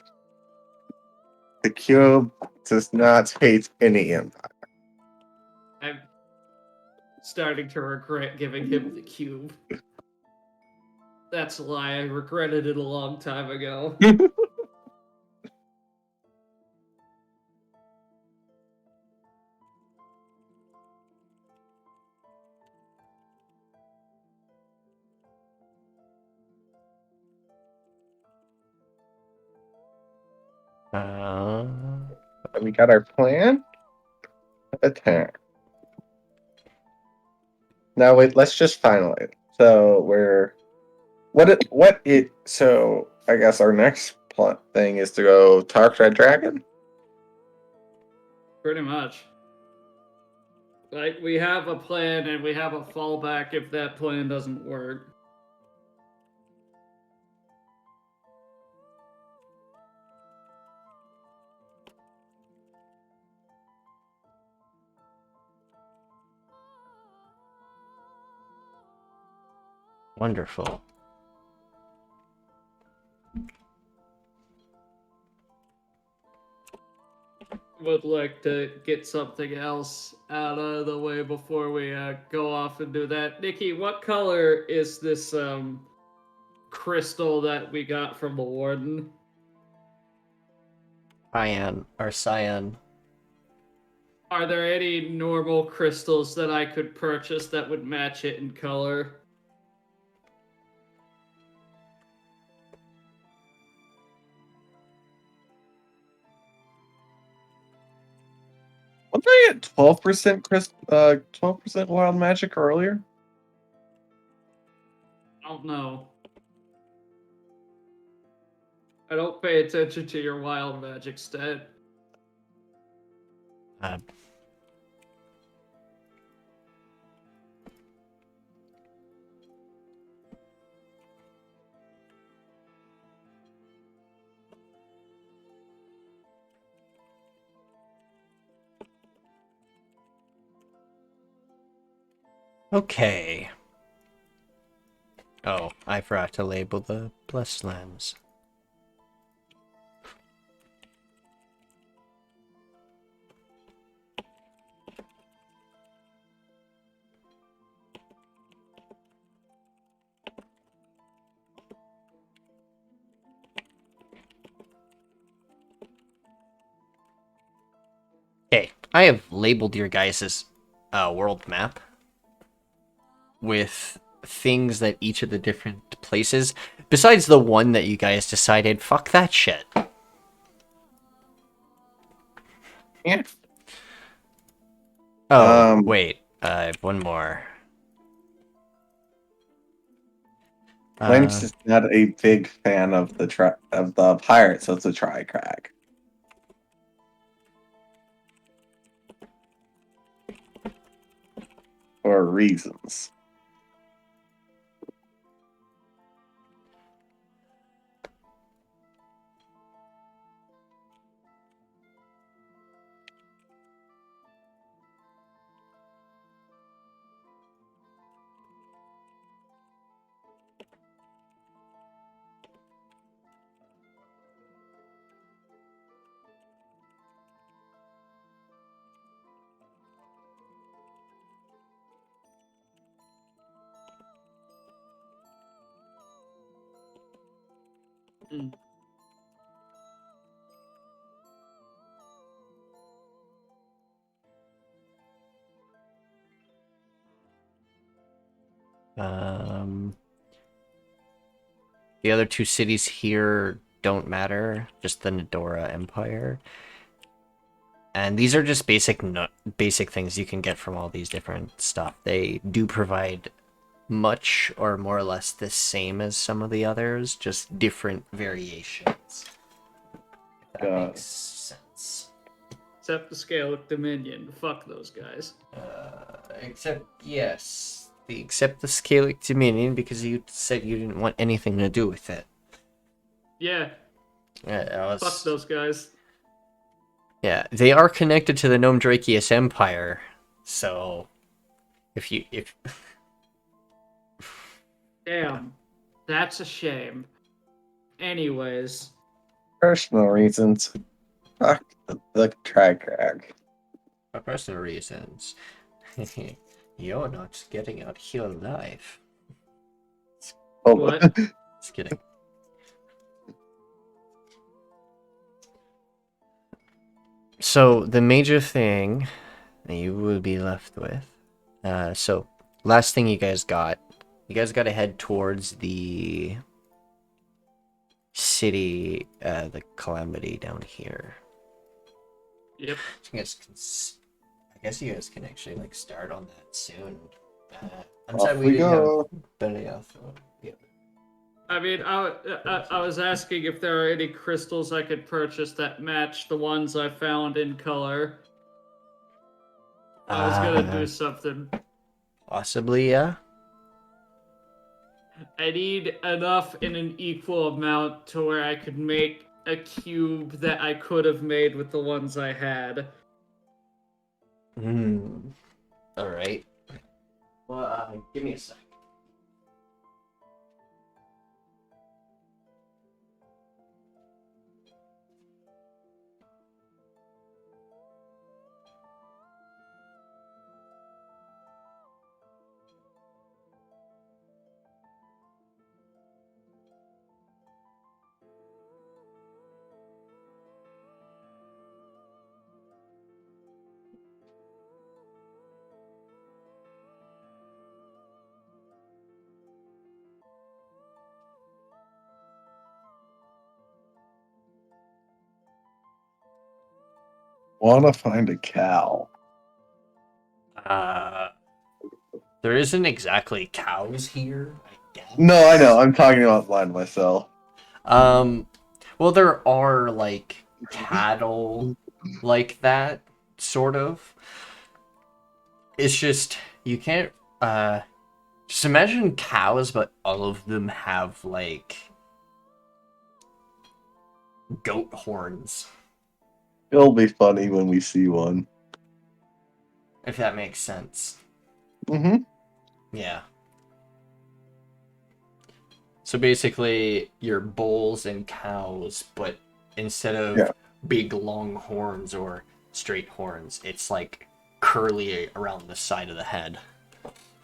The cube does not hate any empire. I'm starting to regret giving him the cube. That's a lie. I regretted it a long time ago. We got our plan. Attack. Now wait, let's just finalize. So we're so I guess our next thing is to go talk Red Dragon. Pretty much. Like, we have a plan and we have a fallback if that plan doesn't work. Wonderful. Would like to get something else out of the way before we go off and do that. Nikki, what color is this crystal that we got from the warden? Cyan. Are there any normal crystals that I could purchase that would match it in color? Wasn't I at 12% 12% wild magic earlier? I don't know. I don't pay attention to your wild magic stat. Okay. Oh, I forgot to label the blessed lands. Okay, I have labeled your guys' world map with things that each of the different places, besides the one that you guys decided, fuck that shit. Yeah. Oh, wait, I have one more. Flint's just not a big fan of the pirate, so it's a tri-crack. For reasons. Mm. The other two cities here don't matter, just the Nidora Empire. And these are just basic things you can get from all these different stuff. They do provide much or more or less the same as some of the others, just different variations. If that makes sense. Except the Scalyx Dominion. Fuck those guys. Except the Scalyx Dominion, because you said you didn't want anything to do with it. Yeah. Fuck those guys. Yeah, they are connected to the Gnome Drakius Empire, so if Damn, that's a shame. Anyways, Personal reasons. Fuck the Trigrag. for personal reasons, you're not getting out here alive. Hold what? on. Just kidding. So the major thing that you will be left with. So last thing you guys got to head towards the city, the Calamity down here. Yep. So you guys can, I guess you guys can actually like start on that soon. I'm Off sad we we didn't go. have Belliath. Yeah. I mean, I was asking if there are any crystals I could purchase that match the ones I found in color. I was gonna do something. Possibly, yeah. I need enough in an equal amount to where I could make a cube that I could have made with the ones I had. All right. Well, give me a sec. Wanna find a cow. There isn't exactly cows here, I guess. No, I know. I'm talking about land myself. Well, there are like cattle like that, sort of. It's just you can't just imagine cows, but all of them have like goat horns, It'll be funny when we see one. if that makes sense. Mm-hmm. Yeah. So basically, you're bulls and cows, but instead of big long horns or straight horns, it's like curly around the side of the head.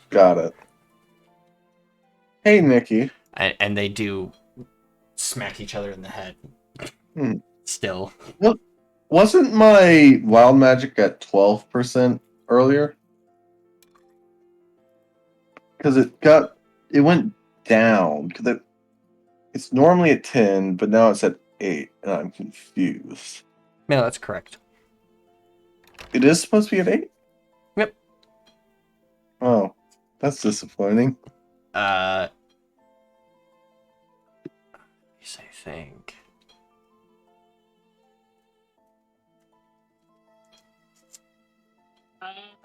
Got it. Hey, Nikki. And they do smack each other in the head. Still. Wasn't my wild magic at 12% earlier? Because it went down. Because it's normally at 10, but now it's at 8, and I'm confused. No, that's correct. It is supposed to be at 8? Yep. Oh, that's disappointing. Yes, I think.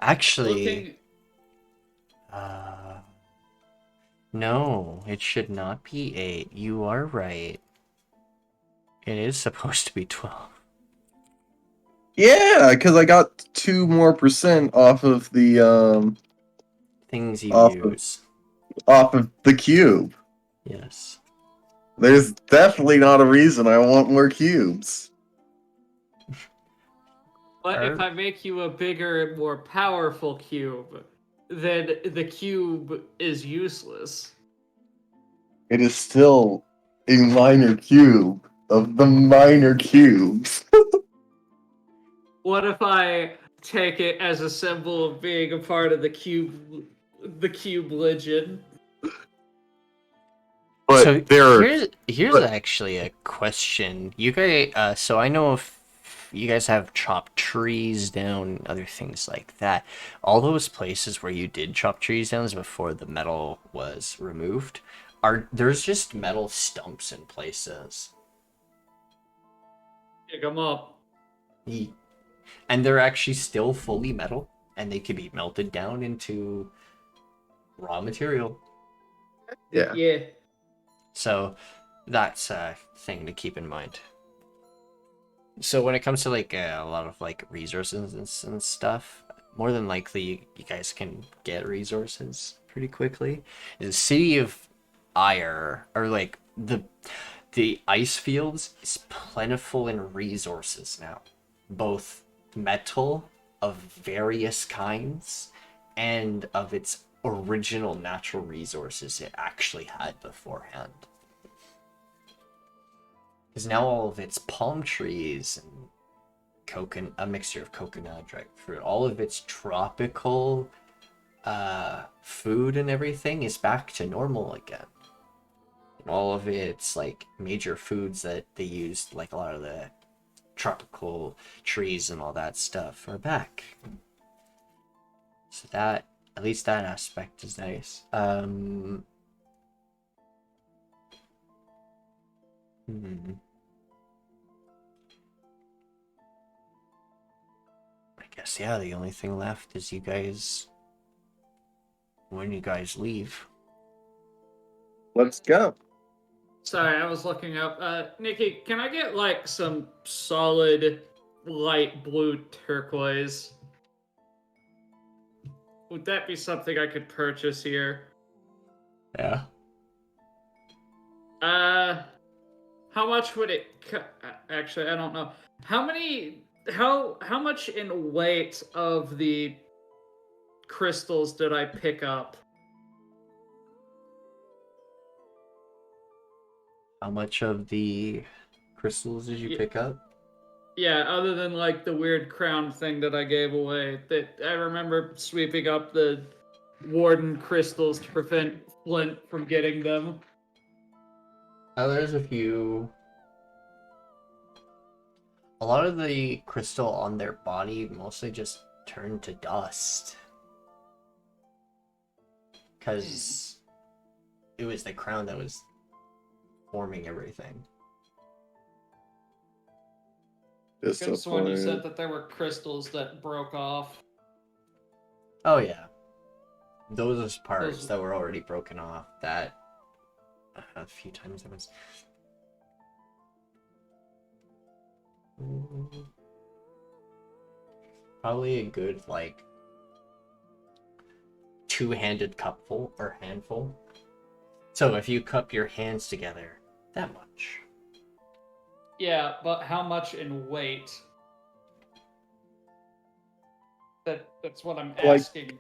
Actually, no, it should not be 8. You are right. It is supposed to be 12. Yeah, because I got 2 more % off of the Things you off use. off of the cube. Yes. There's definitely not a reason I want more cubes. But if I make you a bigger and more powerful cube, then the cube is useless. It is still a minor cube of the minor cubes. What if I take it as a symbol of being a part of the cube legend? But so here's actually a question. You guys, so I know if you guys have chopped trees down, other things like that. All those places where you did chop trees down is before the metal was removed. There's just metal stumps in places. Pick them up. And they're actually still fully metal, and they could be melted down into raw material. Yeah. Yeah. So that's a thing to keep in mind. So when it comes to like a lot of like resources and stuff, more than likely you guys can get resources pretty quickly. The city of Ire, or like the Icefields, is plentiful in resources now, both metal of various kinds and of its original natural resources it actually had beforehand. Because now all of its palm trees and a mixture of coconut, dried fruit, all of its tropical food and everything is back to normal again. And all of its like major foods that they used, like a lot of the tropical trees and all that stuff, are back. So that, at least that aspect is nice. I guess, yeah, the only thing left is you guys, when you guys leave. Let's go. Sorry, I was looking up. Nikki, can I get like some solid light blue turquoise? Would that be something I could purchase here? Yeah. How much would it actually, I don't know. How much in weight of the crystals did I pick up? How much of the crystals did you pick up? Yeah, other than like the weird crown thing that I gave away. That I remember sweeping up the warden crystals to prevent Flint from getting them. There's a few. A lot of the crystal on their body mostly just turned to dust. Because it was the crown that was forming everything. It's when you said that there were crystals that broke off. Oh yeah. Those parts that were already broken off, that a few times it was probably a good like two-handed cupful or handful. So if you cup your hands together, that much. Yeah, but how much in weight? That's what I'm asking.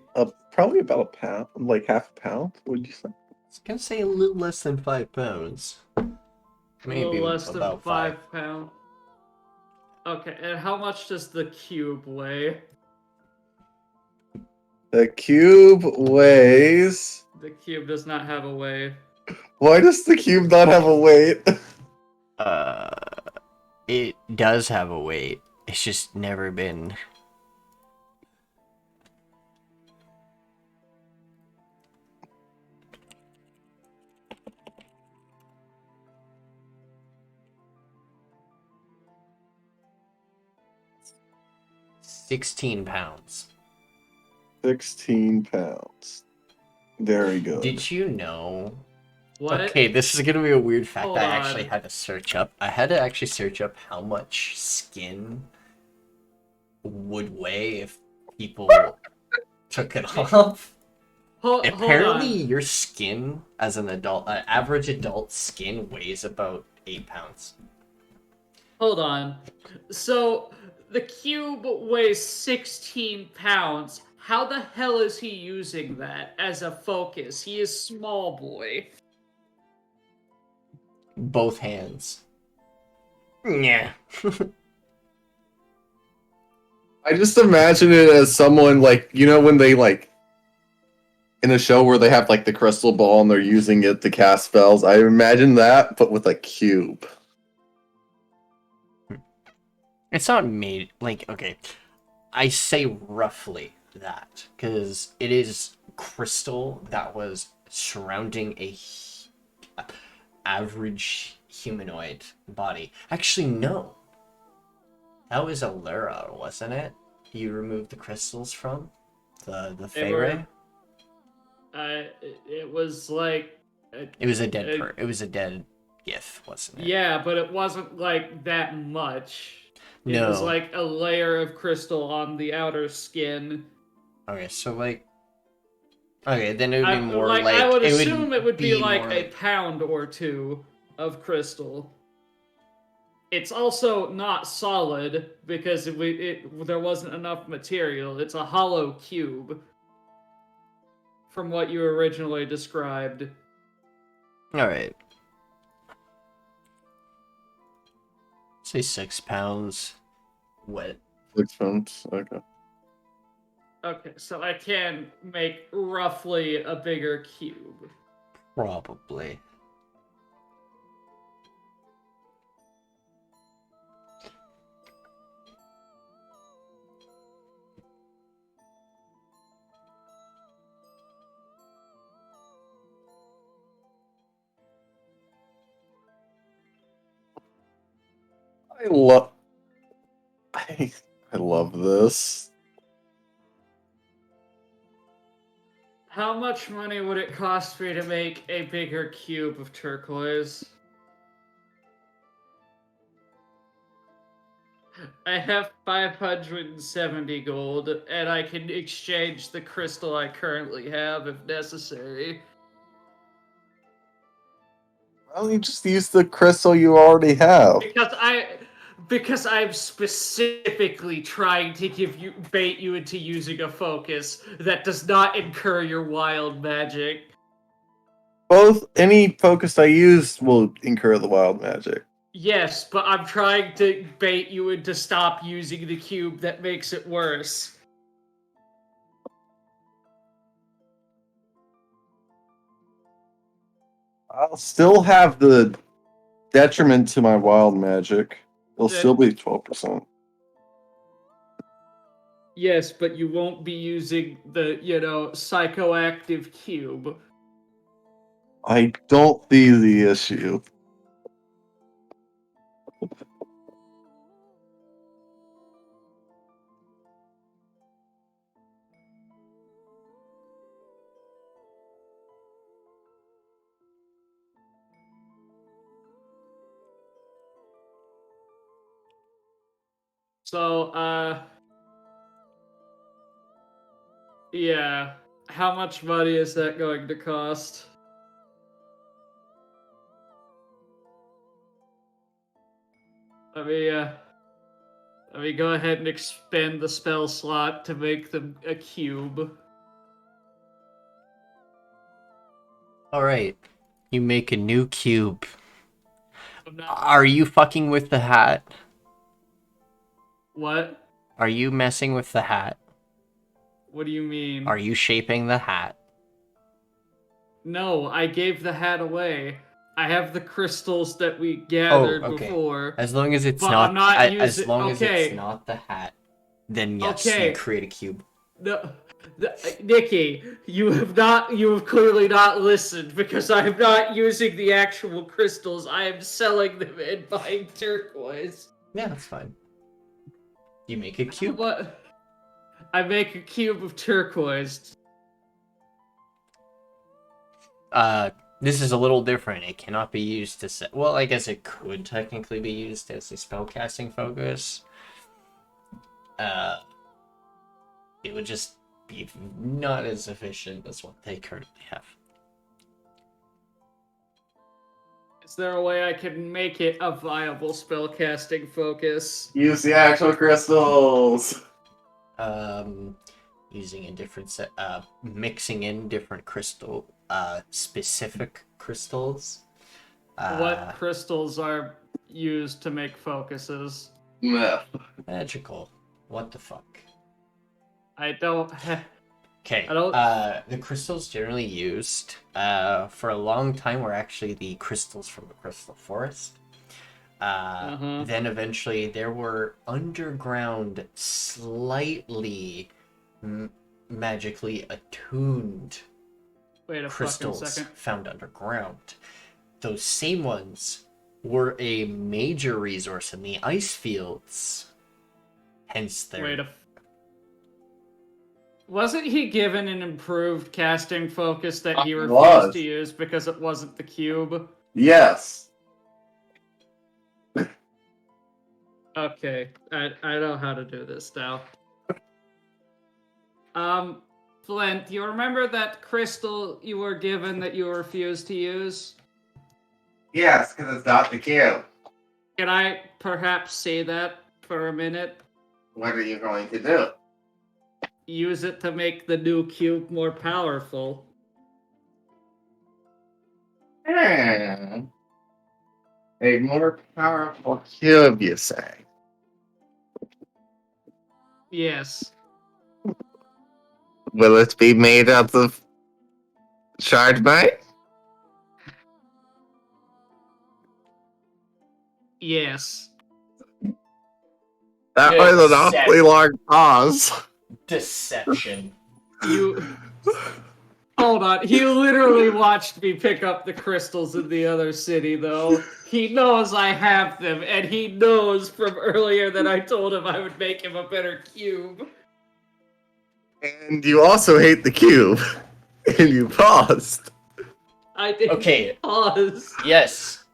Probably about a pound, like half a pound, would you say? I was gonna say a little less than 5 pounds. Maybe a little less about than 5 pounds. Okay, and how much does the cube weigh? The cube weighs. The cube does not have a weight. Why does the cube not have a weight? It does have a weight. It's just never been. £16. 16 pounds. Very good. Did you know? What? Okay, this is gonna be a weird fact Hold I on. actually had to search up. I had to actually search up how much skin would weigh if people took it off. Apparently, your skin as an adult, average adult skin weighs about 8 pounds. Hold on. So, the cube weighs 16 pounds. How the hell is he using that as a focus? He is small boy. Both hands. Yeah. I just imagine it as someone like, you know, when they like in a show where they have like the crystal ball and they're using it to cast spells. I imagine that, but with a cube. It's not made like, okay, I say roughly that because it is crystal that was surrounding a average humanoid body. Actually, no. That was a Lura, wasn't it? You removed the crystals from the Feyre. It was like It was a dead it was a dead gif, wasn't it? Yeah, but it wasn't like that much. It No. was like a layer of crystal on the outer skin, Okay, so like, okay, then it would be more like like I would it assume it would be like more a pound or two of crystal. It's also not solid because there wasn't enough material. It's a hollow cube from what you originally described. All right. Say 6 pounds wet. 6 months. Okay. Okay, so I can make roughly a bigger cube. Probably. I love. I love this. How much money would it cost me to make a bigger cube of turquoise? I have 570 gold, and I can exchange the crystal I currently have if necessary. Why don't you just use the crystal you already have? Because I'm specifically trying to bait you into using a focus that does not incur your wild magic. Any focus I use will incur the wild magic. Yes, but I'm trying to bait you into stop using the cube that makes it worse. I'll still have the detriment to my wild magic. It'll still be 12%. Yes, but you won't be using the, psychoactive cube. I don't see the issue. So, yeah. How much money is that going to cost? Let me go ahead and expend the spell slot to make them a cube. Alright. You make a new cube. I'm not... Are you fucking with the hat? What? Are you messing with the hat? What do you mean? Are you shaping the hat? No, I gave the hat away. I have the crystals that we gathered before. As long as it's But not, I'm not as long as okay. it's not the hat, then yes, Okay. you create a cube. No, Nikki, you have clearly not listened because I am not using the actual crystals. I am selling them and buying turquoise. Yeah, that's fine. You make a cube. What? I make a cube of turquoise. This is a little different. It cannot be used to set. Well, I guess it could technically be used as a spellcasting focus. It would just be not as efficient as what they currently have. Is there a way I can make it a viable spellcasting focus? Use the actual crystals. Using a different set, mixing in different crystal, specific crystals. What crystals are used to make focuses? Magical. What the fuck? I don't. Okay. I don't. The crystals generally used, for a long time were actually the crystals from the crystal forest. Then eventually there were underground, slightly magically attuned crystals found underground. Those same ones were a major resource in the Icefields. Hence their... Wasn't he given an improved casting focus that he refused to use because it wasn't the cube? Yes. Okay, I know how to do this now. Flint, you remember that crystal you were given that you refused to use? Yes, because it's not the cube. Can I perhaps see that for a minute? What are you going to do? Use it to make the new cube more powerful. A more powerful cube, you say? Yes. Will it be made out of shard mine? Yes. That was an awfully long pause. Deception. You... Hold on. He literally watched me pick up the crystals in the other city, though. He knows I have them, and he knows from earlier that I told him I would make him a better cube. And you also hate the cube. And you paused. I did Okay. pause. Yes,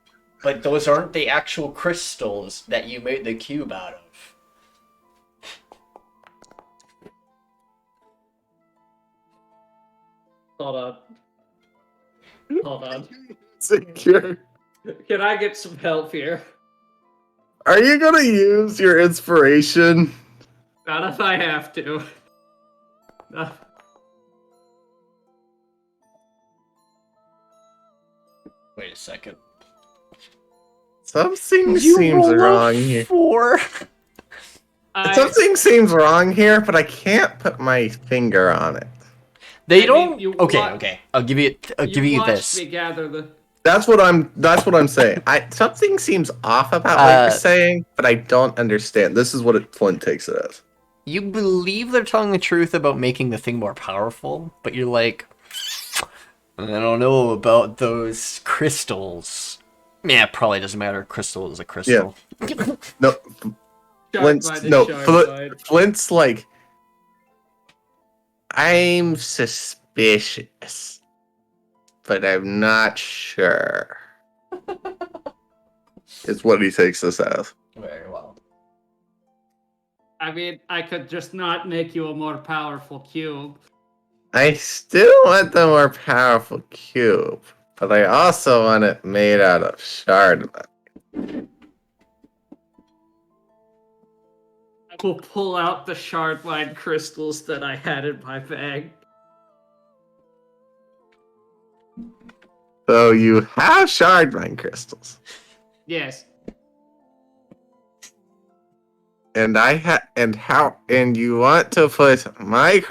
but those aren't the actual crystals that you made the cube out of. Hold on. Hold on. Secure. Can I get some help here? Are you gonna use your inspiration? Not if I have to. Wait a second. Something seems wrong here. 4. Something seems wrong here, but I can't put my finger on it. They I don't. mean, you okay, wa- okay. I'll give you. I'll give you watched this. Me gather the... That's what I'm saying. Something seems off about what you're saying, but I don't understand. This is what Flint takes it as. You believe they're telling the truth about making the thing more powerful, but you're like, I don't know about those crystals. Yeah, it probably doesn't matter. Crystal is a crystal. Yeah. No, Shard Flint's like, I'm suspicious, but I'm not sure. Is what he takes this as. Very well. I mean, I could just not make you a more powerful cube. I still want the more powerful cube, but I also want it made out of shard. I will pull out the shardline crystals that I had in my bag. So you have shardline crystals, Yes. and and you want to put my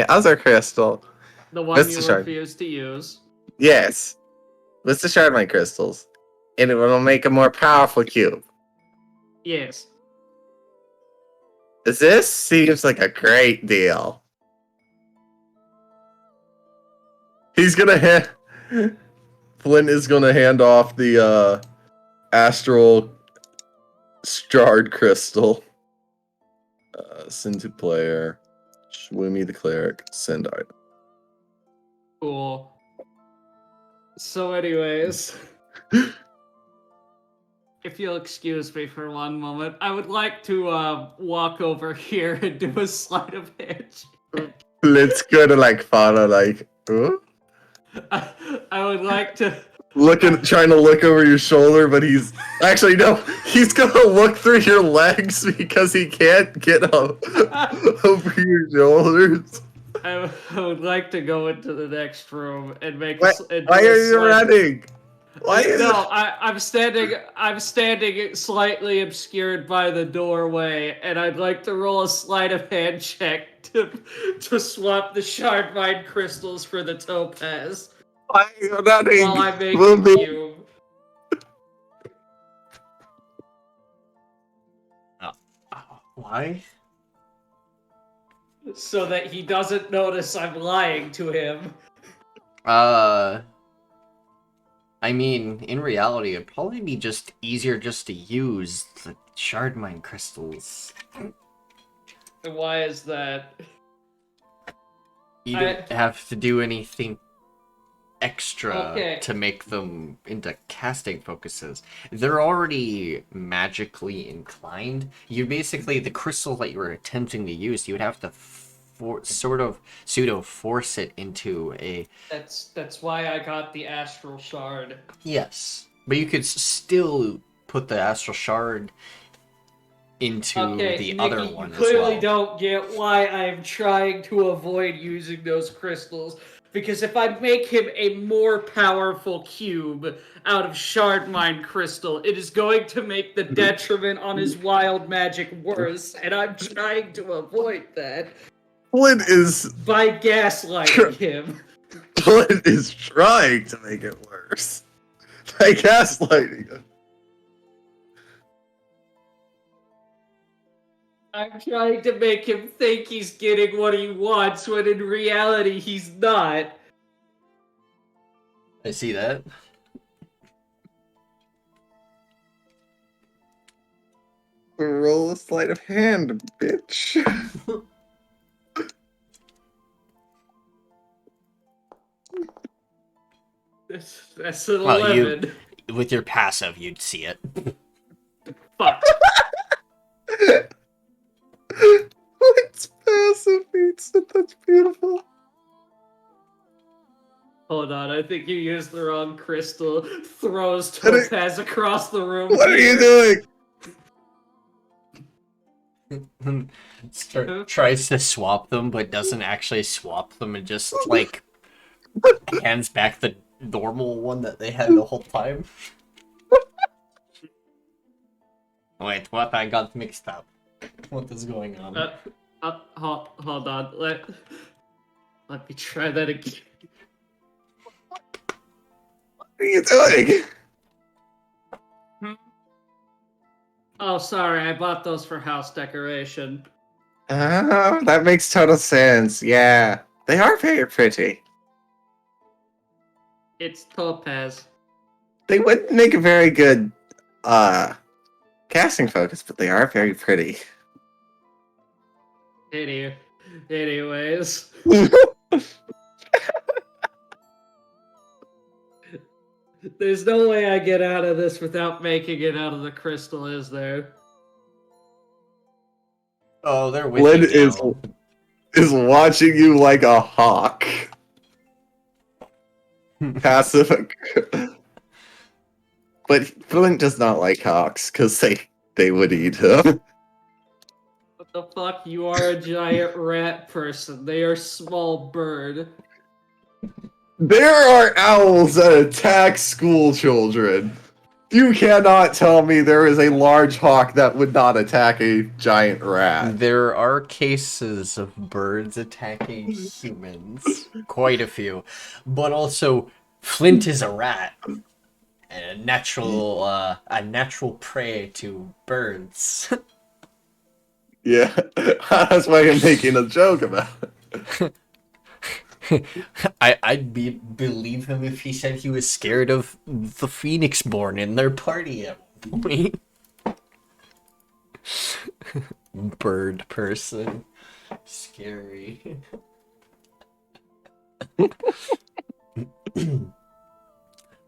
other crystal. The one That's you the shard. refuse to use. Yes, with the shardline crystals, and it will make a more powerful cube. Yes. This seems like a great deal. Flint is gonna hand off the astral shard crystal. Send to player. Swumi the cleric. Send item. Cool. So anyways, if you'll excuse me for one moment, I would like to walk over here and do a sleight of hand. Flint's gonna follow huh? I would like to Trying to look over your shoulder, but he's he's gonna look through your legs because he can't get up over your shoulders. I would like to go into the next room and make. Why are you running? Why is No, I'm standing slightly obscured by the doorway, and I'd like to roll a sleight of hand check to swap the shard mine crystals for the topaz. Why are you running? While I make the cube. Why? So that he doesn't notice I'm lying to him. I mean, in reality, it'd probably be just easier just to use the shard mine crystals. And why is that? You don't have to do anything extra to make them into casting focuses. They're already magically inclined. The crystal that you were attempting to use, you would have to sort of pseudo force it into a That's why I got the astral shard. yes, but you could still put the astral shard into Okay, the Nikki, other you one as clearly well. don't get why I'm trying to avoid using those crystals. Because if I make him a more powerful cube out of shard mine crystal, it is going to make the detriment on his wild magic worse, and I'm trying to avoid that Flint is by gaslighting him. Flint is trying to make it worse by gaslighting him. I'm trying to make him think he's getting what he wants when in reality he's not. I see that. Roll a sleight of hand, bitch. That's an Well, 11. with your passive, you'd see it. Fuck. Flint's passive beats it. That's beautiful. Hold on, I think you used the wrong crystal. Throws What are- Topaz across the room. What are you doing? Tries to swap them, but doesn't actually swap them, and just like hands back the normal one that they had the whole time. Wait, what? I got mixed up. What is going on? Hold on. Let me try that again. What are you doing? Oh, sorry, I bought those for house decoration. Oh, that makes total sense. Yeah, they are very pretty. It's Topaz. They wouldn't make a very good casting focus, but they are very pretty. Anyways. There's no way I get out of this without making it out of the crystal, is there? Oh, they're with Flynn you now. is watching you like a hawk. Passive. But Flint does not like hawks because they would eat him. What the fuck? You are a giant rat person. They are small bird. There are owls that attack school children. You cannot tell me there is a large hawk that would not attack a giant rat. There are cases of birds attacking humans. Quite a few. But also, Flint is a rat. And a natural prey to birds. Yeah, that's why I'm making a joke about it. I'd believe him if he said he was scared of the Phoenix-born in their party at one point. Bird person. Scary.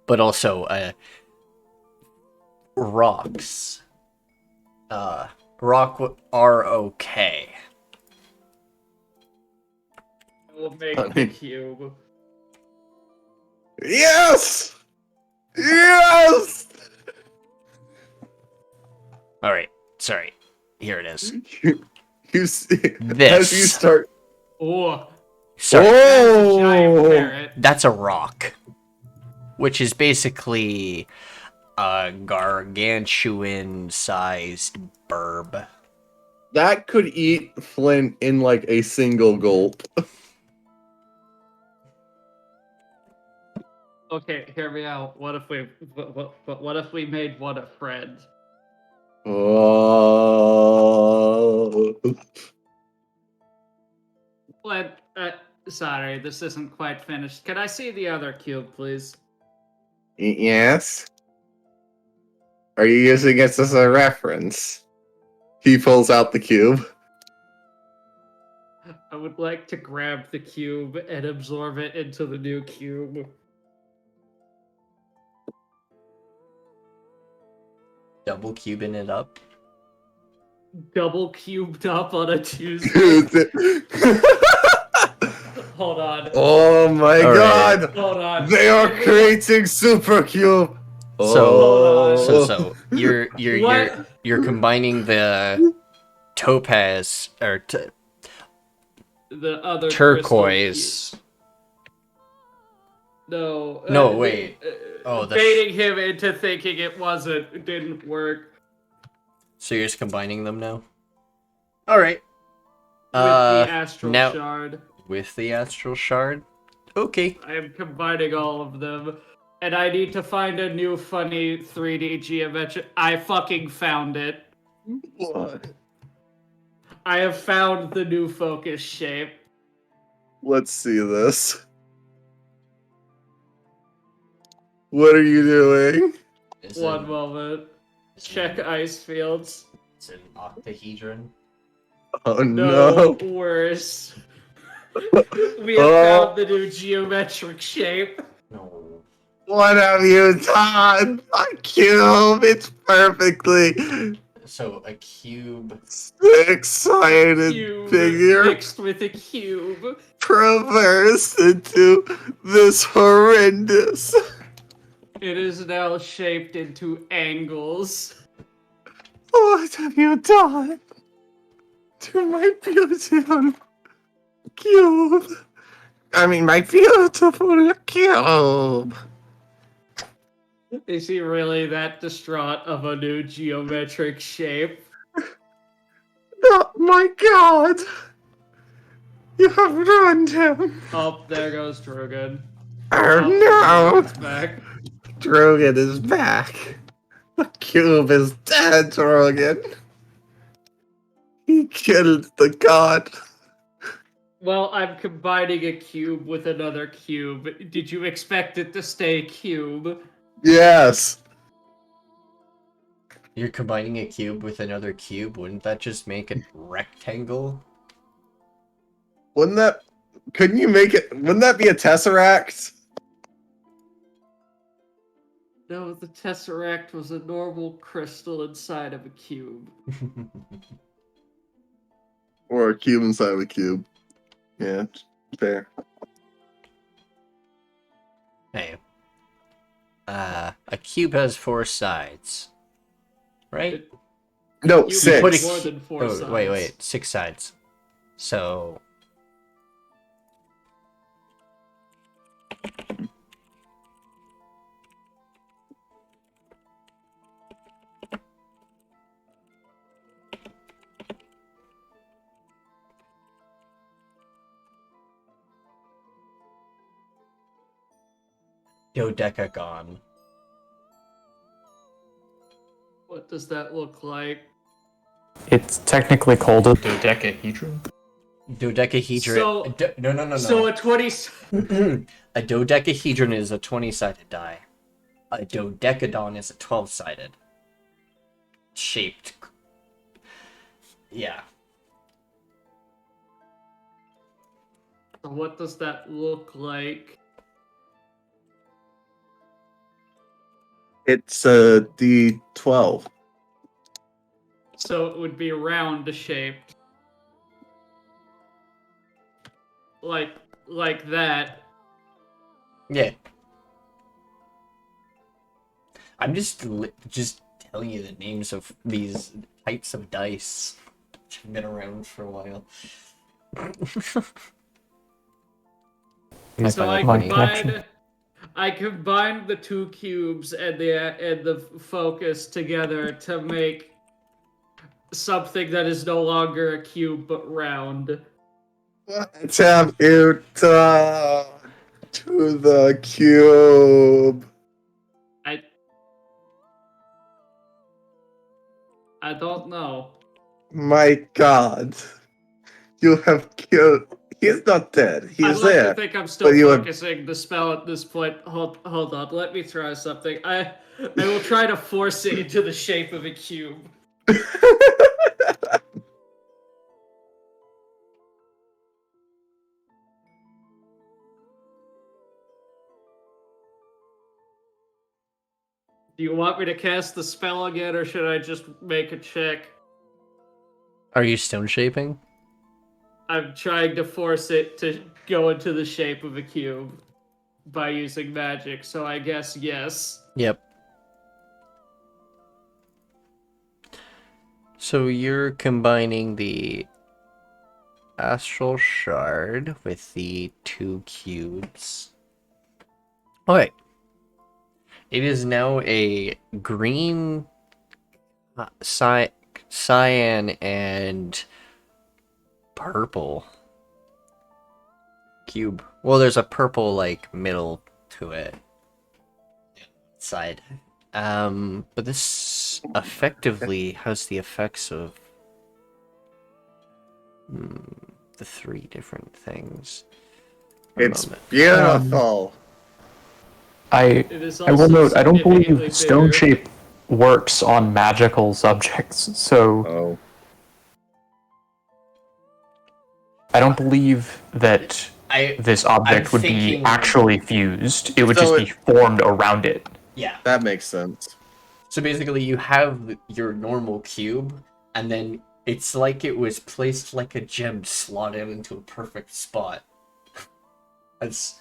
But also, rocks. Are okay. We'll make the cube. Yes! Yes! Alright, sorry. Here it is. You see, This. as you start. Oh, Sorry. giant Oh! parrot. That's a rock. Which is basically a gargantuan-sized burb. That could eat Flint in like a single gulp. Okay, hear me out. What if we made one a friend? Oh. What? Sorry, this isn't quite finished. Can I see the other cube, please? Yes? Are you using this as a reference? He pulls out the cube. I would like to grab the cube and absorb it into the new cube. Double cubing it up. double cubed up on a Tuesday. Hold on. Oh my All right. god! Hold on. They are creating Supercube! So, Oh. so What? you're combining the topaz or The other turquoise. crystal no. No, wait. Oh, the baiting him into thinking it didn't work So you're just combining them now? Alright. with the astral now shard. with the astral shard? Okay. I am combining all of them. And I need to find a new funny 3D geometric. I fucking found it. What? I have found the new focus shape. Let's see this. What are you doing? One moment. Check Icefields. It's an octahedron. Oh No, no. worse. We have found the new geometric shape. No. What have you done? A cube! It's perfectly So a cube. six-sided Cube figure mixed with a cube. traversed into this horrendous. It is now shaped into angles. What have you done to my beautiful cube? I mean, my beautiful cube. Is he really that distraught of a new geometric shape? Oh my god! You have ruined him! Oh, there goes Droogan. Oh no! It's back. Droogan is back. The cube is dead, Droogan. He killed the god. Well, I'm combining a cube with another cube. Did you expect it to stay cube? Yes. You're combining a cube with another cube. Wouldn't that just make a rectangle? Wouldn't that... Couldn't you make it... Wouldn't that be a tesseract? No, the Tesseract was a normal crystal inside of a cube. Or a cube inside of a cube. Yeah, fair. Hey. A cube has 4 sides. Right? No, Cube six. put a has more than 4 Oh, sides. wait. 6 sides. So... Dodecagon. What does that look like? It's technically called a dodecahedron. Dodecahedron. So- No. So a 20... A dodecahedron is a 20-sided die. A dodecadon is a 12-sided. Shaped. Yeah. So what does that look like? It's a D12. So it would be round shaped. Like that. Yeah. I'm just telling you the names of these types of dice, which have been around for a while. Might So find I a funny connection. combined the 2 cubes and the focus together to make something that is no longer a cube but round. What have you done to the cube? I don't know. My god. You have killed... He's not dead. I'd He's like there. to think I'm still but you have- focusing the spell at this point. Hold on. Let me try something. I will try to force it into the shape of a cube. Do you want me to cast the spell again, or should I just make a check? Are you stone shaping? I'm trying to force it to go into the shape of a cube by using magic, so I guess yes. Yep. So you're combining the astral shard with the 2 cubes. Alright. It is now a green, cyan, and purple cube. Well, there's a purple, like, middle to it. Side. But this effectively has the effects of the 3 different things. It's beautiful. It is I will also note, I don't significantly believe stone bigger. shape works on magical subjects, so Oh. I don't believe that this object would thinking- be actually fused. It would So just be formed around it. Yeah. That makes sense. So basically, you have your normal cube, and then it's like it was placed like a gem slotted into a perfect spot. Because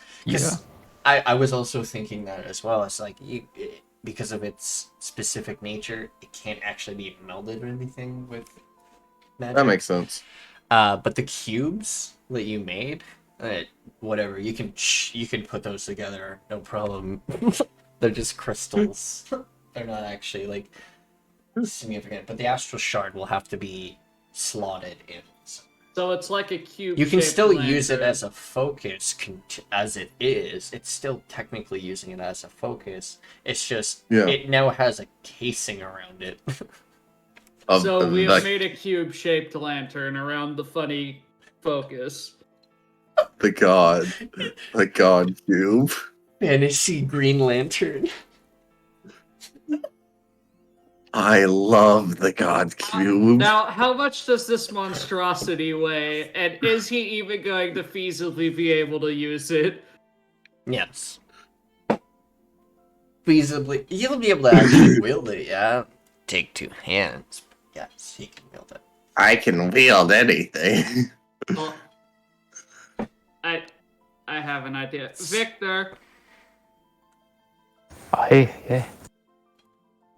I was also thinking that as well. It's like, because of its specific nature, it can't actually be melded or anything with magic. That makes sense. But the cubes that you made, whatever, you can put those together, no problem. They're just crystals. They're not actually like significant. But the astral shard will have to be slotted in. So it's like a cube. You can still use it as a focus, as it is. It's still technically using it as a focus. It's just it now has a casing around it. So we have made a cube-shaped lantern around the funny focus. The god cube. Fantasy Green Lantern. I love the god cube. Now, how much does this monstrosity weigh, and is he even going to feasibly be able to use it? Yes. Feasibly, you'll be able to actually wield it. Yeah. Take 2 hands. Yes, he can wield it. I can wield anything. Well, I have an idea. Victor, Yeah.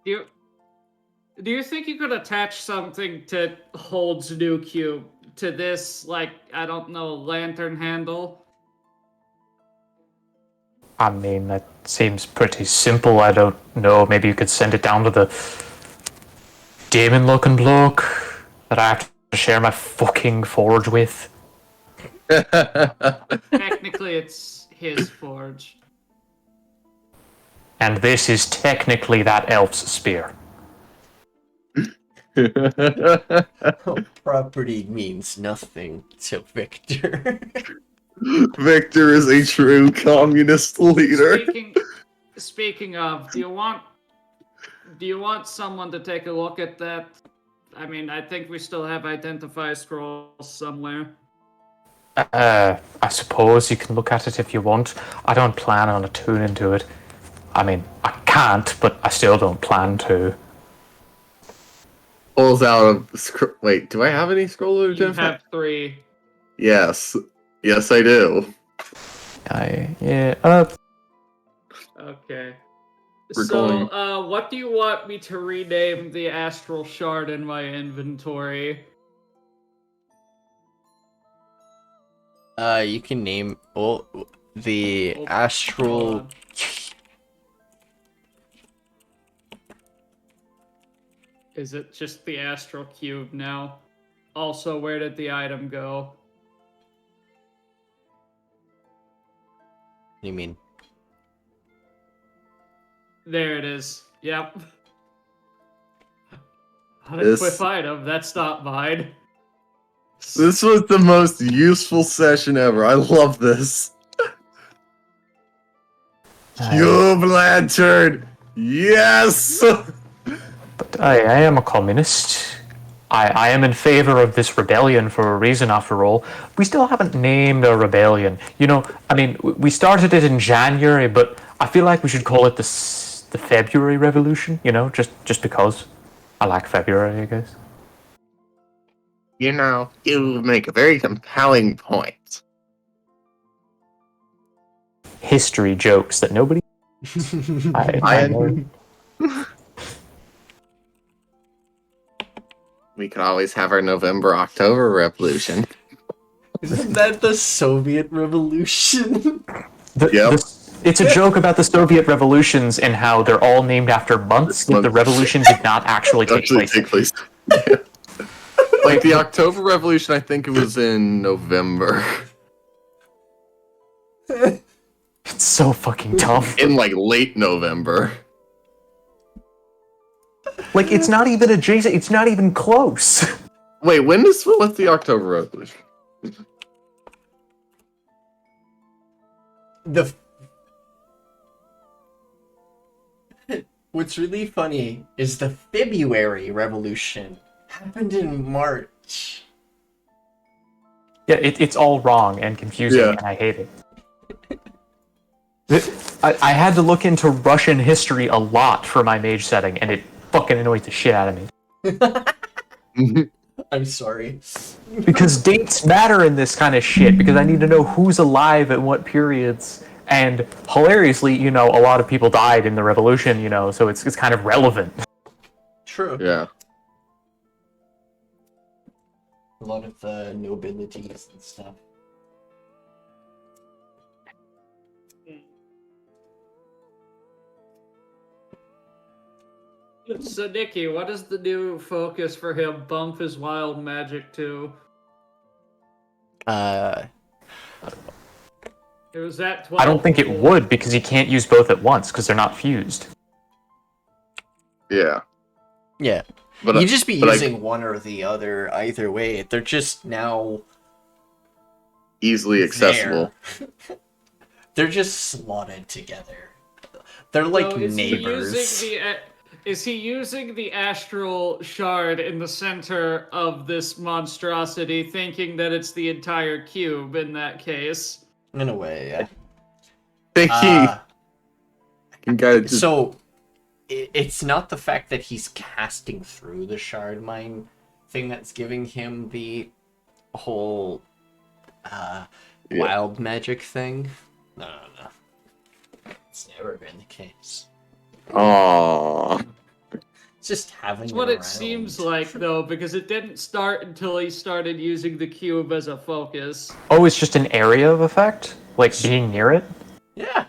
do you think you could attach something to Hold's new cube to this, like, I don't know, lantern handle? I mean, that seems pretty simple. I don't know. Maybe you could send it down to the demon-looking bloke that I have to share my fucking forge with. Technically, it's his forge. And this is technically that elf's spear. Property means nothing to Victor. Victor is a true communist leader. Speaking of, do you want someone to take a look at that? I mean, I think we still have identify scrolls somewhere. I suppose you can look at it if you want. I don't plan on attuning to it. I mean, I can't, but I still don't plan to. Pulls out a wait, do I have any scroll of You identify? have 3. Yes. Yes, I do. Okay. We're So, going- what do you want me to rename the astral shard in my inventory? You can name the astral. Is it just the astral cube now? Also, where did the item go? You mean? There it is. Yep. This- Unequip item. That's not mine. This was the most useful session ever. I love this. Cube lantern! Yes! But I am a communist. I am in favor of this rebellion for a reason, after all. We still haven't named our rebellion. You know, I mean, we started it in January, but I feel like we should call it the February Revolution, you know, just because. I like February, I guess. You make a very compelling point. History jokes that nobody. I know. We could always have our November-October revolution. Isn't that the Soviet Revolution? Yep. It's a joke about the Soviet revolutions and how they're all named after months that the revolution did not actually take place. Yeah. Like the October Revolution, I think it was in November. It's so fucking dumb. In like late November. Like, it's not even adjacent. It's not even close. Wait, what's the October Revolution? What's really funny is the February Revolution happened in March. Yeah, it's all wrong and confusing, Yeah. and I hate it. I had to look into Russian history a lot for my mage setting, and it fucking annoyed the shit out of me. I'm sorry. Because dates matter in this kind of shit, because I need to know who's alive at what periods. And hilariously, a lot of people died in the revolution, so it's kind of relevant. True. Yeah. A lot of the nobilities and stuff. So, Nikki, what is the new focus for him? Bump his wild magic to? It was at 12. I don't think it would, because you can't use both at once, because they're not fused. Yeah. Yeah. But You'd just be using one or the other either way. They're just now easily accessible. there. They're just slotted together. They're like neighbors. Is he using the astral shard in the center of this monstrosity, thinking that it's the entire cube in that case? In a way, yeah. So, it's not the fact that he's casting through the shard mine thing that's giving him the whole wild magic thing. No. It's never been the case. Aww. It's just having That's what it seems like, though, because it didn't start until he started using the cube as a focus. Oh, it's just an area of effect? Like being near it? Yeah.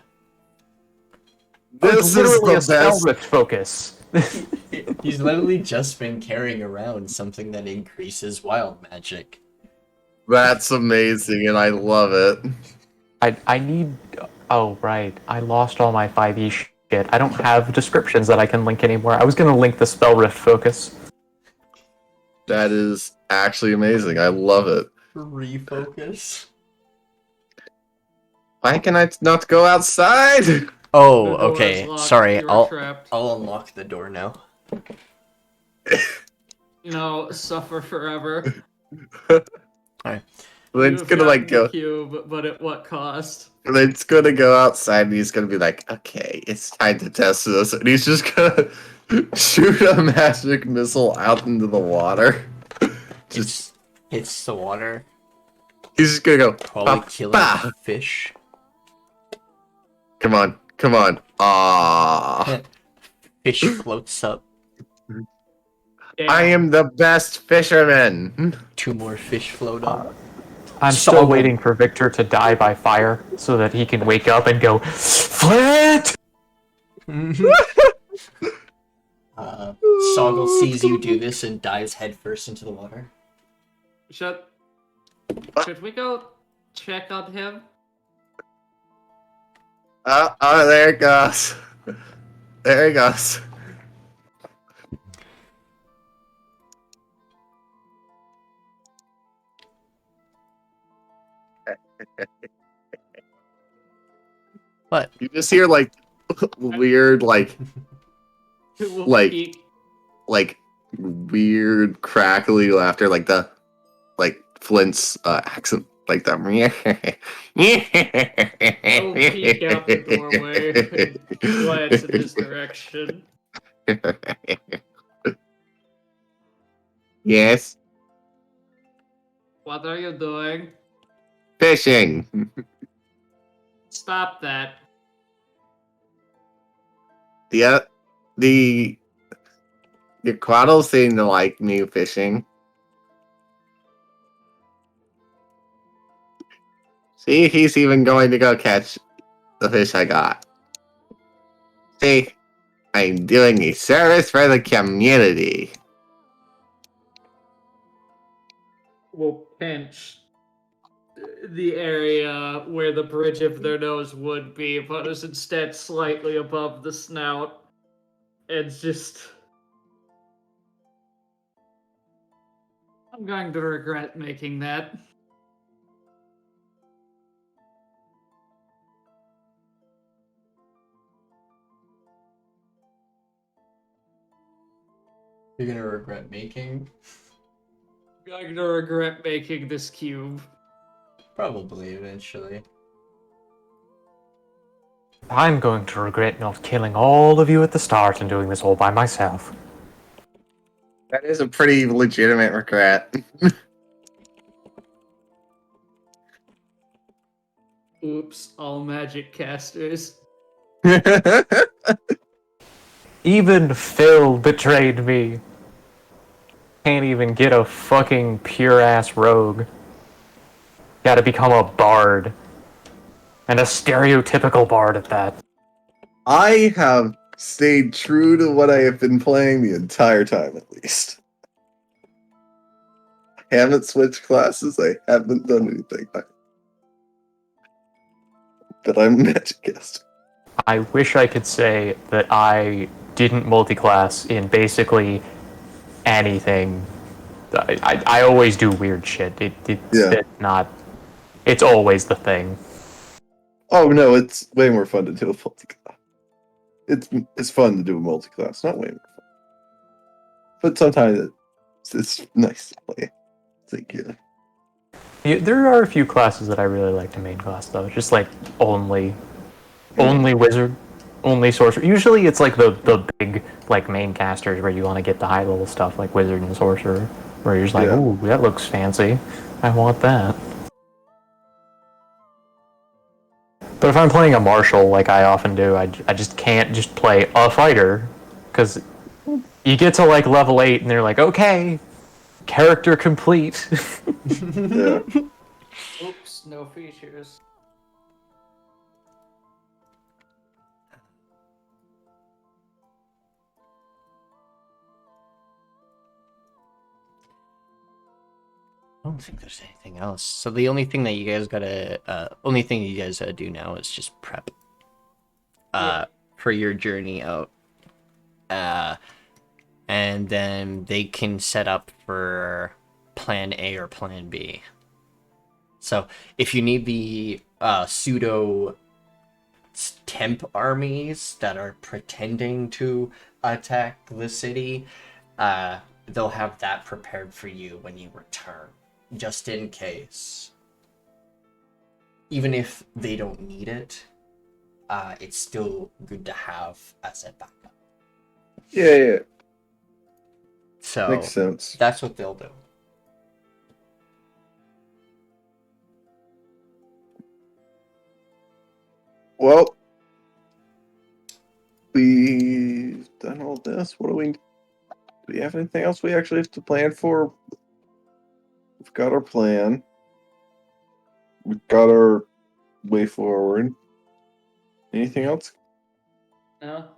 This is literally the a spell best. rift focus. He's literally just been carrying around something that increases wild magic. That's amazing, and I love it. I need... Oh, right. I lost all my 5e shit. I don't have descriptions that I can link anymore. I was going to link the spell rift focus. That is actually amazing. I love it. Refocus. Why can I not go outside? Oh, The door okay. is locked. Sorry, You were I'll trapped. unlock the door now. Suffer forever. Well, it's You've gonna like gotten the go. cube, but at what cost? It's gonna go outside, and he's gonna be like, "Okay, it's time to test this," and he's just gonna shoot a magic missile out into the water. Just Hits the water. he's just gonna go. Probably "Bah, killing bah." a fish. Come on. Ah, Fish floats up. Damn. I am the best fisherman. 2 more fish float up. I'm Saw still them. waiting for Victor to die by fire so that he can wake up and go, Flint! Soggle sees you do this and dives headfirst into the water. Should we go check on him? Oh, there it goes. There it goes. What? You just hear like weird, like We'll Like- peek. weird crackly laughter, like Flint's accent, like that. I'll peek out the doorway and glance in his direction. Yes. What are you doing? Fishing. Stop that. The Quaddles seem to like me fishing. See, he's even going to go catch the fish I got. See, I'm doing a service for the community. Will pinch the area where the bridge of their nose would be, but is instead slightly above the snout. It's just. I'm going to regret making that. You're gonna regret making? I'm going to regret making this cube. Probably eventually. I'm going to regret not killing all of you at the start and doing this all by myself. That is a pretty legitimate regret. Oops, all magic casters. Even Phil betrayed me. Can't even get a fucking pure-ass rogue. Gotta become a bard. And a stereotypical bard at that. I have stayed true to what I have been playing the entire time, at least. I haven't switched classes, I haven't done anything. But I'm a magic caster. I wish I could say that I didn't multiclass in basically anything. I always do weird shit. It's not... It's always the thing. Oh no, it's way more fun to do a multi-class. It's fun to do a multi-class, not way more fun. But sometimes it's nice to play. It's like, Yeah, there are a few classes that I really like to main class though. Just like only wizard, only sorcerer. Usually it's like the big like main casters where you want to get the high level stuff like wizard and sorcerer, where you're just like, ooh, that looks fancy. I want that. But if I'm playing a martial like I often do, I just can't just play a fighter, because you get to like level 8 and they're like, okay, character complete. yeah. Oops, no features. I don't think there's anything else. So the only thing that you guys gotta do now is just prep for your journey out. And then they can set up for plan A or plan B. So if you need the pseudo temp armies that are pretending to attack the city, they'll have that prepared for you when you return, just in case. Even if they don't need it, it's still good to have as a backup. Yeah. So Makes sense. that's what they'll do. Well, we've done all this. Do we have anything else we actually have to plan for? We've got our plan. We've got our way forward. Anything else? No?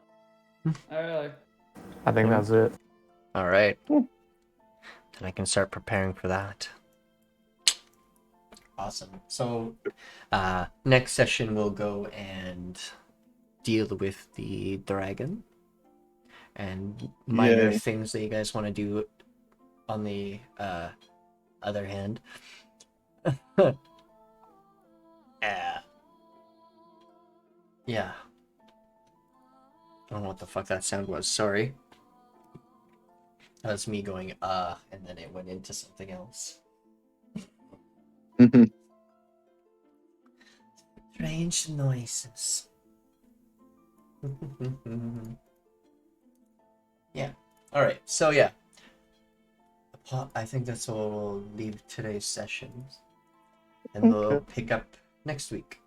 Not really. I think that's it. All right. Then I can start preparing for that. Awesome. So, next session we'll go and deal with the dragon and minor things that you guys want to do on the other hand. Yeah. I don't know what the fuck that sound was. Sorry. That's me going, and then it went into something else. Strange noises. Yeah. Alright, so yeah. The Well, I think that's where we'll leave today's sessions. And we'll pick up next week.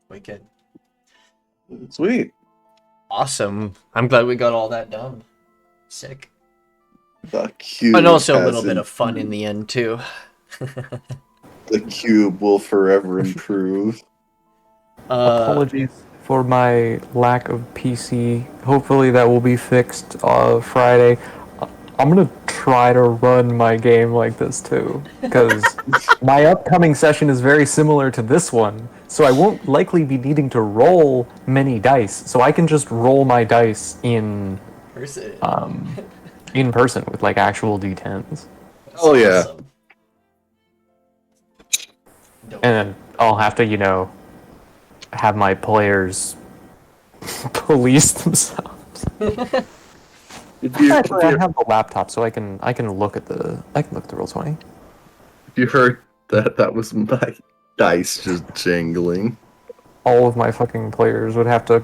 Wicked. Sweet. Awesome. I'm glad we got all that done. Sick. The cube And also a has little bit of fun in the end, too. The cube will forever improve. Apologies for my lack of PC. Hopefully that will be fixed Friday. I'm gonna try to run my game like this too, because my upcoming session is very similar to this one, so I won't likely be needing to roll many dice. So I can just roll my dice in person with like actual D10s. Oh yeah. Awesome. And then I'll have to, have my players police themselves. Actually, I have the laptop, so I can look at the Roll20. If you heard that was my dice just jingling. All of my fucking players would have to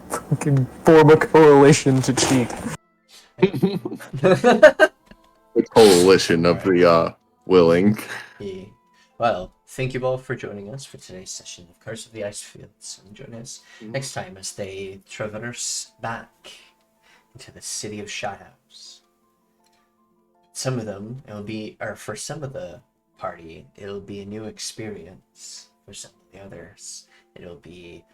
fucking form a coalition to cheat. The coalition of the willing. Yeah. Well, thank you all for joining us for today's session of Curse of the Icefields. And join us next time as they traverse back into the city of Shothouse. Some of them, for some of the party, it'll be a new experience. For some of the others, it'll be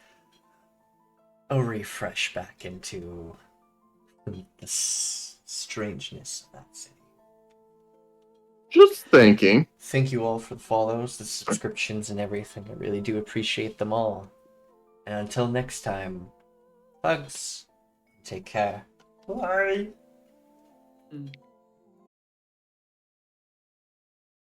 a refresh back into the strangeness of that city. Just thinking. Thank you all for the follows, the subscriptions, and everything. I really do appreciate them all. And until next time, hugs. Take care. Bye.